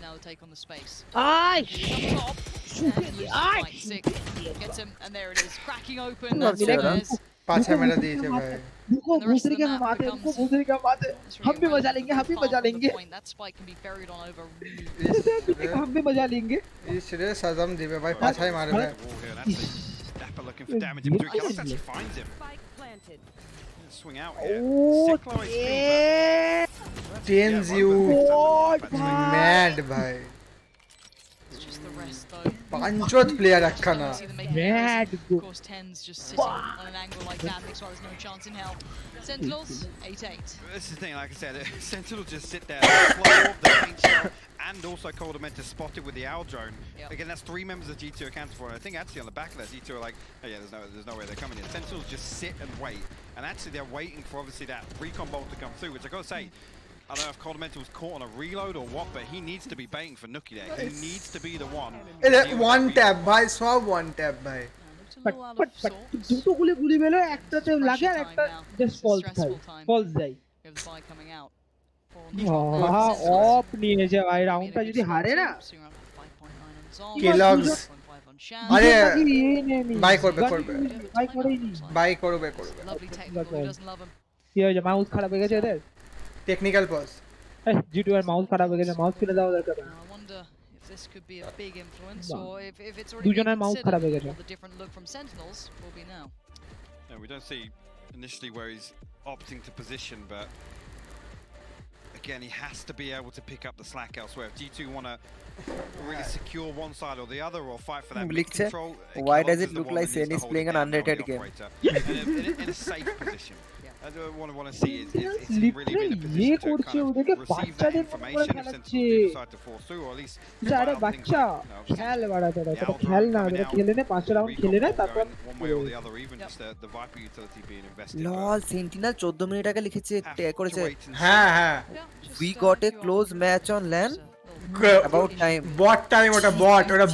Now the take on the space. Aye! Sick. Gets him, and there it is, cracking open. That's where it is. पाछे मेरा दिए भाई रुको दूसरे के हम आते हैं रुको दूसरे के हम आते हैं हम भी मजा लेंगे That spike can be buried on over हम भी मजा लेंगे इसरे सजम दिबे भाई पाछे मारे भाई Dapper looking for damage in between. Kellogg's actually finds him. Swing out here. TenZ you mad bhai It's just the rest though. Panchot player rakhana mad Of course, TenZ just sitting on an angle like that makes why there's no chance in hell. Sentinels 8-8. This is the thing, like I said, Sentinels just sit there, slow off the paint shell, and also Corderman to spot it with the owl drone. Again, that's 3 members of G2 accounted for, and I think actually on the back of that, G2 are like, oh yeah, there's no way they're coming in. Sentinels just sit and wait, and actually they're waiting for obviously that recon bolt to come through, which I gotta say, I don't know if Corderman was caught on a reload or what, but he needs to be baiting for Nuki there. He needs to be the one. One tap bhai, saw one tap bhai. but দুটো গুলি below একটাতে লাগে আর একটা just false যায় coming out. Of নিয়েছে ভাই রাউন্ডটা যদি হারে না Kellogg's আরে বাই করবে Lovely technical, who doesn't love him? কি হয়েছে মাউস খারাপ হয়ে গেছে এদের টেকনিক্যাল পজ G2 এর মাউস খারাপ হয়ে গেছে মাউস কিনে দাও দরকার I wonder if this could be a big influence, or if it's দুজনের already মাউস খারাপ হয়ে considered গেছে what the different look from Sentinels will be now. Yeah, we don't see initially where he's opting to position, but again, he has to be able to pick up the slack elsewhere. If G2 want to really secure one side or the other, or fight for that mid control, why does it look like Sen is playing an unrated game? In a safe position. I don't want to see is he really in a position to kind of receive that information if Sentinels do decide to force through, or at least আরে বাচ্চা খেল বাড়া তোরা খেল না তোরা খেলে নে 5 রাউন্ড খেলে নে তারপর one way or the other, even just the Viper utility being invested. লল সেন্টিনেল 14 মিনিট আগে লিখেছে করেছে হ্যাঁ হ্যাঁ we got a close match on LAN about time bot time ওটা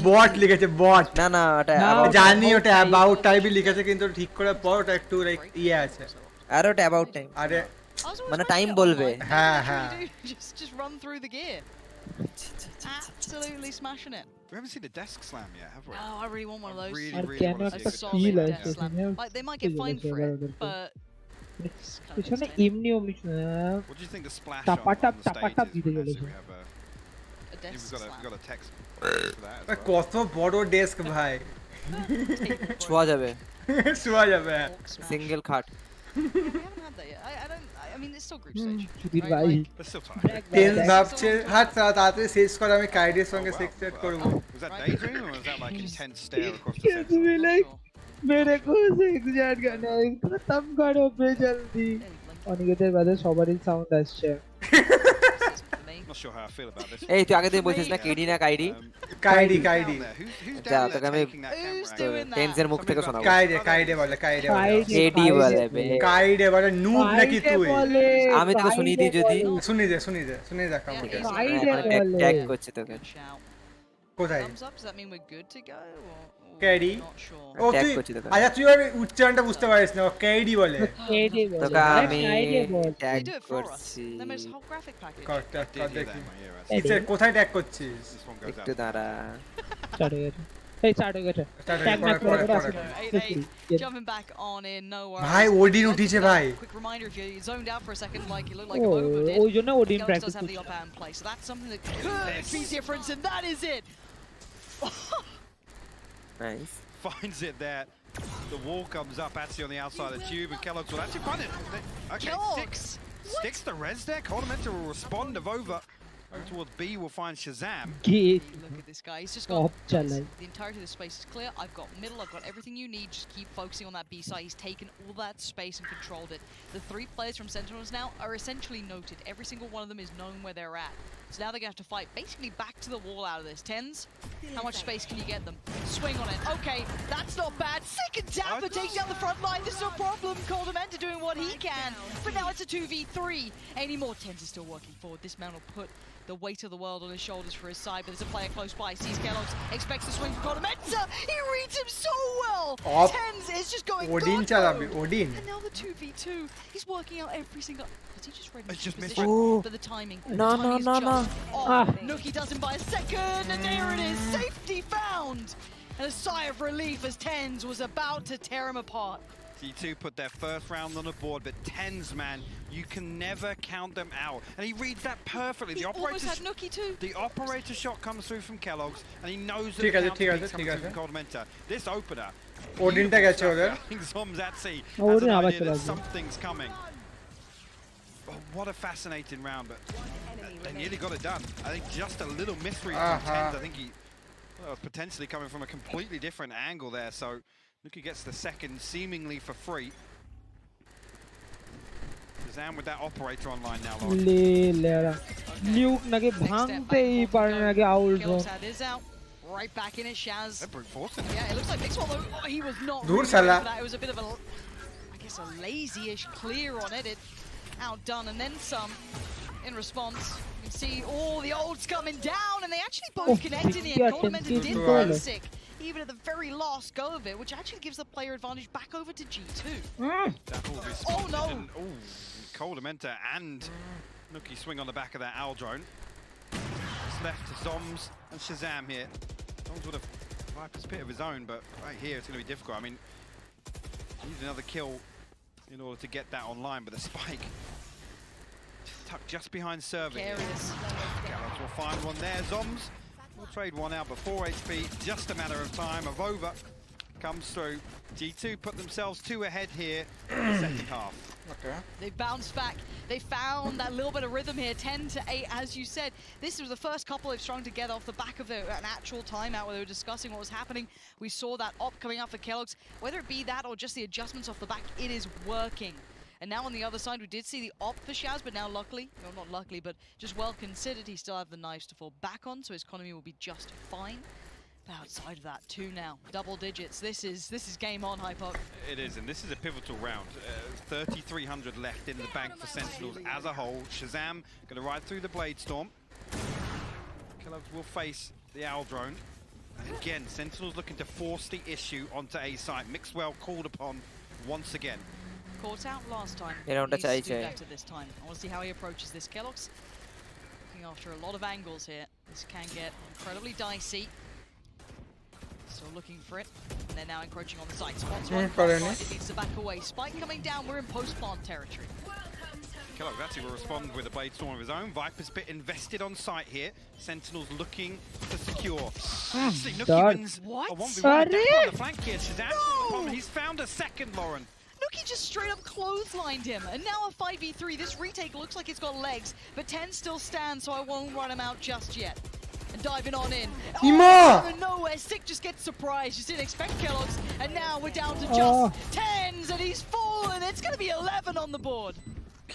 bot লিখেছে bot না না ওটা জানি ওটা about time লিখেছে কিন্তু ঠিক করে পর ওটা একটু লাইক ইয়ে আছে আর ওটা about time আরে মানে টাইম বলবে হ্যাঁ হ্যাঁ just run through the gear. Absolutely smashing it. We haven't seen a desk slam yet, have we? Oh, I really want one of those. Really want to see a desk slam. Like, they might get fined for it, but পিছনে এমনি What do you think the splash on the stage is? We've got a text for that. কত বড় desk ভাই শোয়া যাবে single খাট we haven't had that yet. I mean, it's still group stage. Sudhir ভাই But still tight. Ten ভাবছে হাত তাড়াতাড়ি শেষ করে আমি কাইডের সঙ্গে সেক্স সেট করব Was that daydream or was that like intense stare across the set? मेरे को सेक्स चैट करना है खत्म करो बे जल्दी অনিকেতের বাদে সবারই সাউন্ড আসছে Not sure how I feel about this. এই তুই আগে থেকে বলছিস না কেডি না কাইডি কাইডি যা তোকে আমি টেন্সের মুখ থেকে শোনাবো কাইডে বলে কেডি বলে বে কাইডে বলে নুব নাকি তুই আমি তোকে শুনিয়ে দিই যদি শুনিয়ে দে কামকে ট্যাগ করছে তোকে কোথায় Thumbs up, does that mean we're good to go? KD Not sure. ও তুই আচ্ছা তুই ওর উচ্চারণটা বুঝতে পারিস না কেডি বলে তোকে আমি tag They do it for us. করছি They made us a whole graphic package. ইচ্ছে কোথায় ট্যাগ করছিস একটু দাঁড়া স্টার্ট হয়ে গেছে ট্যাগ ম্যাচ করে আসছে 8-8, jumping back on in, no worries. ভাই ওডিন উঠিছে ভাই Quick reminder, if you zoned out for a second like you looked like a Bobo did, ওই জন্য Odin Galaxy practice does have the upper hand play, so that's something that could be different, and that is it. Nice. Finds it there. The wall comes up actually on the outside of the tube, and Kellogg's will actually find it. Okay, sticks the res there. Coldamenta will respond of over. Going towards B, we'll find Shazam. Look at this guy. He's just got the entirety of the space is clear. I've got middle. I've got everything you need. Just keep focusing on that B side. He's taken all that space and controlled it. The 3 players from Sentinels now are essentially noted. Every single one of them is known where they're at. So now they're going to have to fight basically back to the wall out of this. TenZ, how much space can you get them? Swing on it. Okay, that's not bad. Second Dapper takes down the front line. This is no problem. Coldamenta doing what he can. But now it's a 2v3. Anymore. TenZ is still working forward. This man will put the weight of the world on his shoulders for his side, but there's a player close by. Sees Kellogg's, expects the swing from Coldamenta. He reads him so well. TenZ is just going Odin. And now the 2v2. He's working out every single. Has he just read his just position? Oh. But the timing. No. Nuki does him by a second, and there it is. Safety found. And a sigh of relief as TenZ was about to tear him apart. G2 put their first round on the board, but TenZ, man, you can never count them out. And he reads that perfectly. He almost had Nuki too. The operator shot comes through from Kellogg's, and he knows that the counter coming through from Coldamenta. This opener, ওডিনটা গেছে ওদের Zom's at sea. Something's coming. Oh, what a fascinating round, but they nearly got it done. I think just a little mystery from TenZ. I think he was potentially coming from a completely different angle there, so Nuki gets the second seemingly for free. Shazam with that operator online now, Lord. Nuke nage bhangtei parne nage owl zone. Is out. Right back in it, Shaz. They're brute forcing it. Yeah, it looks like Mixwell though. Oh, he was not Dur really ready sala. for that. It was a bit of a, I guess, a lazy-ish clear on it. It outdone and then some. In response, you can see all the olds coming down, and they actually both connected in. Coldamenta did basic, even at the very last go of it, which actually gives the player advantage back over to G2. Oh no! Oh, Coldamenta and Nuki swing on the back of that owl drone. It's left to Zoms and Shazam here. Zoms would have Viper's pit of his own, but right here it's going to be difficult. I mean, needs another kill in order to get that online, but the spike tucked just behind serving. Gallows will find one there. Zoms will trade one out, but 4 HP, just a matter of time. Of over comes through. G2 put themselves 2 ahead here in the second half. Okay. They bounced back. They found that little bit of rhythm here, 10-8, as you said. This was the first couple they've strung together off the back of an actual timeout where they were discussing what was happening. We saw that op coming up for Kellogg's. Whether it be that or just the adjustments off the back, it is working. And now on the other side, we did see the op for Shaz, but now luckily, well, not luckily, but just well considered, he still had the knives to fall back on, so his economy will be just fine. But outside of that, 2 now, double digits. This is game on, Hypok. It is, and this is a pivotal round. 3,300 left in the bank for Sentinels as a whole. Shazam going to ride through the Blade Storm. Kellogg's will face the Owl Drone. And again, Sentinels looking to force the issue onto A site. Mixwell called upon once again. Caught out last time. They don't touch Needs to do AJ. better this time. I want to see how he approaches this. Kellogg's looking after a lot of angles here. This can get incredibly dicey. Still looking for it, and they're now encroaching on the site. Spots one, Spike needs to back away. Spike coming down, we're in post-plant territory. Kellogg actually will respond with a Blade Storm of his own. Viper's Pit invested on site here. Sentinels looking to secure. Actually, Nuki wins a 1v1 on the flank here. Shazam, he's found a second, Lauren. Nuki just straight up clotheslined him, and now a 5v3. This retake looks like it's got legs, but 10 still stands, so I won't run him out just yet. And diving on in. Out of nowhere, Sick just gets surprised. Just didn't expect Kellogg's, and now we're down to just 10s, and he's fallen. It's going to be 11 on the board.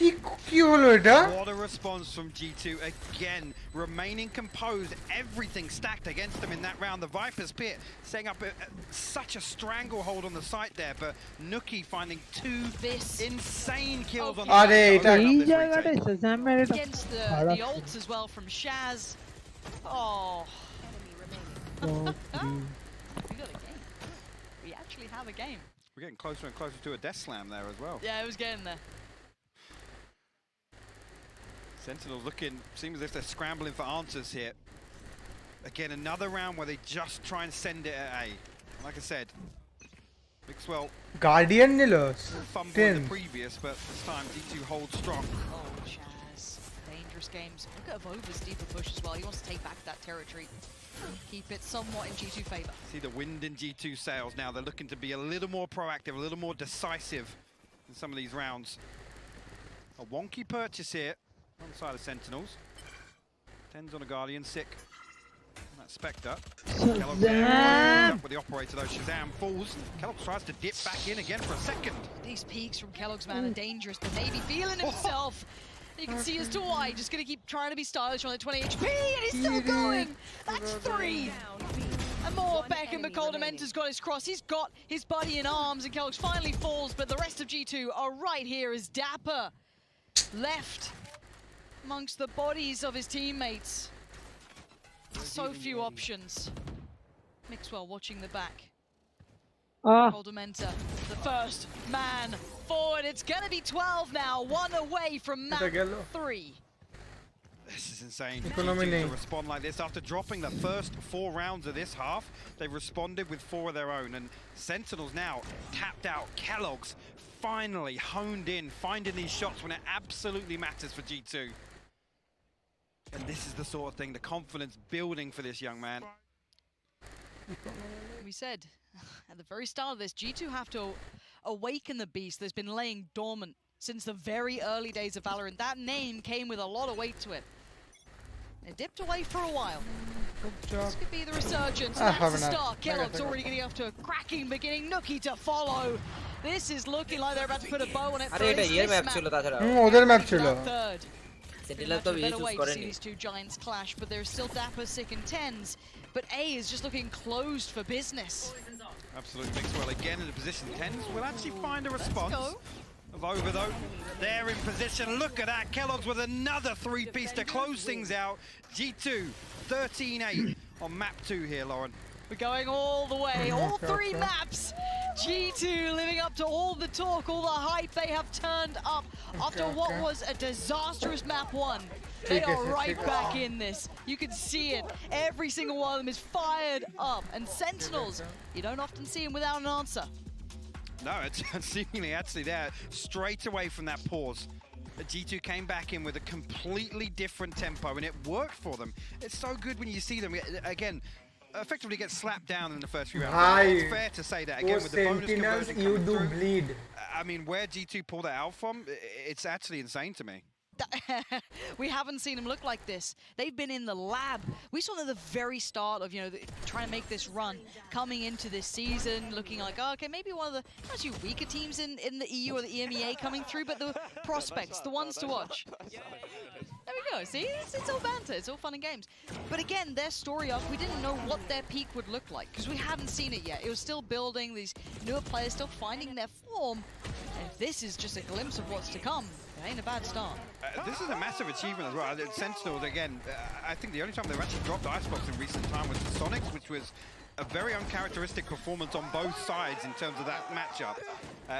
What a response from G2 again, remaining composed, everything stacked against them in that round. The Viper's Pit setting up such a stranglehold on the site there, but Nuki finding 2 insane kills on the against the ults as well from Shaz. Oh. We got a game. We actually have a game. We're getting closer and closer to a death slam there as well. Yeah, it was getting there. Sentinels looking, seems as if they're scrambling for answers here. Again, another round where they just try and send it at A. Like I said, Mixwell Guardian Nilos. fumbled in the previous, but this time G2 holds strong. Oh, Chaz. Dangerous games. Look at Phobos' deeper push as well. He wants to take back that territory. Keep it somewhat in G2 favor. See the wind in G2 sails now. They're looking to be a little more proactive, a little more decisive in some of these rounds. A wonky purchase here. On the side of Sentinels. 10's on a Guardian, Sick. That Spectre. Kellogg there, up with the operator though. Shazam falls. Kellogg tries to dip back in again for a second. These peaks from Kellogg's man are dangerous, but maybe feeling himself. You can see as to why. Just gonna keep trying to be stylish on the 20 HP, and he's still going. That's 3. And more Beckham, but Coldementor's got his cross. He's got his buddy in arms, and Kellogg's finally falls, but the rest of G2 are right here as Dapper left amongst the bodies of his teammates. So few options. Mixwell watching the back. Coldementor, the first man forward. It's gonna be 12 now, 1 away from map 3. This is insane. G2 to respond like this after dropping the first 4 rounds of this half. They've responded with 4 of their own, and Sentinels now tapped out. Kellogg's finally honed in, finding these shots when it absolutely matters for G2. And this is the sort of thing, the confidence building for this young man. We said at the very start of this, G2 have to awaken the beast that's been laying dormant since the very early days of Valorant. That name came with a lot of weight to it. It dipped away for a while. This could be the resurgence. That's the start. Kellogg's already getting off to a cracking beginning. Nuki to follow. This is looking like they're about to put a bow on it. Third. Better way to see these 2 giants clash, but there's still Dapper, Sick, and 10s. But A is just looking closed for business. Absolutely. Mixwell again in a position. 10s will actually find a response. Of over though. They're in position. Look at that. Kellogg's with another 3-piece to close things out. G2 13-8 on map 2 here, Lauren. We're going all the way, all 3 maps. G2 living up to all the talk, all the hype they have turned up after what was a disastrous map 1. They are right back in this. You can see it. Every single one of them is fired up. And Sentinels, you don't often see them without an answer. No, it's seemingly actually there straight away from that pause. G2 came back in with a completely different tempo, and it worked for them. It's so good when you see them. Again, effectively get slapped down in the first few rounds. It's fair to say that again with the bonus conversion you do through, bleed. I mean, where G2 pulled that out from, it's actually insane to me. We haven't seen them look like this. They've been in the lab. We saw them at the very start of, trying to make this run, coming into this season, looking like, oh, okay, maybe one of the actually weaker teams in the EU or the EMEA coming through, but the prospects, the ones to watch. There we go. See, it's all banter. It's all fun and games. But again, their story up, we didn't know what their peak would look like because we hadn't seen it yet. It was still building, these newer players still finding their form. And if this is just a glimpse of what's to come, it ain't a bad start. This is a massive achievement as well. Sentinels, again, I think the only time they've actually dropped Icebox in recent time was the Sonics, which was a very uncharacteristic performance on both sides in terms of that matchup.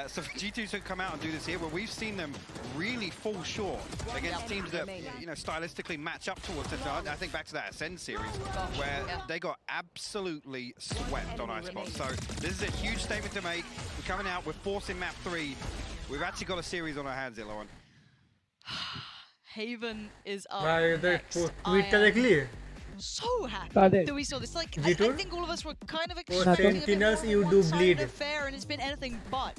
So for G2 to come out and do this here, where we've seen them really fall short against teams that, stylistically match up towards it. I think back to that Ascend series, where they got absolutely swept on Icebox. So this is a huge statement to make. We're coming out, we're forcing map 3. We've actually got a series on our hands here, Lauren. Haven is up next. So happy that we saw this. Like, I think all of us were kind of expecting Sentinels, you do bleed. Affair, and it's been anything but.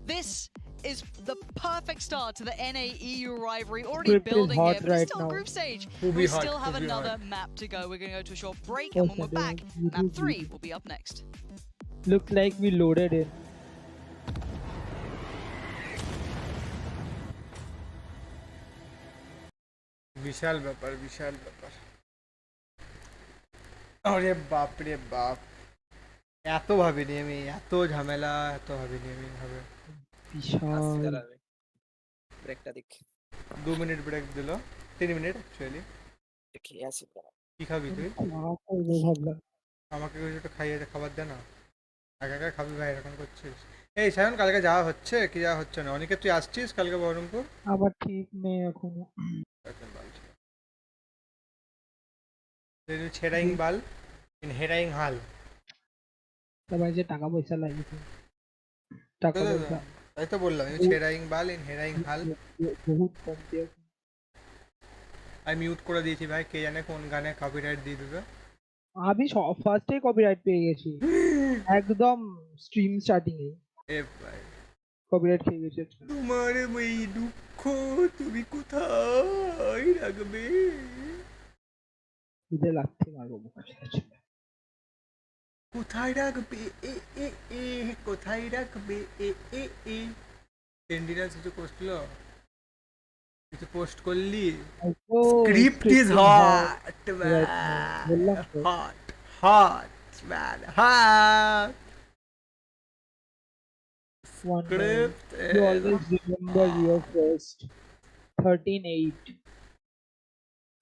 This is the perfect start to the NA-EU rivalry. Already building here, but it's still group stage. We still have another map to go. We're going to go to a short break, and when we're back, map 3 will be up next. Looks like we loaded in. বিশাল ব্যাপার আরে বাপ রে বাপ এত ভাবিনি আমি এত ঝামেলা এত ভাবিনি আমি হবে বিশাল ব্রেকটা দেখ 2 মিনিট ব্রেক দিল 3 মিনিট অ্যাকচুয়ালি দেখি আছে কি খাবি তুই আমাকে কিছু খাইয়ে খাবার দে না একা খাবি ভাই এরকম করছিস এই সায়ন কালকে যাওয়া হচ্ছে কি যাওয়া হচ্ছে না অনেকে তুই আসছিস কালকে বহরমপুর আবার ঠিক নেই এখনো ছেড়াইং বাল ইন হেরাইং হাল সবাই যে টাকা পয়সা লাগিয়েছে টাকা পয়সা তাই তো বললাম ছেড়াইং বাল ইন হেরাইং হাল বহুত কম দিয়ে আমি মিউট করে দিয়েছি ভাই কে জানে কোন গানে কপিরাইট দিয়ে দেবে আমি ফার্স্টে কপিরাইট পেয়ে গেছি একদম স্ট্রিম স্টার্টিং এ ভাই কপিরাইট খেয়ে গেছে তোমার এই দুঃখ তুমি কোথায় রাখবে ইদে লাগতে মারবো মুখে কোথায় রাখবে এ কোথায় রাখবে এ সেন্টিনেলস কিছু করছিল কিছু পোস্ট করলি script is hot man hot You always remember your first 13-8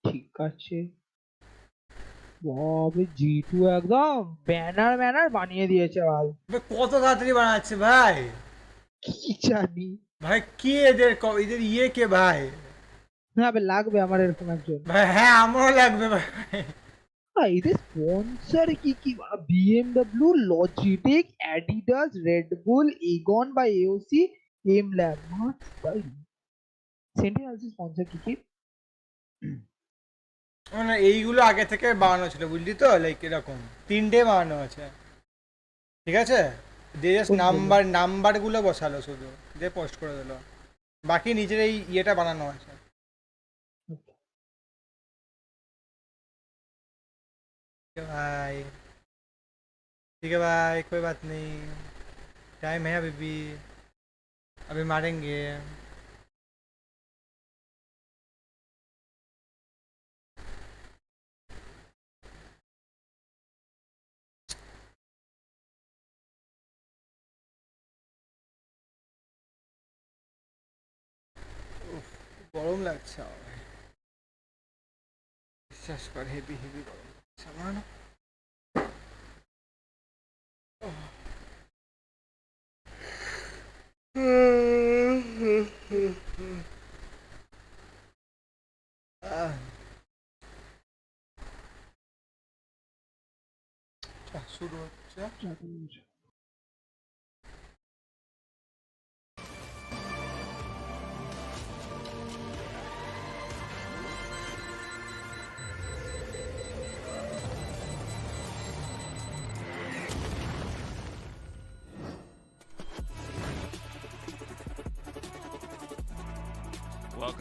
ঠিক আছে বাবা G2 একদম ব্যানার বানিয়ে দিয়েছে ভাই কত তাড়াতাড়ি বানাচ্ছে ভাই কি জানি ভাই কি এদের ইয়ে কে ভাই না বে লাগবে আমার এরকম একজন ভাই হ্যাঁ আমারও লাগবে ভাই এদের স্পন্সর কি BMW, Logitech, ADATAX, Red Bull, Aegon by AOC, Aim Lab. ভাই Sentinels স্পন্সর কি মানে এইগুলো আগে থেকে বানানো ছিল বুঝলি তো লাইক এরকম 3টে বানানো আছে ঠিক আছে দে জাস্ট নাম্বারগুলো বসালো শুধু দিয়ে পোস্ট করে দিল বাকি নিজের এই ইয়েটা বানানো আছে भाई ठीक है भाई कोई बात नहीं टाइम है अभी भी अभी मारेंगे গরম লাগছে বিশ্বাস কর হেভি গরম সামান শুরু হচ্ছে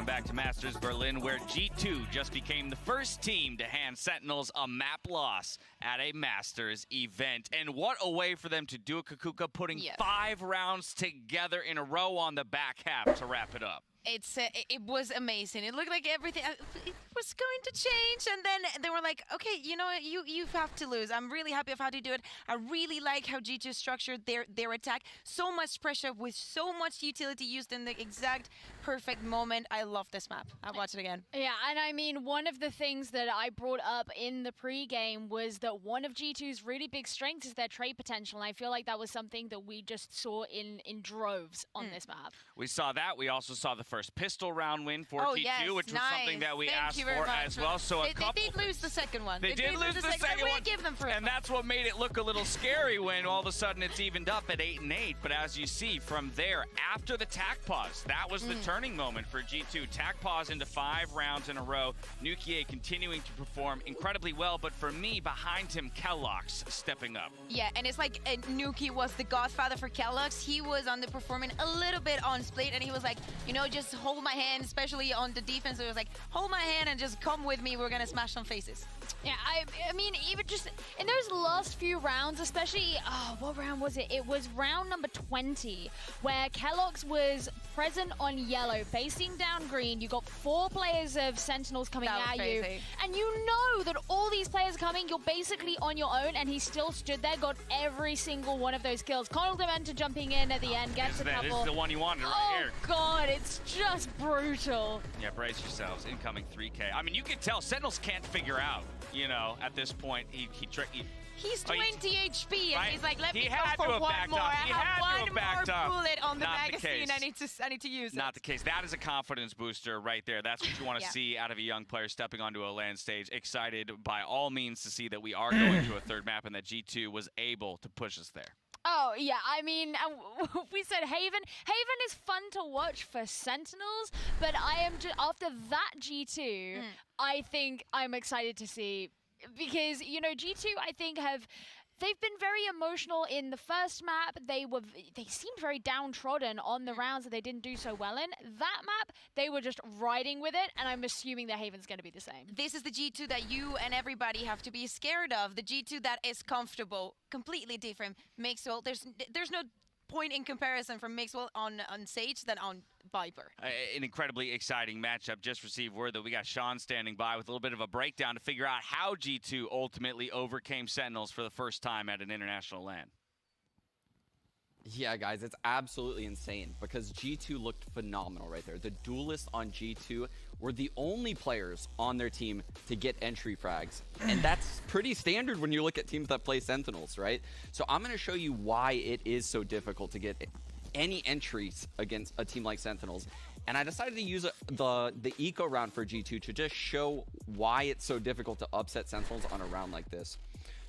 back to Masters Berlin, where G2 just became the first team to hand Sentinels a map loss at a Masters event. And what a way for them to do it, Kakuka, putting 5 rounds together in a row on the back half to wrap it up. It was amazing. It looked like everything it was going to change, and then they were like, okay, you know what, you have to lose. I'm really happy of how to do it. I really like how G2 structured their attack. So much pressure with so much utility used in the exact perfect moment. I love this map. I'll watch it again. Yeah, and I mean, one of the things that I brought up in the pre-game was that one of G2's really big strengths is their trade potential, and I feel like that was something that we just saw in droves on this map. We saw that. We also saw the first pistol round win for T2, yes, which was something that we asked for as well. So they did lose the second one. They did lose the second one. Give them and that's what made it look a little scary when all of a sudden it's evened up at 8-8. But as you see from there, after the tack pause, that was the turning moment for G2. Tack pause into 5 rounds in a row. Nukier continuing to perform incredibly well, but for me, behind him, Kellogg's stepping up. Yeah, and it's like Nuki was the godfather for Kellogg's. He was underperforming a little bit on Split, and he was like, you know, just hold my hand, especially on the defense. It was like, hold my hand and just come with me. We're going to smash some faces. Yeah, I mean, even just in those last few rounds, especially, what round was it? It was round number 20, where Kellogg's was present on yellow, facing down green. You got 4 players of Sentinels coming at you, and you know that all these players coming, you're basically on your own, and he still stood there, got every single one of those kills. Connelled him into jumping in at the end, gets a couple. This is the one you wanted right here. Oh God, it's just brutal. Yeah, brace yourselves. Incoming 3K. I mean, you can tell Sentinels can't figure out, you know, at this point, he's 20 HP, and right? he's like, let me he go had for to have one backed more. up. He I have one more bullet on the Not magazine. The I need to use it. Not the case. That is a confidence booster right there. That's what you want to see out of a young player stepping onto a LAN stage. Excited by all means to see that we are going to a third map and that G2 was able to push us there. Oh, yeah, I mean, we said Haven. Haven is fun to watch for Sentinels, but I am just, after that G2, I think I'm excited to see, because, you know, G2, I think, they've been very emotional in the first map. They seemed very downtrodden on the rounds that they didn't do so well in. That map, they were just riding with it, and I'm assuming that Haven's going to be the same. This is the G2 that you and everybody have to be scared of. The G2 that is comfortable, completely different. Maxwell, there's no point in comparison from Maxwell on Sage than on Viper. An incredibly exciting matchup. Just received word that we got Sean standing by with a little bit of a breakdown to figure out how G2 ultimately overcame Sentinels for the first time at an international LAN. Yeah, guys, it's absolutely insane because G2 looked phenomenal right there. The duelists on G2 were the only players on their team to get entry frags. And that's pretty standard when you look at teams that play Sentinels, right? So I'm going to show you why it is so difficult to get any entries against a team like Sentinels. And I decided to use the eco round for G2 to just show why it's so difficult to upset Sentinels on a round like this.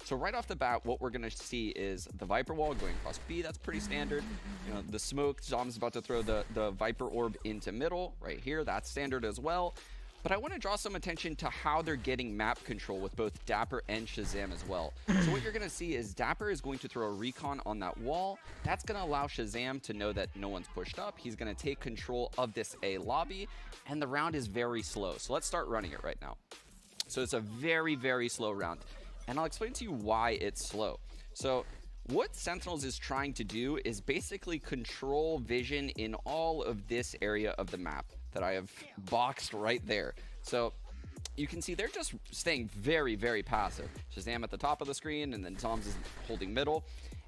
So right off the bat, what we're going to see is the Viper wall going across B. That's pretty standard. You know, the smoke, Zom's about to throw the Viper orb into middle right here. That's standard as well. But I want to draw some attention to how they're getting map control with both Dapper and Shazam as well. So what you're going to see is Dapper is going to throw a recon on that wall. That's going to allow Shazam to know that no one's pushed up. He's going to take control of this A lobby, and the round is very slow. So let's start running it right now. So it's a very, very slow round. And I'll explain to you why it's slow. So what Sentinels is trying to do is basically control vision in all of this area of the map that I have boxed right there. So you can see they're just staying very, very passive. Shazam at the top of the screen, and then Zoms is holding middle.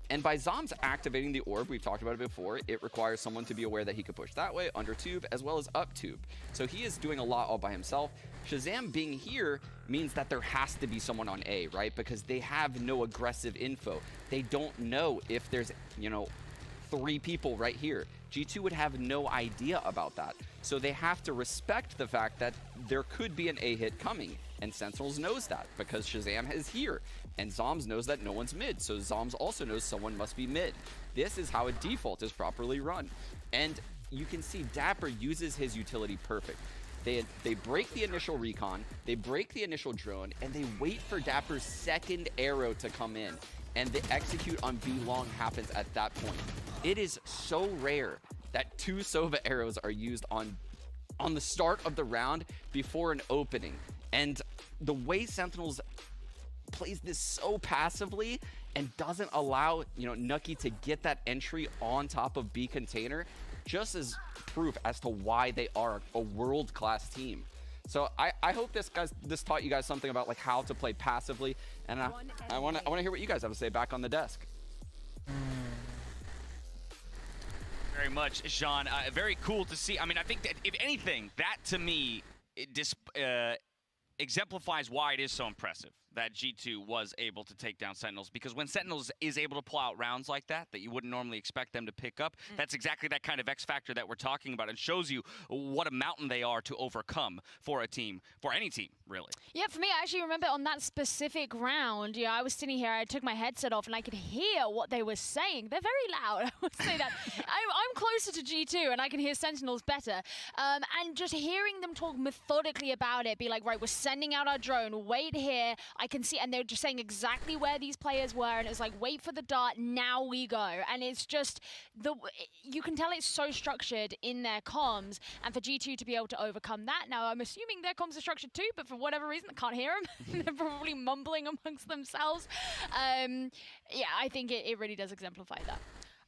And by Zoms activating the orb, we've talked about it before, it requires someone to be aware that he could push that way, under tube, as well as up tube. So he is doing a lot all by himself. Shazam being here means that there has to be someone on A, right? Because they have no aggressive info. They don't know if there's, you know, 3 people right here. G2 would have no idea about that. So they have to respect the fact that there could be an A hit coming. And Sentinels knows that because Shazam is here. And Zoms knows that no one's mid. So Zoms also knows someone must be mid. This is how a default is properly run. And you can see Dapper uses his utility perfect. They break the initial recon, they break the initial drone, and they wait for Dapper's second arrow to come in. And the execute on B long happens at that point. It is so rare that 2 Sova arrows are used on on the start of the round before an opening. And the way Sentinels plays this so passively and doesn't allow, you know, Nucky to get that entry on top of B container, just as proof as to why they are a world-class team. So I hope this taught you guys something about like how to play passively, and I want to hear what you guys have to say back on the desk. Very much, Jean. Very cool to see. I mean, I think that if anything, that to me exemplifies why it is so impressive that G2 was able to take down Sentinels, because when Sentinels is able to pull out rounds like that you wouldn't normally expect them to pick up, that's exactly that kind of X factor that we're talking about, and shows you what a mountain they are to overcome for a team, for any team, really. Yeah, for me, I actually remember on that specific round, you know, I was sitting here, I took my headset off, and I could hear what they were saying. They're very loud, I would say that. I'm closer to G2, and I can hear Sentinels better. And just hearing them talk methodically about it, be like, right, we're sending out our drone, wait here, I can see, and they're just saying exactly where these players were, and it was like, wait for the dart, now we go. And it's just, you can tell it's so structured in their comms, and for G2 to be able to overcome that. Now, I'm assuming their comms are structured too, but for whatever reason, I can't hear them. They're probably mumbling amongst themselves. Yeah, I think it really does exemplify that.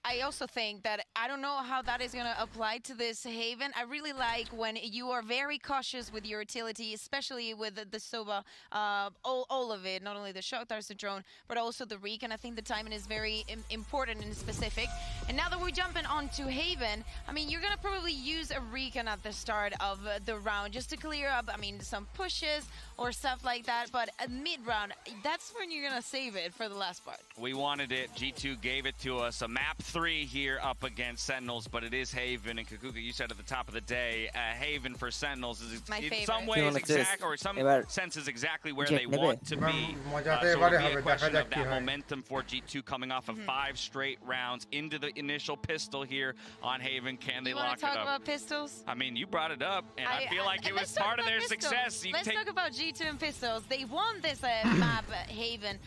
I also think that I don't know how that is going to apply to this Haven. I really like when you are very cautious with your utility, especially with the Soba, all of it, not only the shot, there's the drone, but also the recon. I think the timing is very important and specific. And now that we're jumping onto Haven, I mean, you're going to probably use a recon at the start of the round just to clear up, I mean, some pushes or stuff like that. But mid-round, that's when you're going to save it for the last part. We wanted it. G2 gave it to us. A map 3 here up against Sentinels, but it is Haven. And Kakuka, you said at the top of the day, Haven for Sentinels is in some ways or some senses exactly where they want to be. So it'll be a question of that momentum for G2 coming off of 5 straight rounds into the initial pistol here on Haven. Can they lock it up? You want to talk about pistols? I mean, you brought it up, and I feel like it was part of their success. Let's talk about G2 and pistols. They won this map, Haven,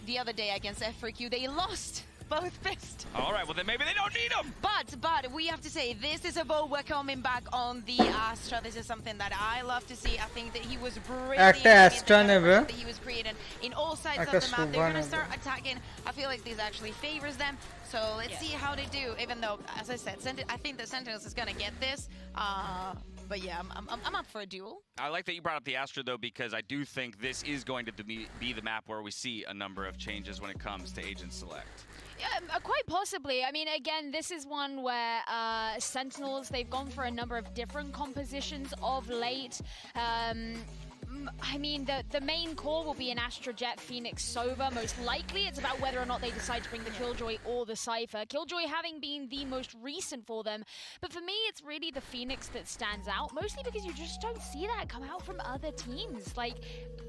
the other day against F4Q. They lost both pistols. All right, well then maybe they don't need them. But we have to say, this is a bow we're coming back on the Astra. This is something that I love to see. I think that he was brilliant that he was creating in all sides of the map. They're going to start attacking. I feel like this actually favors them. So let's see how they do, even though, as I said, I think the Sentinels is going to get this. But yeah, I'm up for a duel. I like that you brought up the Astra, though, because I do think this is going to be the map where we see a number of changes when it comes to Agent Select. Yeah, quite possibly. I mean, again, this is one where Sentinels, they've gone for a number of different compositions of late. I mean, the main core will be an Astra Jet Phoenix Sova, most likely. It's about whether or not they decide to bring the Killjoy or the Cypher. Killjoy having been the most recent for them. But for me, it's really the Phoenix that stands out, mostly because you just don't see that come out from other teams, like,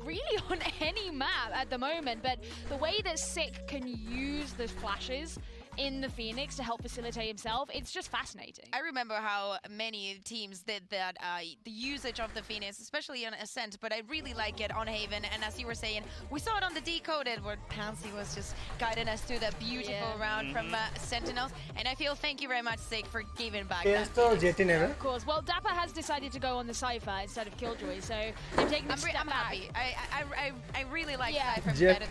really on any map at the moment. But the way that Sick can use the flashes in the Phoenix to help facilitate himself, it's just fascinating. I remember how many teams did that, the usage of the Phoenix, especially on Ascent, but I really like it on Haven. And as you were saying, we saw it on the Decoded, where Pansy was just guiding us through that beautiful round from Sentinels. And I feel thank you very much, Sig, for giving back that. Of course. Well, Dapper has decided to go on the Cypher instead of Killjoy, so they've taken a step I'm back. happy. I really like Cypher better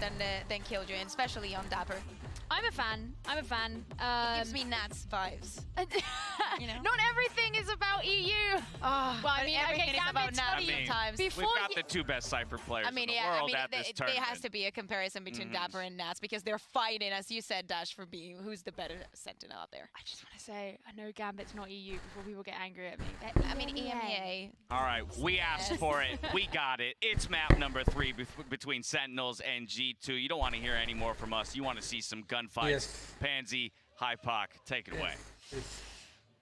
than Killjoy, and especially on Dapper. I'm a fan. It gives me Nats vibes. You know? Not everything is about EU. Oh, well, I mean, everything is about Nats sometimes. We've got the 2 best Cypher players in the world at this tournament. There has to be a comparison between Dapper and Nats, because they're fighting, as you said, Dash, for being who's the better Sentinel out there. I just want to say, I know Gambit's not EU before people get angry at me. I mean, EMEA. All right, we asked for it. We got it. It's map number 3 between Sentinels and G2. You don't want to hear any more from us. You want to see some gunfights. Yes. Pansy, Hypoc, take it away.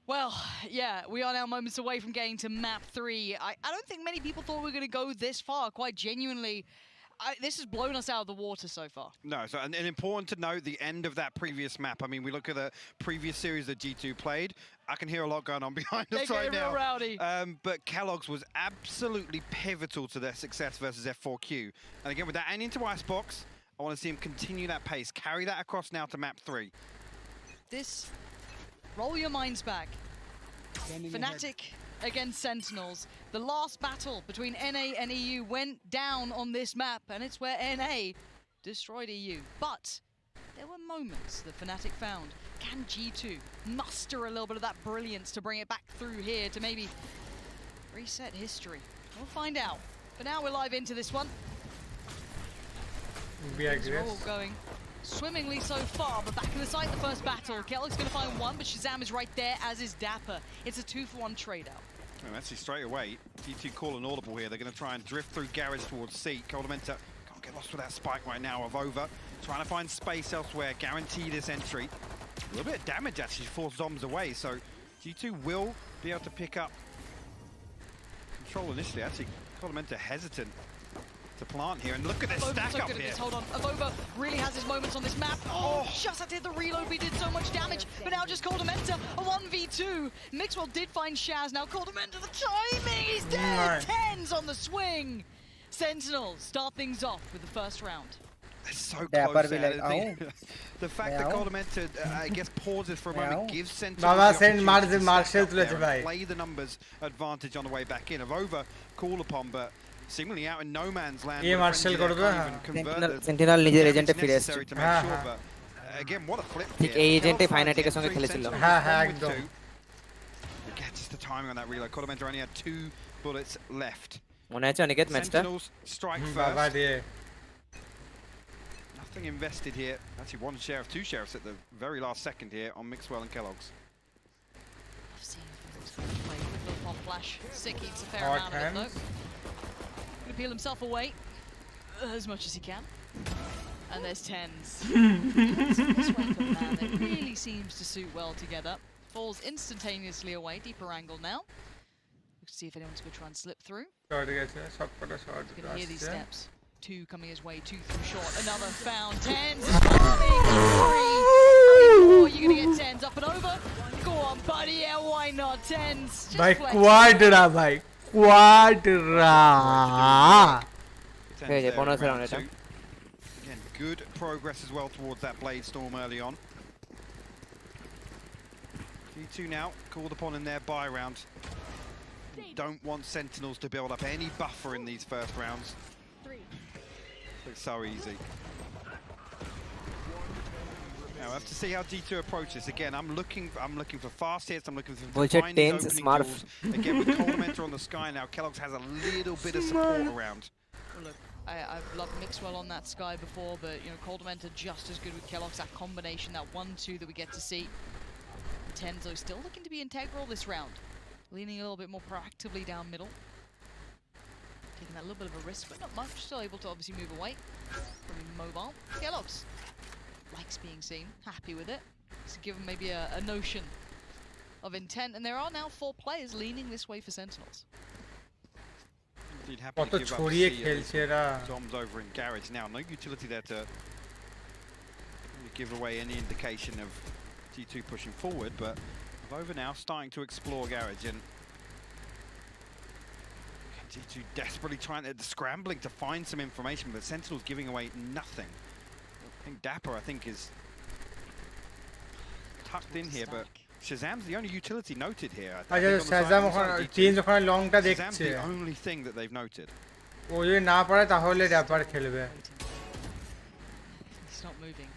Well, yeah, we are now moments away from getting to map 3. I don't think many people thought we were going to go this far, quite genuinely. This has blown us out of the water so far. No, so and important to note the end of that previous map. I mean, we look at the previous series that G2 played. I can hear a lot going on behind us right now. Real rowdy. But Kellogg's was absolutely pivotal to their success versus F4Q. And again, with that and into Icebox, I want to see him continue that pace, carry that across now to map 3. Roll your minds back. Fnatic against Sentinels. The last battle between NA and EU went down on this map, and it's where NA destroyed EU. But there were moments that Fnatic found. Can G2 muster a little bit of that brilliance to bring it back through here to maybe reset history? We'll find out. But now we're live into this one. We're all going swimmingly so far, but back in the site, the first battle. Kellogg's going to find one, but Shazam is right there, as is Dapper. It's a 2-for-1 trade-out. Oh, actually, straight away, G2 call an audible here. They're going to try and drift through garage towards C. Coldamenta can't get lost with that spike right now of Over. Trying to find space elsewhere, guarantee this entry. A little bit of damage actually forced Zoms away, so G2 will be able to pick up control initially. Actually, Coldamenta hesitant to plant here, and look at this stack up here. Hold on, Avova really has his moments on this map. Oh, just had to hit the reload, we did so much damage, but now just Coldamenta, a 1v2. Mixwell did find Shaz, now Coldamenta, the timing, he's dead! Tens on the swing! Sentinels start things off with the first round. It's so close there. The fact that Coldamenta, I guess, pauses for a moment, gives Sentinels the opportunity to play the numbers advantage on the way back in. Avova call upon, but seemingly out in no man's land. Sentinel নিজের এজেন্টে ফিরে এসেছে Again, what a flip. ঠিক এই এজেন্টে ফাইনাটিকের সঙ্গে খেলেছিল হ্যাঁ একদম Just the timing on that reload. Coldamenta only had 2 bullets left. মনে আছে অনিকেত ম্যাচটা Strike first. Nothing invested here. Actually, 1 sheriff, 2 sheriffs at the very last second here on Mixwell and Kellogg's. I've seen play with little pop flash. Sick eats a fair amount of it though. Gonna peel himself away as much as he can. And there's tens. This weapon, man, it really seems to suit well together. Falls instantaneously away. Deeper angle now. Let's see if anyone's gonna try and slip through. Gonna hear these steps. 2 coming his way, 2 through short. Another found. Tens is coming. 3. You're gonna get tens up and over. Go on, buddy. Yeah, why not? Tens. By quadra, by quadra. Again, good progress as well towards that blade storm early on. G2 now called upon in their buy round. Don't want Sentinels to build up any buffer in these first rounds. It's so easy. Now we have to see how G2 approaches. Again, I'm looking for fast hits. I'm looking for finding these opening doors. Again, with Coldamenta on the sky now, Kellogg's has a little bit of support around. Well, look, I've loved Mixwell on that sky before, but you know, Coldamenta just as good with Kellogg's. That combination, that 1-2 that we get to see. Tenzo still looking to be integral this round, leaning a little bit more proactively down middle. Taking that little bit of a risk, but not much. Still able to obviously move away. Pretty mobile. Kellogg's likes being seen, happy with it. To give him maybe a notion of intent, and there are now 4 players leaning this way for Sentinels. Indeed, happy to give up Zoms over in garage now. No utility there to give away any indication of G2 pushing forward, but over now starting to explore garage, and G2 desperately trying to scrambling to find some information, but Sentinel's giving away nothing. I think Dapper, is tucked in here, but Shazam's the only utility noted here. Shazam's the only thing that they've noted. He's not moving.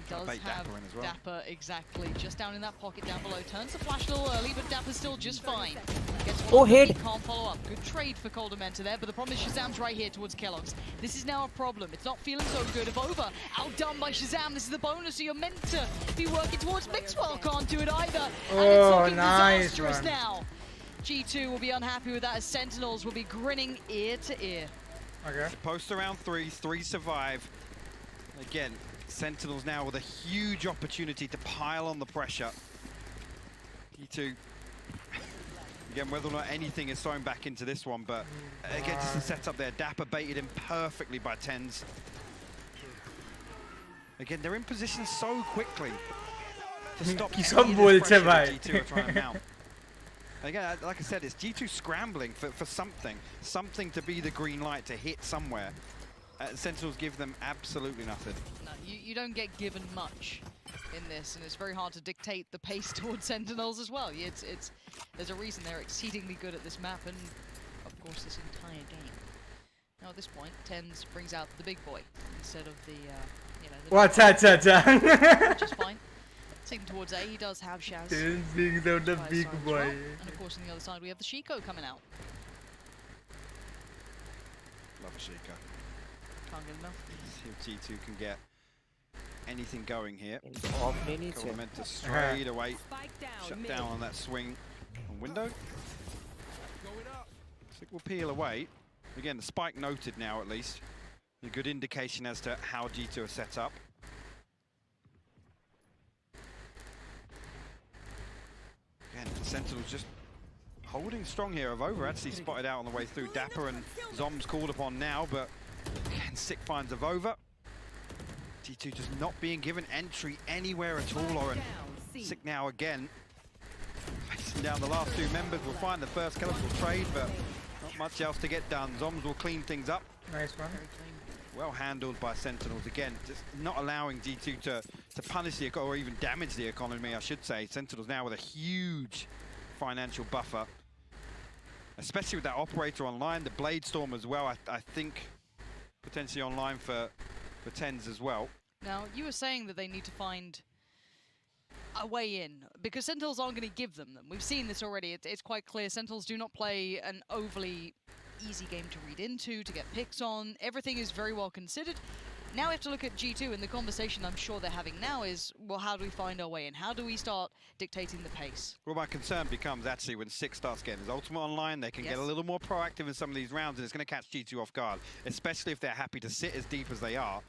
He does have Dapper exactly just down in that pocket down below. Turns the flash a little early, but Dapper's still just fine. Head. Can't follow up. Good trade for Coldamenta there, but the problem is Shazam's right here towards Kellogg's. This is now a problem. It's not feeling so good. If over, outdone by Shazam, this is the bonus, so you're meant to be working towards Mixwell. Can't do it either. And it's looking disastrous now. G2 will be unhappy with that, as Sentinels will be grinning ear to ear. Okay. Post around 3 survive. Again, Sentinels now with a huge opportunity to pile on the pressure. G2, again, whether or not anything is thrown back into this one, but again, just the setup there. Dapper baited him perfectly by tens. Again, they're in position so quickly to stop G2 are trying to mount. Again, like I said, it's G2 scrambling for something to be the green light to hit somewhere. Sentinels give them absolutely nothing. No, you don't get given much in this, and it's very hard to dictate the pace towards Sentinels as well. There's a reason they're exceedingly good at this map, and of course this entire game. Now at this point, TridentZ brings out the big boy instead of the, What's that? which is fine. Taking towards A, he does have Shaz. TridentZ brings out the big boy. Well. And of course on the other side we have the Shiko coming out. Love a Shiko. Can't get enough. See if G2 can get anything going here. Meant to straight away shut down on that swing on window. Sick will peel away. Again, the spike noted now at least. A good indication as to how G2 are set up. Again, Sentinels just holding strong here. Avova actually spotted out on the way through. Dapper and Zom's called upon now, but again, Sick finds Avova. G2 just not being given entry anywhere at all, Lauren. Sick now again. Facing down the last two members. Will find the first kill, will trade, but not much else to get done. Zoms will clean things up. Nice one. Well handled by Sentinels again, just not allowing G2 to punish the or even damage the economy, I should say. Sentinels now with a huge financial buffer, especially with that operator online, the Blade Storm as well. I think potentially online for TridentZ as well. Now you were saying that they need to find a way in because Sentinels aren't going to give them. We've seen this already. It's quite clear. Sentinels do not play an overly easy game to read into, to get picks on. Everything is very well considered. Now we have to look at G2, and the conversation I'm sure they're having now is, well, how do we find our way in? How do we start dictating the pace? Well, my concern becomes actually when Sick starts getting his ultimate online, they can get a little more proactive in some of these rounds, and it's going to catch G2 off guard, especially if they're happy to sit as deep as they are.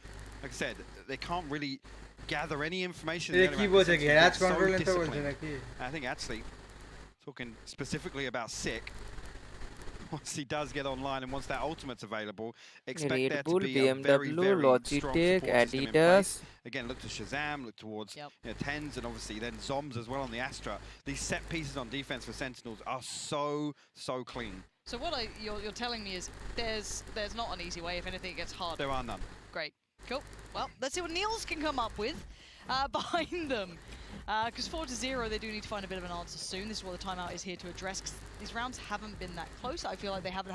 Like I said, they can't really gather any information. I think actually, talking specifically about Sick, once he does get online and once that ultimate's available, expect there to be a very, very Logitech, ADATUS. Again, look to Shazam, look towards TridentZ, and obviously then Zoms as well on the Astra. These set pieces on defense for Sentinels are so clean. So what you're telling me is there's not an easy way. If anything, it gets harder. There are none. Great. Cool. Well, let's see what Niels can come up with behind them. Because 4-0, they do need to find a bit of an answer soon. This is what the timeout is here to address. Cause these rounds haven't been that close. I feel like they haven't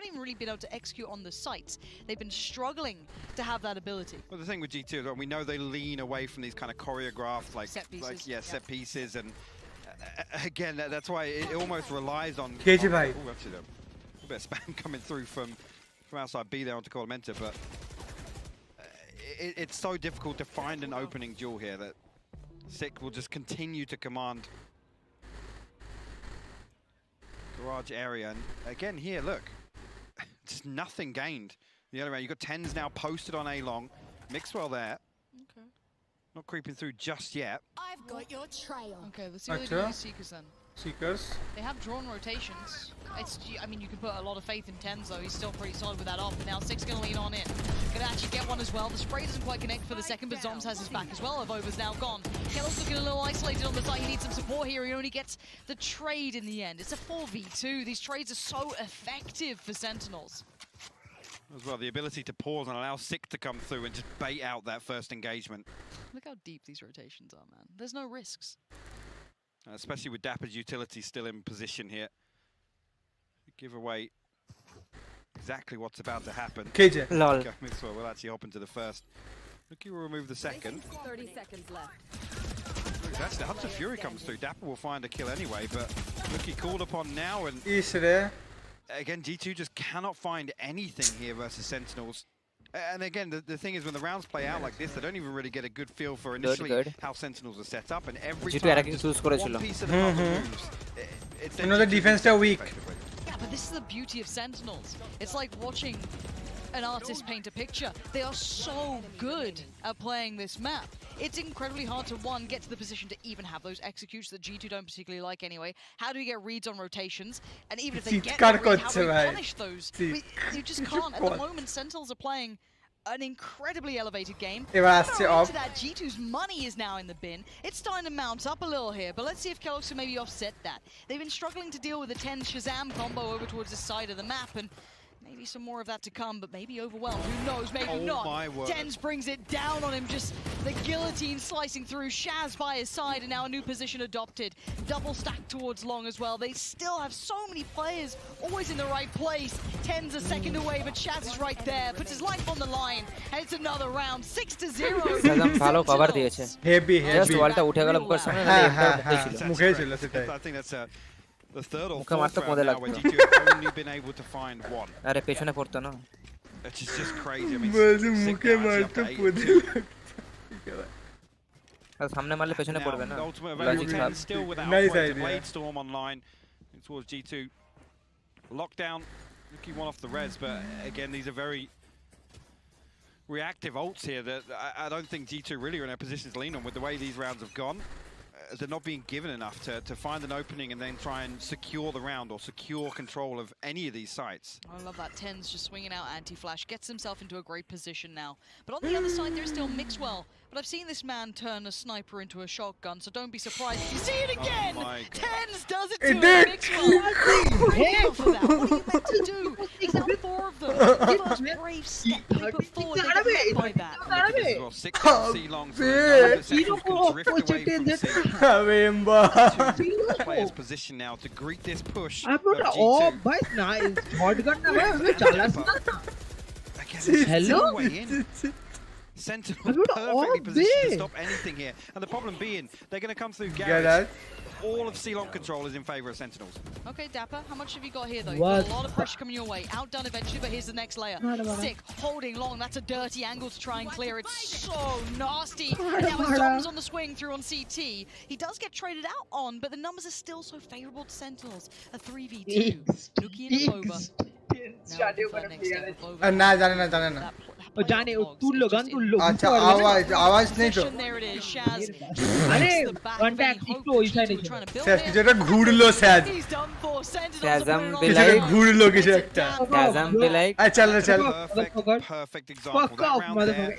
even really been able to execute on the sites. They've been struggling to have that ability. Well, the thing with G2 is well, we know they lean away from these kind of choreographed, set pieces. Set pieces, and again, that's why it almost relies on. Gpay. Oh, actually, a bit of spam coming through from outside B there onto Corsair. But it's so difficult to find an opening duel here that Sick will just continue to command garage area. And again here, look, just nothing gained. The other way, you've got TridentZ now posted on A long. Mixwell there. Okay. Not creeping through just yet. I've got your trail. Okay, let's see what they do with Seekers then. Seekers. They have drawn rotations. I mean, you can put a lot of faith in TridentZ though. He's still pretty solid with that off. Now Sick's gonna lean on in. Gonna actually get one as well. The spray doesn't quite connect for the second, but Zoms has his back as well. Avova's now gone. Kellog's looking a little isolated on the side. He needs some support here. He only gets the trade in the end. It's a 4v2. These trades are so effective for Sentinels. As well, the ability to pause and allow Sick to come through and just bait out that first engagement. Look how deep these rotations are, man. There's no risks. Especially with Dapper's utility still in position here. Give away exactly what's about to happen. KJ. Lol. Mixwell will actually hop into the first. Lucky will remove the second. 30 seconds left. Actually, Hunter Fury comes through. Dapper will find a kill anyway, but Lucky called upon now, and again, G2 just cannot find anything here versus Sentinels. And again, the thing is, when the rounds play out like this, they don't even really get a good feel for initially how Sentinels are set up, and every time just one piece of the puzzle moves, it's the defense are weak. Yeah, but this is the beauty of Sentinels. It's like watching an artist paint a picture. They are so good at playing this map. It's incredibly hard to, one, get to the position to even have those executes that G2 don't particularly like anyway. How do we get reads on rotations? And even if they get the read, how do we punish those? You just can't. At the moment, Sentinels are playing an incredibly elevated game. To that, G2's money is now in the bin. It's starting to mount up a little here, but let's see if Kellogg can maybe offset that. They've been struggling to deal with the 10 Shazam combo over towards this side of the map, and Maybe some more of that to come, but maybe overwhelmed. Who knows? Maybe not. ThenZ brings it down on him, just the guillotine slicing through. Shaz by his side, and now a new position adopted. Double stack towards long as well. They still have so many players always in the right place. ThenZ a second away, but Shaz is right there. Puts his life on the line, and it's another round. 6-0. একদম ভালো cover দিয়েছে heavy just ওয়ালটা উঠে গেল মুখের সামনে মুখে ছিল সেটাই I think that's the third or মুখে fourth মারতে round পদে now লাগতো where G2 have only been able to find one. আরে পেছনে পড়তো না Which is just crazy. I mean, বলছি মুখে মারতে পদে আর সামনে মারলে পেছনে পড়বে না ultimate লজিক খারাপ available still without Nice idea. Blade Storm online towards G2. Lockdown, looking one off the res, but again, these are very reactive ults here that I don't think G2 really are in a position to lean on with the way these rounds have gone. They're not being given enough to find an opening and then try and secure the round or secure control of any of these sites. I love that. ThenZ just swinging out anti-flash, gets himself into a great position now. But on the other side, there's still Mixwell. But I've seen this man turn a sniper into a shotgun, so don't be surprised if you see it again! ThenZ does it to Mixwell! Brave for that. What are you meant to do? He's now 4 of them. The first brave step they put forward, they get hit by that. Well, 6 C-long, so the Sentinels can drift away from C. Two players position now to greet this push of G2. भाई nice shotgun ना भाई हमें चला Hello? Sentinels perfectly positioned to stop anything here. And the problem being, they're going to come through Garage. All of C-Long control is in favor of Sentinels. Okay, Dapper, how much have you got here, though? You've got a lot of pressure coming your way. Outdone eventually, but here's the next layer. Sick, holding long. That's a dirty angle to try and clear. It's so nasty. And now his Dom's on the swing through on CT. He does get traded out on, but the numbers are still so favorable to Sentinels. A 3v2. Nuki and Phobos. না জানে না জানে না ও জানে ও তুললো গান তুললো আচ্ছা আওয়াজ নেই তো আরে কন্টাক্ট একটু ওই সাইডে স্যার কিছু একটা ঘুরলো স্যার Shazam be like ঘুরলো কিছু একটা Shazam be like আচ্ছা চল Perfect example.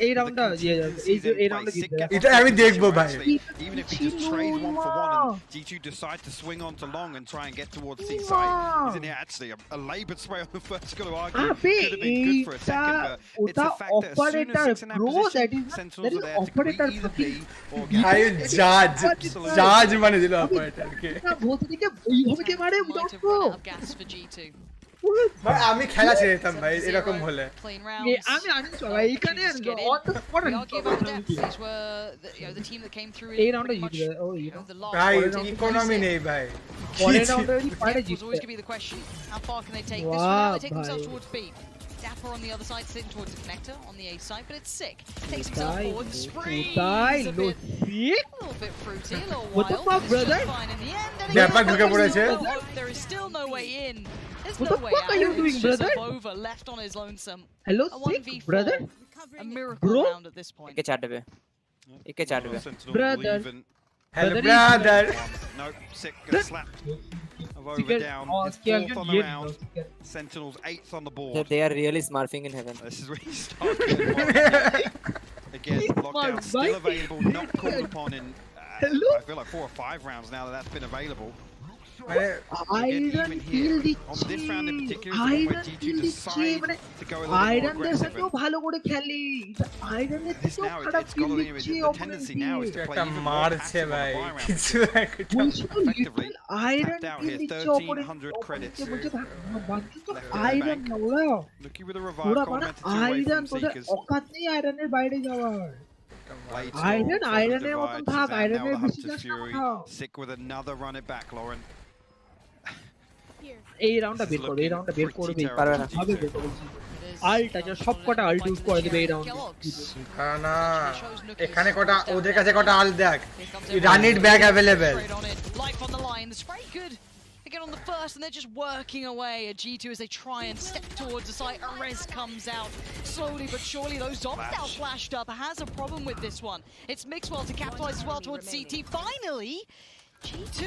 এই রাউন্ডটা দিয়ে যাবে এই রাউন্ডে জিতবে এটা আমি দেখবো ভাই Even if he just trades 1 for 1 and G2 decide to swing on to long and try and get towards C side. He's in here actually a laboured spray on the first, got to argue. Could have been good for a second, but it's a fact that as soon as 6 in that position, Sentinels are there to greet either B or get ভাই জাজ মানে দিল অপারেটরকে না বলতে দিকে এইভাবে কে মারে Might have run out of gas for G2. ভাই আমি খেলা ছেড়ে দিতাম ভাই এরকম হলে Clean rounds. আমি আনি সবাই এইখানে on the spot We are giving depth. These were the team that came through এই in রাউন্ডে pretty much, জিতবে ও the last ভাই round. ইকোনমি নেই ভাই পরের রাউন্ডে পারে Depth was always জিতবে going to be the question. How far can they take this one? Now they take themselves towards B. Dapper on the other side, sitting towards the connector on the A side, but it's sick. Takes himself forward, sprees a little bit fruity, a little What the wild, fuck, but it's just brother? fine in the end. And Dapper ঢুকে পড়েছে there is still no way in. There's What no the way fuck out. are you doing, It's just brother? over, left on his lonesome. Hello A sick 1v4, brother a miracle Bro? round at this point. একে চাটবে একে চাটবে Brother. Hello brother No, sick, gonna slap of over down. It's 4th on the round. Sentinels 8th on the board. they are really smurfing in heaven This is really starting. Again, lockdown still available, not called upon in I feel like 4 or 5 rounds now that's been available. Iron kill On this round in দিচ্ছে particular, is the one where iron G2 কিল দিচ্ছে decide মানে to go a little bit more iron there aggressive. সাথেও ভালো করে খেলে আয়রনের This থেকেও now, খারাপ it's কিল got দিচ্ছে the tendency now is to play একটা even more মারছে passive on ভাই the buy round. কিছু একটা Effectively, iron tapped out kill here, দিচ্ছে ওপরে 1300 credits. বলছে বাকি তো Left in the iron bank. না ওরা Looking with a revive ওরা মানে comment away আয়রন from তোদের Seekers. অকাত নেই আয়রনের বাইরে যাওয়ার Late আয়রন score, আয়রনের divide মতন to থাক that. Now আয়রনের the বেশি Hunter's যাস না Fury. কোথাও Sick with another run it back, Lauren. এই রাউন্ডটা বের করবে এই রাউন্ডটা বের করবে পারবে না হবে বের করবে আলটা যা সবকটা আল্ট ইউজ করে দেবে এই রাউন্ডে না এখানে কটা ওদের কাছে কটা আল দেখ run it back available Life on the line, the spray good. They get on the first and they're just working away at G2 as they try and step towards the site. Arez comes out slowly but surely. Those Zombs now flashed up. Has a problem with this one. It's Mixwell to capitalize as well towards CT. Finally, G2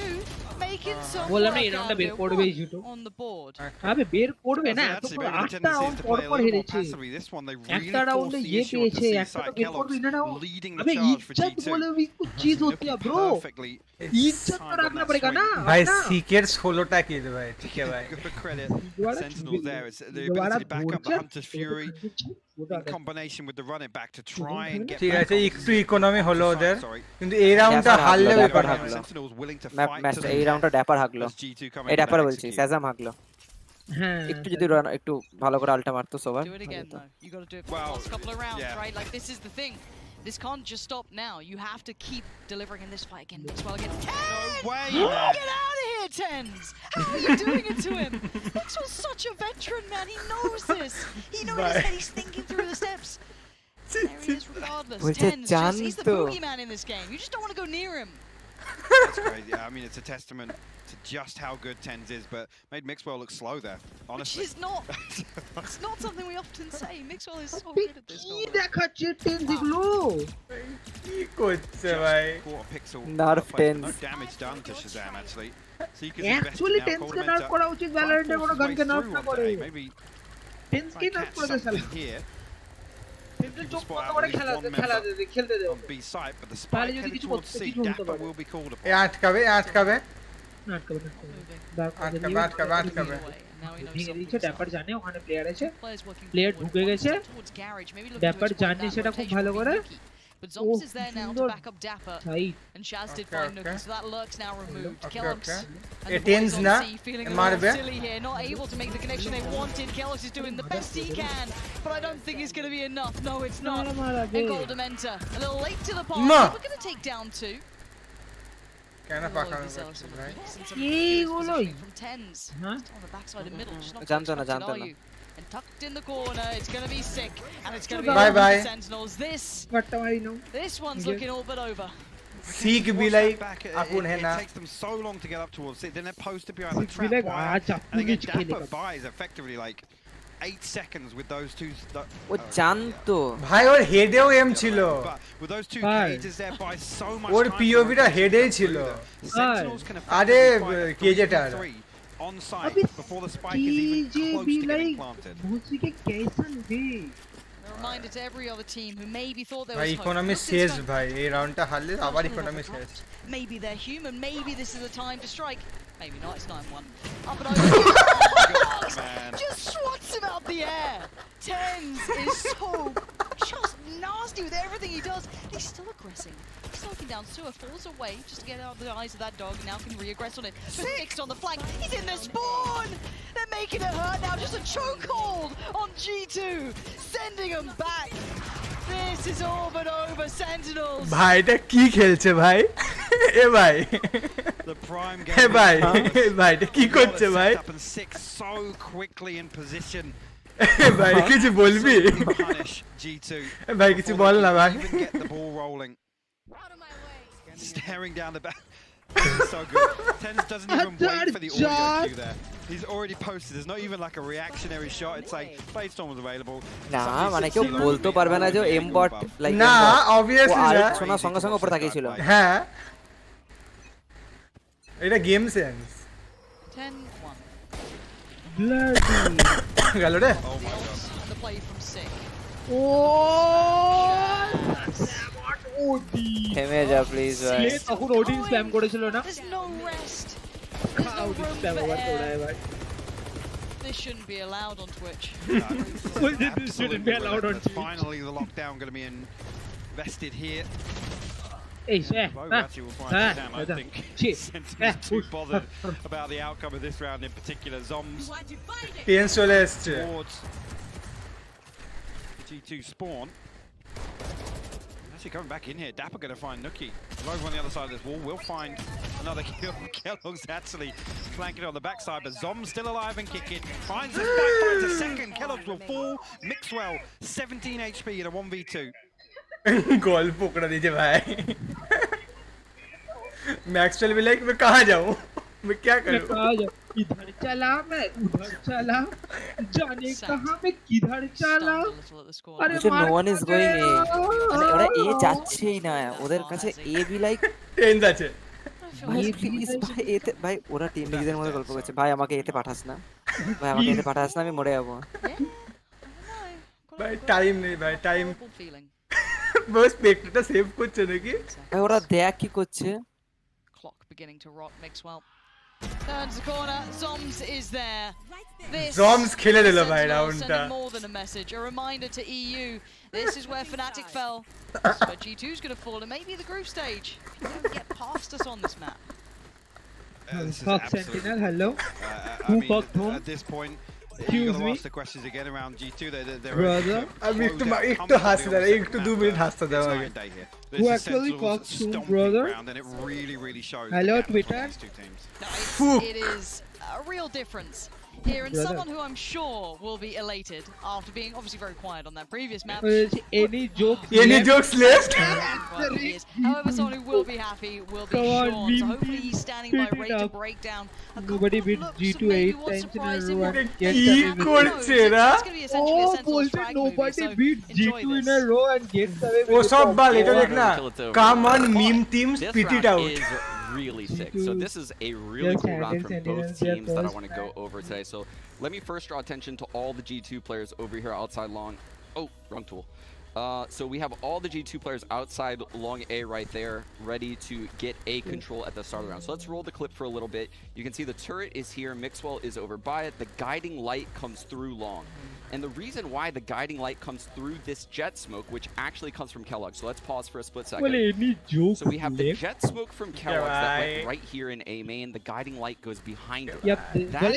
making some বললাম না work এই রাউন্ডটা out বের of করবে it. এই জুটো On the board. আবে বের করবে না That's এত actually পুরো maybe the 8টা tendency is round to পর play a পর little more হেরেছে passively. This one, they really একটা forced রাউন্ডে the ये issue of পেয়েছে the একটা C-side. তো বের করবে না নাও Kellogg's leading the আবে charge for ইজ্জত G2. বলে भी कुछ चीज होती है ब्रो Perfectly इज्जत तो रखना पड़ेगा ना भाई सीकर 16टा किल भाई ठीक है भाई Good credit. Sentinels there. It's the ability to back up the Hunter's Fury in combination with the run it back to try and get ঠিক back আছে on একটু ইকোনমি হলো ওদের sorry. কিন্তু এই রাউন্ডটা হারলে ব্যাপার না Sentinels willing to map fight match to the এই রাউন্ডটা ড্যাপার হাগলো as G2 coming এই in ড্যাপার to বলছি execute. সাজাম হাগলো হ্যাঁ একটু যদি একটু ভালো করে আলটা মারতো সবার Do it again though. You got to do it for the last couple of rounds, right? Like this is the thing. This can't just stop now. You have to keep delivering in this fight again. Mixwell again. No way, Get out of here, Tens! How are you doing it to him? Mixwell's such a veteran, man. He knows this. He knows that he's thinking through the steps. There he is regardless. Tens, he's the boogeyman in this game. You just don't want to go near him. That's crazy. I mean, it's a testament to just how good TenZ is, but made Mixwell look slow there, honestly. Which is not. It's not something we often say. Mixwell is so good at this. কি দেখাচ্ছে tense এগুলো কি করছে ভাই Quarter pixel. Nerf TenZ. No damage done to Shazam actually. So you can invest actually now. Tense K nerve করা উচিত ভ্যালোরেন্টে কোনো গানকে নার্ভ না করে Maybe টেন্স কে নার্ভ করে দেয় শালা here. টেন্স চোখ বন্ধ করে খেলতে দেও On B site, but the spike headed towards C. Dapper will be called upon. এ আটকাবে আটকাবে Now he knows ভেঙে দিয়েছে ড্যাপার জানে ওখানে প্লেয়ার আছে players working প্লেয়ার forward, ঢুকে one গেছে step towards garage, maybe looking dapper to exploit জানে that সেটা খুব rotation ভালো would be করে Nuki. But Zombs is there now to back up Dapper, Right. and Shaz did Okay, find okay. Nuki, so that lurk's now removed. Okay, Kellogg's okay. and It the boys ends on na, C feeling a marbe. little silly here, not able to make the connection they wanted. Kellogg's is doing the best he can, but I don't think it's going to be enough. No, it's not. And Goldamenta, a little late to the party. No. We're going to take down two. কেন পাকানো ভাই এইগুলোই From Tens, হ্যাঁ on the backside of middle, just not জানতো না, expected, জানতো are না। you? And tucked in the corner, it's going to be sick, and it's going to be Bye over bye. to Sentinels. বাট্টা মারি নাও This one's looking all but over. सीख भी Watch like that back, अपुन है it ना takes them so long to get up towards it. Then they're posted behind the Sikh trap भी like, wire. "Ah, And again, Japanese Dapper खेलेगा." buys effectively like 8 seconds with those two. ও জানতো ভাই ওর হেডেও M ছিল But with those two Hi. cages there, buy so much or time পিওভিটা for হেডেই rotation ছিল through them. Sentinels can আরে effectively fight a কেজেটার 3v3 on site अबे before the spike is even close be to getting like planted. भूसी के कैसा दे A reminder to every other team who maybe thought there ভাই was hope. Economy Look, শেষ this guy- ভাই এই রাউন্ডটা হারলে আবার ইকোনমি শেষ Maybe they're human. Maybe this is the time to strike. Maybe not. It's 9-1. Up and over. Man. Just swats him out the air. Tens is so just nasty with everything he does. He's still aggressing. He's knocking down Sewer, falls away just to get out of the eyes of that dog. Now can re-aggress on it. Fixed on the flank. He's in the spawn. They're making it hurt now. Just a chokehold on G2, sending him back. This is all but over. Sentinels. ভাই এটা কি খেলছে ভাই এ ভাই The prime A game. ভাই এ ভাই এটা কি করছে ভাই Up and six so quickly in position. এ ভাই কিছু বলবি Punish G2. এ ভাই কিছু বল না ভাই Even get the ball rolling. Staring down the back. So good. TenZ doesn't even wait for the audio cue there. He's already posted. There's not even like a reactionary shot. It's like Blade was available. না Somebody মানে said কেউ Silo বলতে really পারবে না had যে a M bot buff. Like না obviously না শোনার সঙ্গে সঙ্গে উপরে তাকিয়েছিল হ্যাঁ এটা গেম সেন্স 10-1. ब्लडी গেল রে Oh my god. The play from Sick. ओ স্যামট ওডি থেমে যা প্লিজ ভাই সে তখন ওডিন স্প্যাম করেছিল না There's no rest. There's no Odin room spam for আবার করে air. এবার This shouldn't be allowed on Twitch. This shouldn't be allowed on Twitch. Finally, the lockdown going to be invested here. এই সে Although actually will find Shazam, I think shit Sentinels too bothered about the outcome of this round in particular. Zombs tense চলে এসছে towards the G2 spawn. Actually coming back in here, Dapper going to find Nuki. Over on the other side of this wall, we'll find another kill. Kellogg's actually flanking on the backside, but Zom's still alive and kicking. Finds a spike, finds a second. Kellogg's will fall. Mixwell, 17 HP in a 1v2. गोल पकड़ा दीजिए भाई Maxwell भी like मैं कहाँ जाऊँ मैं क्या करूँ इधर चला मैं उधर चला जाने कहाँ मैं किधर चला Stunned a little at the score. अरे নো ওয়ান ইজ গোইং এ মানে ওরা এ যাচ্ছেই না ওদের কাছে এ বি লাইক টেন্স আছে ভাই প্লিজ ভাই এতে ভাই ওরা টিম লিডারের মধ্যে গল্প করছে ভাই আমাকে এতে পাঠাস না ভাই আমাকে এতে পাঠাস না আমি মরে যাবো भाई टाइम नहीं भाई टाइम Horrible feeling. बस स्पेक्टरটা সেভ করছে নাকি ভাই ওরা দেখ কি করছে clock beginning to rock. Mixwell turns the corner. Zoms is there. This Zoms khele dilo bhai Sentinel round sending ta. more than a message. A reminder to EU. This is where Fnatic fell. But G2's going to fall, and maybe the group stage. You don't get past us on this map. Fuck Sentinel, hello. I Who mean, fucked whom? at this point, Excuse you've got to me? ask the questions again around G2. They're Brother, আমি একটু হাসি দাও, একটু 2 minute হাসতে দাও আগে। Who actually fucked whom, brother? And it really, really shows Hello, the gap between Twitter. these two teams. It is a real difference here, and Brother. someone who I'm sure will be elated after being obviously very quiet on that previous map. Any jokes Any left? jokes left? Well, he is. However, someone who will be happy will be Come on, Sean. So meme hopefully team, he's standing by beat it ready to up. break down a Nobody couple beat of looks G2 of maybe 8 what times in a surprised him row or and কি gets away with it. করছে এরা? It's going to be essentially a Oh, Sentinels bullshit, frag movie, nobody so beat enjoy G2 in this. a row and gets away with O it. সব বাল এটা Oh, দেখ না। Till it's over. Come on meme teams, This spit it round out. is really sick. So this is a really Yes, cool round from Sentinels, both they're teams that I first want to go over today. So let me first draw attention to all the G2 players over here outside long. Oh, wrong tool. So we have all the G2 players outside long A right there, ready to get A control at the start of the round. So let's roll the clip for a little bit. You can see the turret is here, Mixwell is over by it, the guiding light comes through long. And the reason why the guiding light comes through this jet smoke, which actually comes from Kellogg, so let's pause for a split second. Well, any jokes So we have the left? jet smoke from Kellogg that went right here in A main, the guiding light goes behind it. Yup, That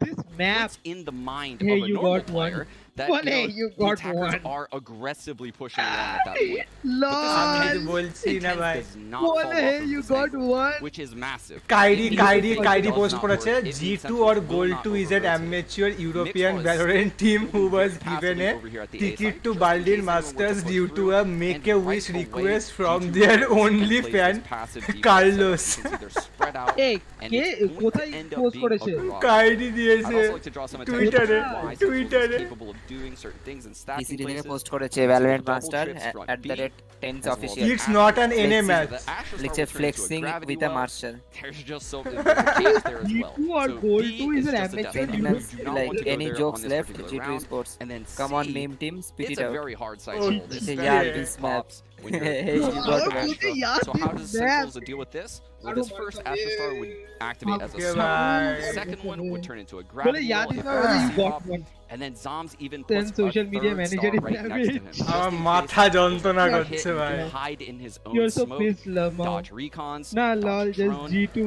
this map. puts in the mind Hey, of a you normal got one. player that Well, hey, you the got attackers one. are aggressively pushing along at that point. Lol. বলছি না ভাই। Does not Well, fall hey, off from you this got angle, one. which is massive. কাইরি Does post not করেছে work. It means G2 Sentinels or will Gold not 2 is an overrotate. amateur European Mixwell is Valorant team who was passively given a over here at the A ticket side, to just in Berlin case anyone were to Masters push due to through, a and make-a-wish right away, request G2 from will their just only place fan, this passive defense Carlos. setup. You can see they're spread out, Hey, and K it's going to কোথায় end up post being a করেছে? garage. কাইরি I'd দিয়েছে also like to draw some attention Twitter-এ, to why Sentinels Twitter-এ। is capable of doing certain things and stacking PCT থেকে places. Post করেছে Valorant Double Master trips front at the B, rate 10th as well as official. It's not an NA match. The Asher Star লিখছে will turn into a flexing gravity with a well. Marshall. There's just so there's a case there as well. G2 or So Gold B 2 is an just a amateur definite. Sentinels, You do not like want to go any there jokes on this left, particular G2 round. Esports. And then Come on, C, meme team, spit it's it a out. very hard side Oh, to hold. Say, Especially yeah, when this it map. pops when you're Hey, you got using one. Astra. Yeah, So how this does map. Sentinels deal with this? Well, this first Astra Star would activate as a Okay, smoke. bye. The second one would turn into a Well, gravity yeah, well this if one it's a you got C-pop. one. And then Zoms even Then puts social a media third manager star is right next to him. savage. আমার Just in মাথা case যন্ত্রণা he করছে hit, ভাই। he can hide in his own You're so smoke, pissed, Lama. dodge recons, Nah, dodge lol, just drone. G2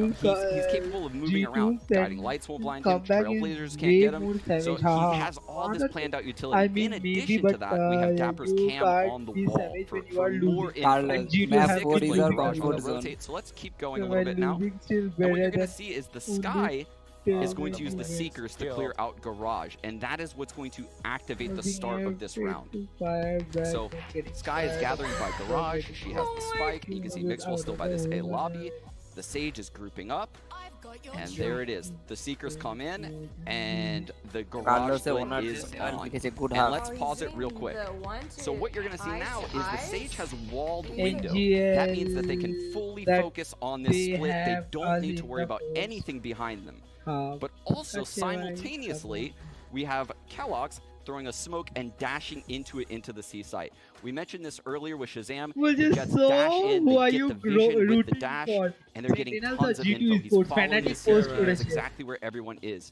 He's capable of moving G2 around. then Guiding lights won't blind him. come back is Trailblazers can't way get him. more So savage. he Haha. has all this planned out utility. I mean, In maybe, addition but to that, we have Dapper's you cam can't on the be wall savage for when you are more losing. Carlos, info. G2 map has 4 to is be our good. comfort zone. Rotate. So let's keep going a So little while bit now. losing still And what better you're going than to see is the only Sky fail is going to use the against Seekers to clear out Garage, and that is what's going to activate the start of this round. So Sky is gathering by Garage, she has the spike, you can see Mixwell still by this A lobby, the Sage is grouping up, and there it is. The Seekers come in, and the Garage Carlos split owner is is on. a good And half. let's pause it real quick. So what you're going to see now is the Sage has walled window. NGL, That means that they can fully that focus on this they split. They have don't need to us worry in the about post. anything behind them. But also That's right. simultaneously, we have Kellogg's throwing a smoke and dashing into it into the C site. We mentioned this earlier with Shazam. Well, The just Jets so dash in, who they are get you the vision with the rooting dash, for? and they're getting Sentinels or tons of G2 info. He's Esports? following Fnatic his post he knows করেছে। exactly where everyone is.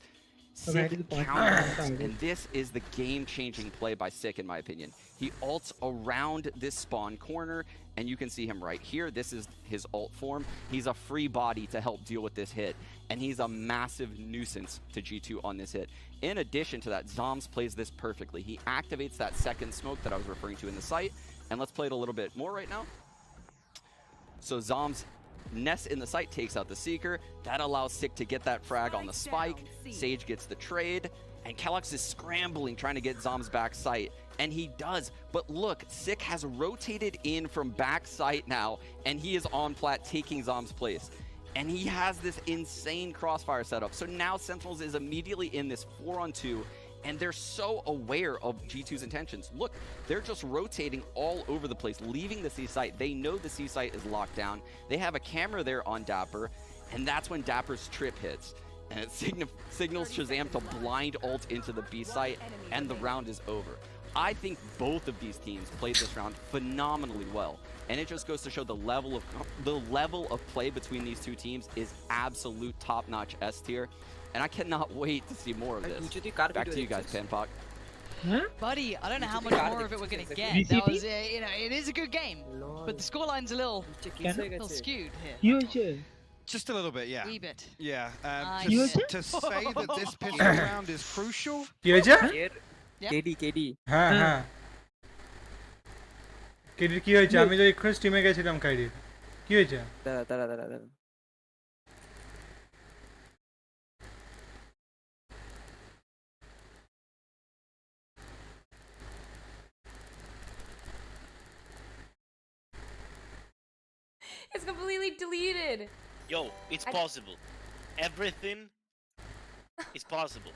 Sick Fnatic post counters, করেছে। and this is the game-changing play by Sick, in my opinion. He ults around this spawn corner, and you can see him right here. This is his ult form. He's a free body to help deal with this hit, and he's a massive nuisance to G2 on this hit. In addition to that, Zoms plays this perfectly. He activates that second smoke that I was referring to in the site, and let's play it a little bit more right now. So Zoms nests in the site, takes out the Seeker. That allows Sick to get that frag on the spike. Sage gets the trade, and Kellogg's is scrambling, trying to get Zoms back site. And he does. But look, Sick has rotated in from back site now, and he is on plat taking Zoms' place. And he has this insane crossfire setup. So now Sentinels is immediately in this 4-on-2, and they're so aware of G2's intentions. Look, they're just rotating all over the place, leaving the C site. They know the C site is locked down. They have a camera there on Dapper, and that's when Dapper's trip hits. And it signals Shazam to blind ult into the B site, and the round is over. I think both of these teams played this round phenomenally well. And it just goes to show the level of play between these two teams is absolute top-notch S tier. And I cannot wait to see more of this. Back to you guys, Panpoc. Huh? Buddy, I don't know how much more of it we're going to get. That was, you know, it is a good game, but the scoreline's a little skewed here. Just a little bit, yeah. Wee bit. Yeah. To say that this pistol round is crucial. KD. হ্যাঁ কেডির কি হয়েছে? আমি তো এক্ষুনি স্ট্রিমে গেছিলাম কাইডির। কি হয়েছে? দাঁড়া। It's completely deleted. Yo, it's possible. Everything is possible.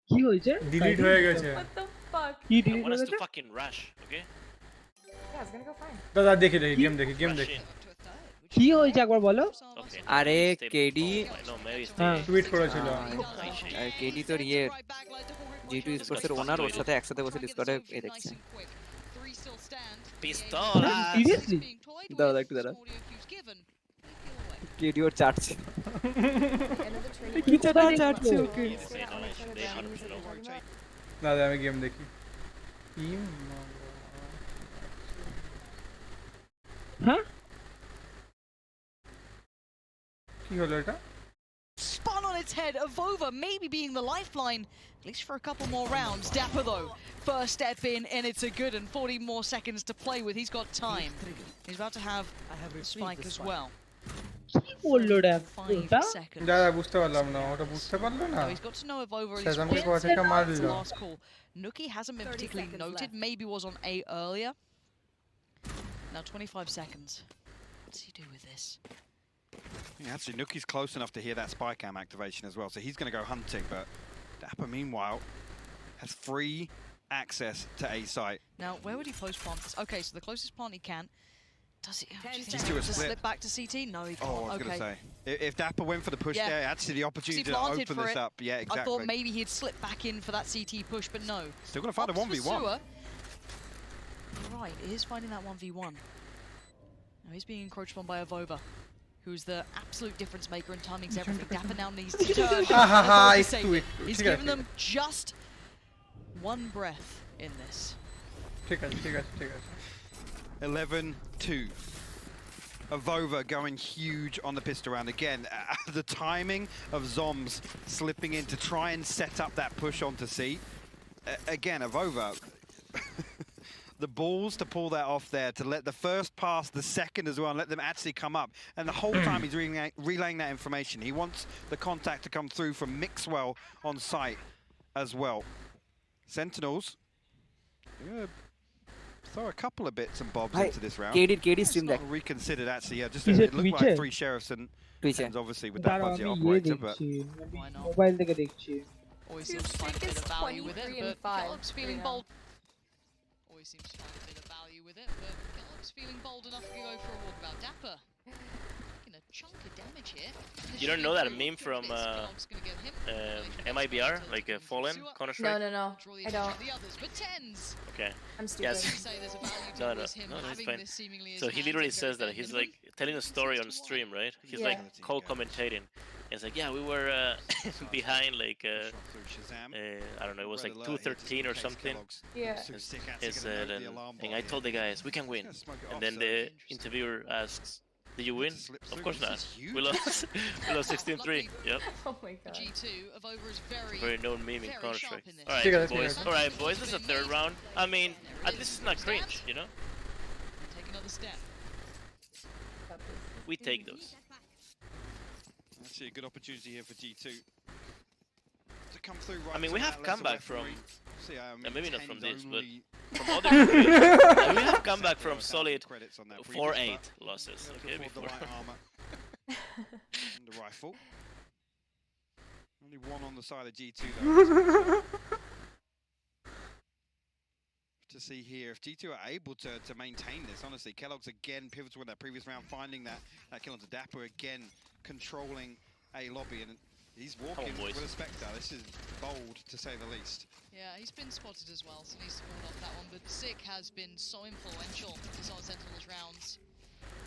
কি হয়েছে? ডিলিট হয়ে গেছে। What the fuck? কি I ডিলিট want us হয়েছে? to fucking rush, okay? Yeah, it's gonna go fine. দাদা দেখি গেম দেখি Rush in. কি হয়েছে একবার বলো? Okay. আরে কেডি টুইট করেছিল। কেডি তোর G2 Sports এর ওনার ওর সাথে একসাথে বসে ডিসকর্ডে এই দেখছে। Pistola. Seriously? দাঁড়া একটু দাঁড়া। কেডি ওর চাটছে। কি চাটছে ওকে? দাদা আমি গেম দেখি। হ্যাঁ? কি হলো এটা? Spun on its head, Avova maybe being the lifeline, at least for a couple more rounds. Dapper though, first step in, and it's a good and 40 more seconds to play with. He's got time. He's about to have a spike as well. কি বললো Dapper? 5 seconds. দাদা বুঝতে পারলাম না, ওটা বুঝতে পারলো না। He's got to know if Avova is সেজমকে কোথা থেকে মারলো? last call. Nuki hasn't been particularly noted, maybe was on A earlier. Now 25 seconds. What's he do with this? Yeah, actually, Nuki's close enough to hear that spy cam activation as well, so he's going to go hunting, but Dapper, meanwhile, has free access to A site. Now, where would he post plant this? Okay, so the closest plant he can. Does he? Just do a split. Slip back to CT? No, he can't. Oh, I was going to say. If Dapper went for the push there, actually the opportunity to open this up. Yeah, exactly. I thought maybe he'd slip back in for that CT push, but no. Still going to find a 1v1. Right, he is finding that 1v1. Now he's being encroached on by Avova, who's the absolute difference maker and timing's everything. Dapper now needs to turn. He's given them just one breath in this. 11-2. Avova going huge on the pistol round again. The timing of Zombs slipping in to try and set up that push onto C. Again, Avova. The balls to pull that off there, to let the first pass, the second as well, and let them actually come up. And the whole time he's relaying that information. He wants the contact to come through from Mixwell on site as well. Sentinels, throw a couple of bits and bobs into this round. KD stream deck. Reconsidered actually, yeah, just it looked like 3 sheriffs and obviously with that budget operator, but mobile থেকে দেখছি. Always seems to find a bit of value with it, but Gallup's feeling bold. Always seems to find a bit of value with it, but Gallup's feeling bold enough to go for a walkabout. Dapper taking a chunk of damage here. You don't know that meme from MIBR, like Fallen, Counter-Strike? No, I don't. Okay. I'm stupid. Yes. No, it's fine. So he literally says that he's like telling a story on stream, right? He's like co-commentating. It's like, yeah, we were behind like I don't know, it was like 2-13 or something. Yeah. He said, and I told the guys we can win, and then the interviewer asks, did you win? Of course not. We lost. We lost 16-3. Yep. Oh my god. G2 of Over is very known meme in Counter-Strike. All right, boys. This is the third round. I mean, at least it's not cringe, you know. Take another step. We take those. Actually, a good opportunity here for G2 to come through. Right, I mean, we have comeback from, maybe not from this, but from other. We have comeback from solid 4-8 losses. Okay, before. And the rifle. Only one on the side of G2 though. To see here if G2 are able to maintain this. Honestly, Kellogg's again pivotal in that previous round, finding that kill onto Dapper again, controlling a lobby, and He's walking with a Spectre. This is bold, to say the least. Yeah, he's been spotted as well, so he needs to hold off that one. But Sick has been so influential in some of Sentinels rounds.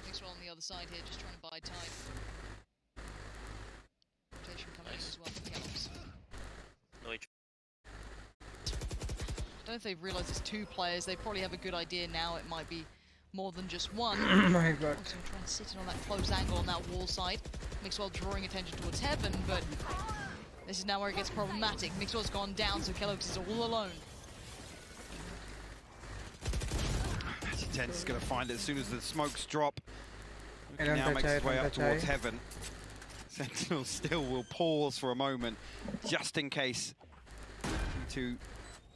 Mixwell on the other side here, just trying to buy time. Rotation coming in as well for Kellogg's. I don't know if they've realised it's two players. They probably have a good idea now. It might be more than just one. Oh my god. Also trying to sit in on that close angle on that wall side. Mixwell drawing attention towards Heaven, but this is now where it gets problematic. Mixwell's gone down, so Kellogg's is all alone. TridentZ is going to find it as soon as the smokes drop. He now makes his way up towards Heaven. Sentinel still will pause for a moment, just in case to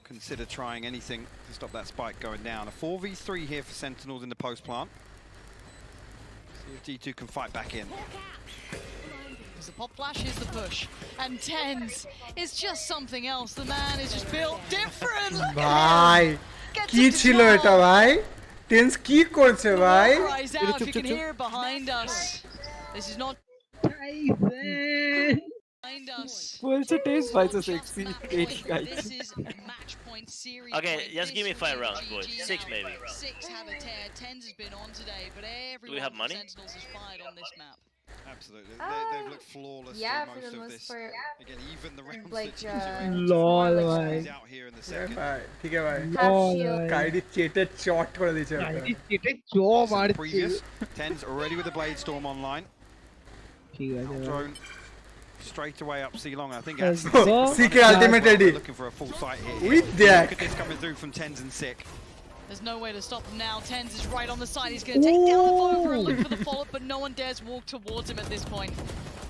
consider trying anything to stop that spike going down. A 4v3 here for Sentinels in the post plant. See if G2 can fight back in. As the pop flash is the push, and TridentZ is just something else. The man is just built different. Look at him. কি ছিল এটা ভাই? TridentZ কি করছে ভাই? Cries out, you can hear it behind us. This is not behind us. বলছে TridentZ ভাইসে sexy 80 guys. This is match point series. Okay, point. just give me 5 rounds, GG boys. 6 now. maybe. 6 have a tear. TridentZ has been on today, but everyone Do we have money? Sentinels has fired on this map. Absolutely. They've looked flawless for through the most most of this. part. Again, even the rounds Like, that G2 lol is out here in the second. ঠিক আছে ভাই। lol কাইডি চেটে চট করে দিয়েছে। কাইডি চেটে চো মারছে। Previous TridentZ already with the Blade Storm online. ঠিক আছে। Drone straight away up C long. I think Seeker ultimate ready. Looking for a full sight here. With that. Look at this coming through from TridentZ and Sick. There's no way to stop him now. TridentZ is right on the side. He's going to take down the Vova and look for the follow-up, but no one dares walk towards him at this point.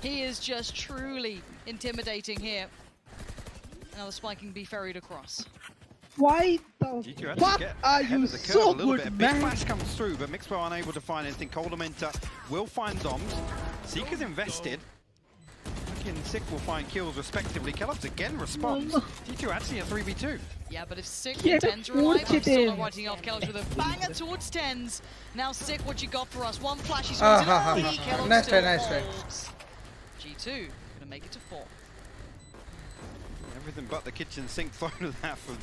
He is just truly intimidating here. Now the spike can be ferried across. Why the fuck are you so good, A big man? flash comes through, but Mixwell unable to find anything. Coldamenta will find Doms. Seeker's invested. And Sick will find kills respectively. Kellogg's again responds. G2 actually a 3v2. Yeah, but if Sick and TridentZ are alive, I'm still not writing off Kellogg's with a banger towards TridentZ. Now Sick, what you got for us? One flash, he's going to Kellogg's Nice try, still nice try. holds. G2 gonna make it to 4. Everything but the kitchen sink thrown at that from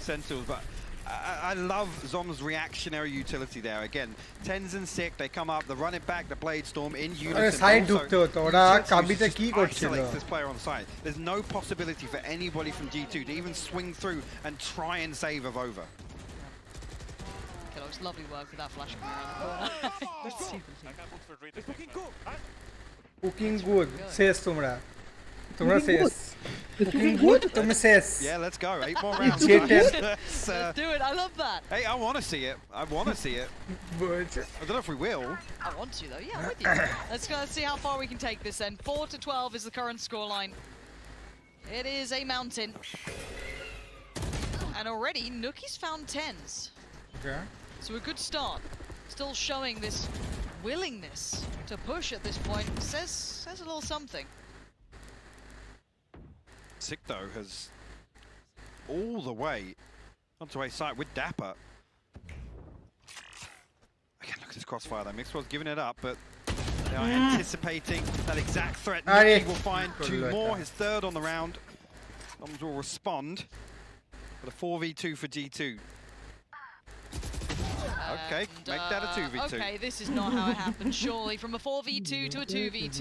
Sentinels, but I love Zom's reactionary utility there. Again, TridentZ and Sick, they come up, they run it back, the Blade Storm in unison. Side ঢুকতে হতো ওরা কাবিতে কি করছিল? This player on side. There's no possibility for anybody from G2 to even swing through and try and save a Vova. Kellogg's lovely work with that flash coming around the corner. Cooking good শেষ তোমরা শেষ cooking good তুমি শেষ Yeah, let's go. 8 more rounds. Let's do it. I love that. Hey, I want to see it. I want to see it. I don't know if we will. I want to though. Yeah, I'm with you. Let's go see how far we can take this then. 4-12 is the current scoreline. It is a mountain. And already Nookie's found TridentZ. Okay. So a good start. Still showing this willingness to push at this point. Says a little something. Sick though has all the way onto a site with Dapper. Again, look at this crossfire though. Mixwell's giving it up, but they are anticipating that exact threat. Nookie will find 2 more, his 3rd on the round. Noms will respond. But a 4v2 for G2. Okay, make that a 2v2. Okay, this is not how it happened, surely. From a 4v2 to a 2v2.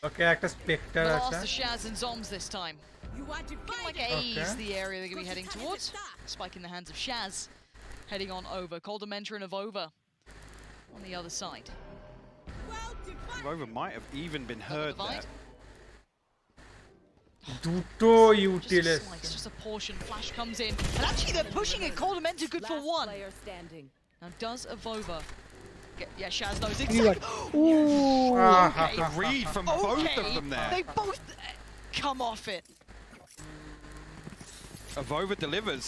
Okay, একটা Spectre We আছে. lost to Shaz and Zoms this time. Looking like A's the area they're going to be heading towards. Spike in the hands of Shaz. Heading on over. Coldamenta and Avova on the other side. Vova might have even been heard there. দুটো ইউটিলিস It's just a portion. Flash comes in. And actually they're pushing it. Coldamenta good for 1. Now does Avova get... Yeah, Shaz knows exactly. Ooh, okay. A read from both of them there. They both come off it. Avova delivers.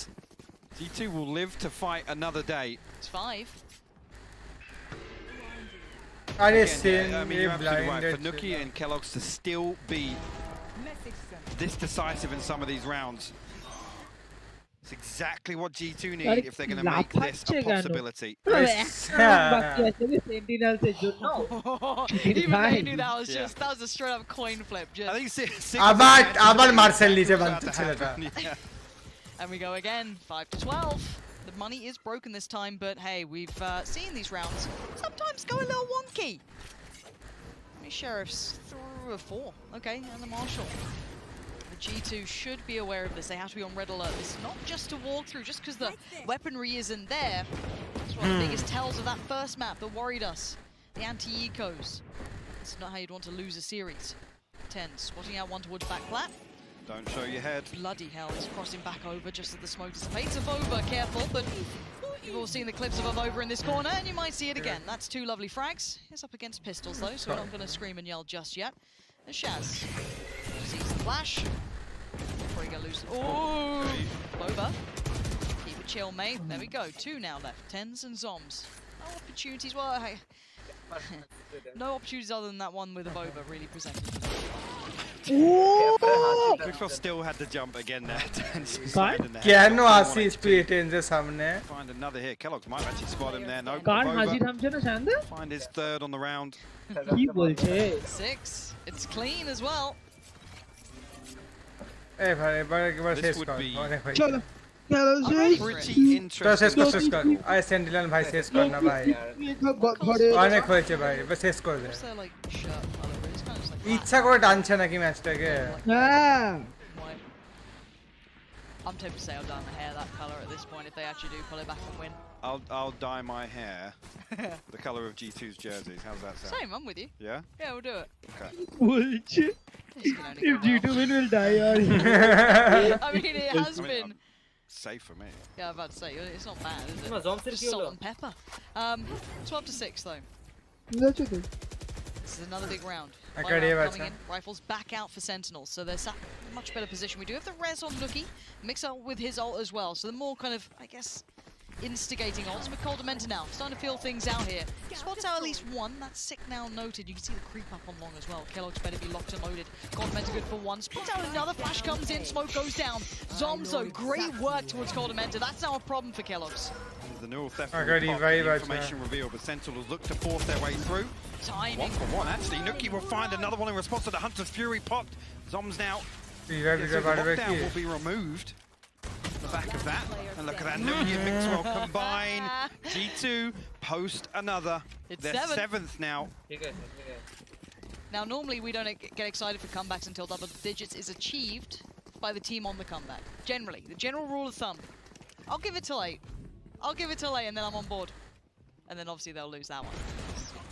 G2 will live to fight another day. It's 5. আরে Again, same I mean, you're absolutely right. blinded For Nookie and Kellogg's to still be this decisive in some of these rounds. It's exactly what G2 need if they're going to make this a possibility. Sentinels এর জন্য Even they knew that was just that was a straight up coin flip. I think আবার Marcel নিচে বাঁধছে ছেলেটা। And we go again, 5-12. The money is broken this time, but hey, we've seen these rounds sometimes go a little wonky. Sheriff's through a 4. Okay, and the Marshal. The G2 should be aware of this. They have to be on red alert. This is not just to walk through, just because the weaponry isn't there. It's one of the biggest tells of that first map that worried us. The anti-ecos. It's not how you'd want to lose a series. 10, spotting out one towards back plat. Don't show your head. Bloody hell, he's crossing back over just as the smoke dissipates. Avova, careful, but you've all seen the clips of Avova in this corner, and you might see it again. That's 2 lovely frags. He's up against pistols, though, so we're not going to scream and yell just yet. And Shaz sees the flash. Before he goes loose. Oh! Avova. Keep it chill, mate. There we go. 2 now left. Tens and Zoms. No opportunities. Well, no opportunities other than that one with Avova really presented. Quickfall still had to jump again there. কেন আসিস তুই টেন্সের সামনে? Find another here. Kellogg's might actually spot him there. No. কার হাজি থামছে না শান্দা? Find his 3rd on the round. কি বলছে? 6. It's clean as well. এই ভাই এবার শেষ কর। অনেক হয়েছে। চলো। Pretty interesting. শেষ কর। আয় সেন্টিনেল ভাই শেষ কর না ভাই। অনেক হয়েছে ভাই। এবার শেষ কর দে। ইচ্ছা করে টানছে নাকি ম্যাচটাকে? হ্যাঁ। I'm tempted to say I'll dye my hair that colour at this point if they actually do pull it back and win. I'll dye my hair the colour of G2's jerseys. How's that sound? Same, I'm with you. Yeah? Yeah, we'll do it. Okay. বলছে if G2 win will die or I mean it has been safe for me. Yeah, I'm about to say it's not bad, is it? Just salt and pepper. 12-6 though. This is another big round. Coming in. Rifles back out for Sentinels, so they're sat in a much better position. We do have the res on Nookie, mix up with his ult as well, so the more kind of, I guess, instigating ults. But Coldamenta now, starting to feel things out here. Spots out at least one, that's sick now noted. You can see the creep up on long as well. Kellogg's better be locked and loaded. Coldamenta good for one. Spots out another, flash comes in, smoke goes down. Zomzo, great work towards Coldamenta. That's now a problem for Kellogg's. The neural theft information reveal, but Sentinels look to force their way through. Timing. 1 for 1 actually. Nookie will find another one in response to the Hunter's Fury popped. Zoms now. The lockdown will be removed. The back of that. And look at that. Nookie and Mixwell combine. G2 post another. It's their 7th now. Now normally we don't get excited for comebacks until double digits is achieved by the team on the comeback. Generally. The general rule of thumb. I'll give it till 8. I'll give it till 8 and then I'm on board. And then obviously they'll lose that one.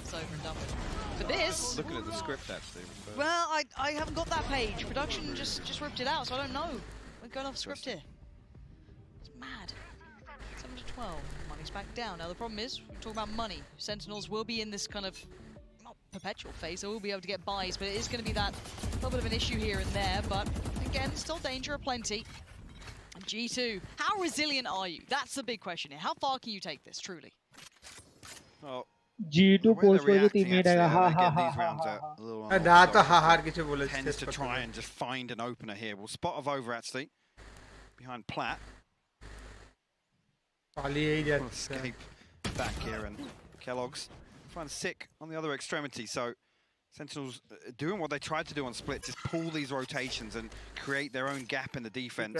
It's over and done with. For this... Looking at the script actually. Well, I haven't got that page. Production just ripped it out, so I don't know. We're going off script here. It's mad. 7-12. Money's back down. Now the problem is, we're talking about money. Sentinels will be in this kind of... not perpetual phase, they will be able to get buys, but it is going to be that little bit of an issue here and there, but again, still danger aplenty. G2, how resilient are you? That's the big question here. How far can you take this, truly? Oh, G2 post করে যে teammate আগে হা হা হা দা তো হাহার কিছু বলেছে tends to try and just find an opener here. We'll spot over actually behind Platt. পালিয়েই যাচ্ছে Escape back here and Kellogg's find sick on the other extremity. So Sentinels doing what they tried to do on split, just pull these rotations and create their own gap in the defense.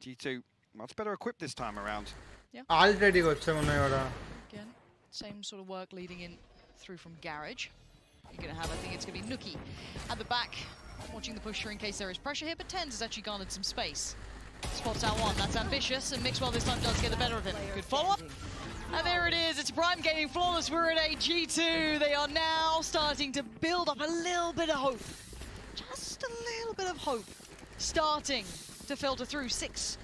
G2 much better equipped this time around. Yeah. Already করছে মনে হয় ওরা Again, same sort of work leading in through from Garage. You're going to have, I think it's going to be Nookie at the back, watching the pusher in case there is pressure here, but TridentZ has actually garnered some space. Spots out one, that's ambitious, and Mixwell this time does get the better of him. Good follow-up. And there it is, it's Prime getting flawless. We're at a G2. They are now starting to build up a little bit of hope. Just a little bit of hope. Starting to filter through. 6.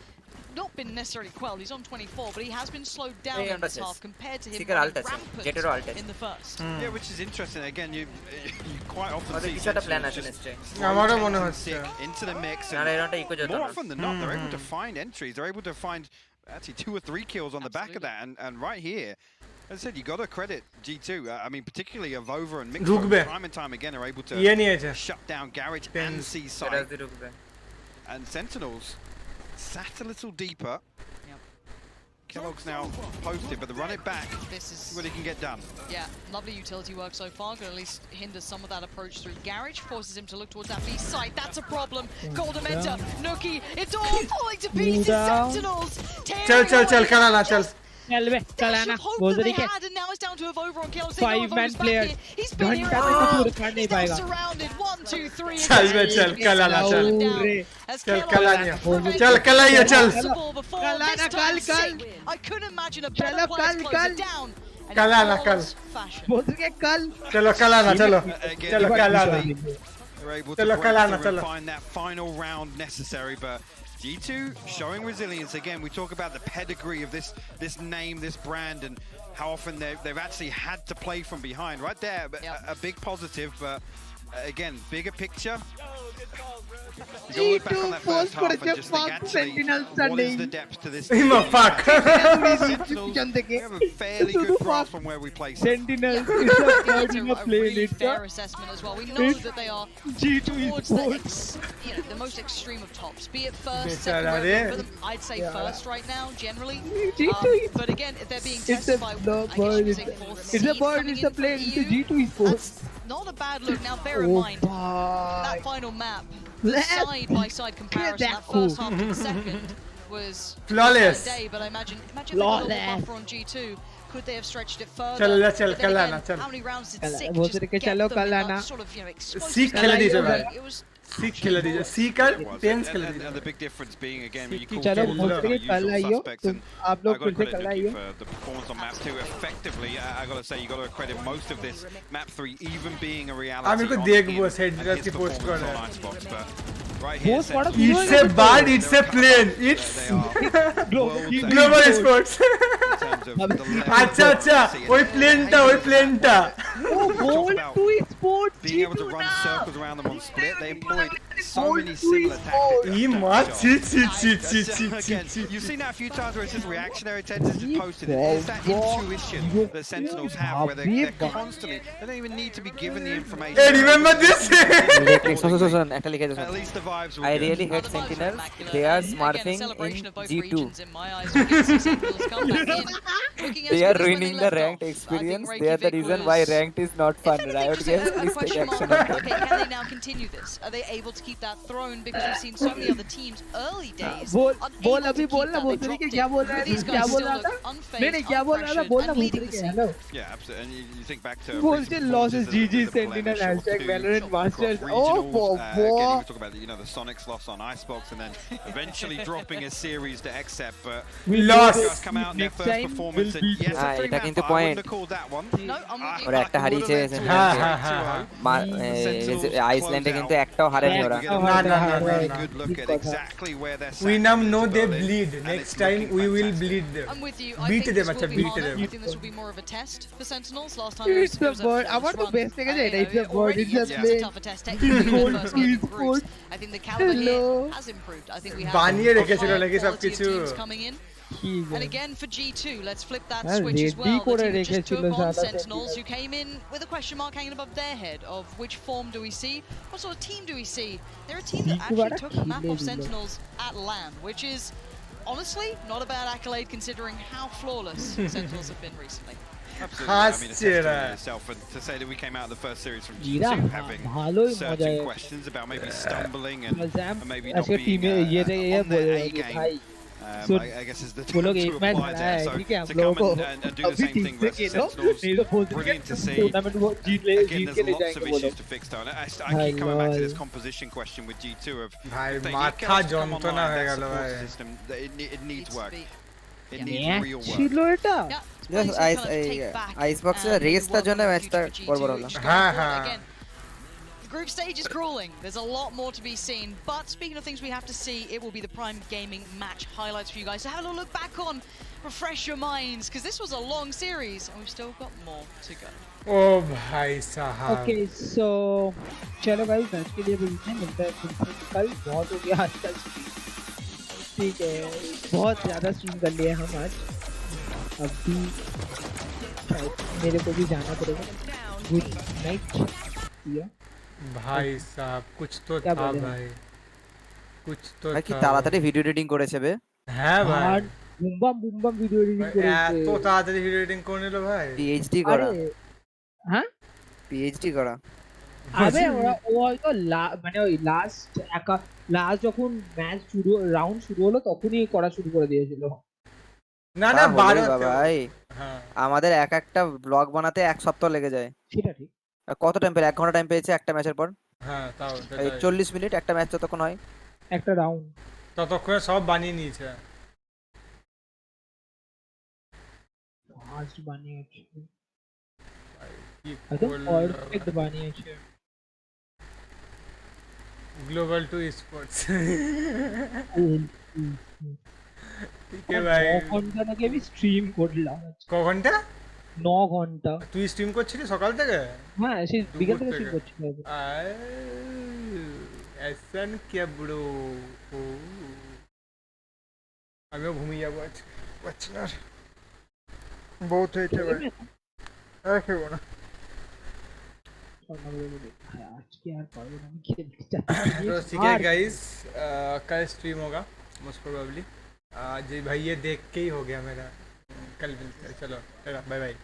Not been necessarily quelled, he's on 24, but he has been slowed down in this half compared to him running rampant in the first. Yeah, which is interesting. Again, you quite often see into the mix, and more often than not, they're able to find entries. They're able to find actually 2 or 3 kills on the back of that, and right here, as I said, you got to credit G2. I mean, particularly Avova and Mixwell, time and time again, are able to shut down Garage and Seaside. And Sentinels sat a little deeper. Kellogg's now posted, but the run it back, this is what he can get done. Yeah, lovely utility work so far. Going to at least hinder some of that approach through Garage. Forces him to look towards that B side. That's a problem. Golden Menta, Nookie, it's all falling to pieces. Sentinels. चल Kalana चल. चल बे Kalana बोल रही है. And now it's down to Evover on Kellogg's. 5-man player. He's been here. नहीं पाएगा. Surrounded. 1, 2, 3. चल बे चल Kalana चल. चल Kalana. चल कल. I couldn't imagine a better player to close it down. Kalana कल. बोल रही है कल. चलो Kalana चलो. चलो Kalana. They're able to break through and find that final round necessary, but G2 showing resilience again. We talk about the pedigree of this name, this brand, and how often they've actually had to play from behind. Right there, a big positive, but again, bigger picture. You go look back on that first half and just think, actually, what is the depth to this team? We have a fairly good grasp from where we place Sentinels is a really fair assessment as well. We know that they are towards the most extreme of tops. Be it first, second, for them, I'd say first right now, generally. But again, if they're being tested by, I guess you could say fourth seed coming in from EU, G2 that's not a bad look. Now bear in mind, that final map, the side-by-side comparison, that first half to the second was flawless. Day, but I imagine if they got a little buffer on G2, could they have stretched it further? चल Kalana चल. How many rounds did Sik just get them in that sort of, Sik खेल दीजिए भाई. Sik खेल दीजिए. Sik और TenZ खेल दीजिए. And the big difference being again when you call चलो बोलते कल आइयो. आप लोग फिर से कल आइयो. The performance on map 2 effectively, I gotta say, you gotta credit most of this map 3 even being a reality. आप इनको देख वो Sentinels की post कर रहे हैं. Right here, it's a bad, it's a plane, it's global sports. अच्छा वही plane था. Oh, goal to sports. Being able to run circles around them on split, they employed so many similar tactics. You've seen that a few times where it's just reactionary tendencies just posted. It's that intuition that Sentinels have where they're constantly, they don't even need to be given the information. Hey, remember this? At least the vibes were I good. really hate Sentinels. They are smurfing in G2. They are ruining the ranked experience. They are the reason why ranked is not fun. Riot games, please take action on that. Okay, can they now continue this? Are they able to keep that throne? Because we've seen so many other teams early days. बोल अभी बोलना बोल रही है क्या बोल रहा है क्या बोल रहा था नहीं क्या बोल रहा था बोलना बोल रही है hello Yeah, absolutely. And you think back to Posted losses GG Sentinel #Valorant Masters. Oh, again, we talk about the Sonics loss on Icebox and then eventually dropping a series to Xep, but we lost. Come out in their first performance and yes, a 3-map. I wouldn't have called that one. No, I'm with you. ওরা একটা হারিয়েছে আইসল্যান্ডে কিন্তু একটাও হারেনি ওরা Good look at exactly where they're we now know they bleed. Next time we will bleed them. I'm with you. Beat them, beat them. I think this will be more of a test for Sentinels. Last time it was a bird. I want to best thing again. It's a bird. It's a plane. Tougher test. Technically, the first game in groups. I think the caliber here has improved. I think we have teams coming in. And again for G2, let's flip that switch as well. The team that just took on Sentinels, who came in with a question mark hanging above their head of which form do we see? What sort of team do we see? They're a team that actually took the map off Sentinels at LAN, which is honestly not a bad accolade considering how flawless Sentinels have been recently. Absolutely. I mean, it's itself, and to say that we came out of the first series from G2 having certain questions about maybe stumbling and maybe not being on their A game. I guess is the term to apply there. So to come and do the same thing versus Sentinels, brilliant to see. Again, there's lots of issues to fix though. I keep coming back to this composition question with G2 of if they need to come online, that support system, it needs work. It needs real work. Just Icebox race ta jone match ta borbar hola. The group stage is crawling. There's a lot more to be seen. But speaking of things we have to see, it will be the Prime Gaming match highlights for you guys. So have a little look back on, refresh your minds, because this was a long series and we've still got more to go. Oh, bhai sahab. Okay, so चलो guys, आज के लिए मिलते हैं कल बहुत हो गया आज का स्ट्रीम. ठीक है, बहुत ज़्यादा स्ट्रीम कर लिया हम आज. अभी मेरे को भी जाना पड़ेगा. Good night. भाई साहब कुछ तो था भाई. कुछ तो ভাই কি তাড়াতাড়ি ভিডিও এডিটিং করেছে বে হ্যাঁ ভাই বুম বাম ভিডিও এডিটিং করেছে এত তাড়াতাড়ি ভিডিও এডিটিং করে নিল ভাই পিএইচডি করা হ্যাঁ পিএইচডি করা আবে ও হয়তো মানে ওই লাস্ট যখন ম্যাচ শুরু রাউন্ড শুরু হলো তখনই করা শুরু করে দিয়েছিল না না 12 ভাই হ্যাঁ আমাদের এক একটা ব্লগ বানাতে এক সপ্তাহ লেগে যায় সেটা ঠিক কত টাইম পেলে 1 ঘন্টা টাইম পেয়েছে একটা ম্যাচের পর হ্যাঁ তাও এই 40 মিনিট একটা ম্যাচ যতক্ষণ হয় একটা রাউন্ড ততক্ষণে সব বানিয়ে নিয়েছে ফাস্ট বানিয়েছে কি একদম পারফেক্ট বানিয়েছে ग्लोबल टू स्पोर्ट्स ঠিক আছে ভাই 9 ঘন্টা নাকি আমি স্ট্রিম করলাম ক ঘন্টা 9 ঘন্টা তুই স্ট্রিম করছিলি সকাল থেকে হ্যাঁ সেই বিকেল থেকে স্ট্রিম করছি এসন কে ব্রো আমিও ঘুমিয়ে যাবো আজকে না বহুত হয়েছে ভাই আর খেবো না আজকে আর পারবো না আমি খেলতে চাচ্ছি तो ठीक है गाइस कल स्ट्रीम होगा मोस्ट प्रोबेबली आज भाई ये देख के ही हो गया मेरा कल मिलते हैं चलो बाय बाय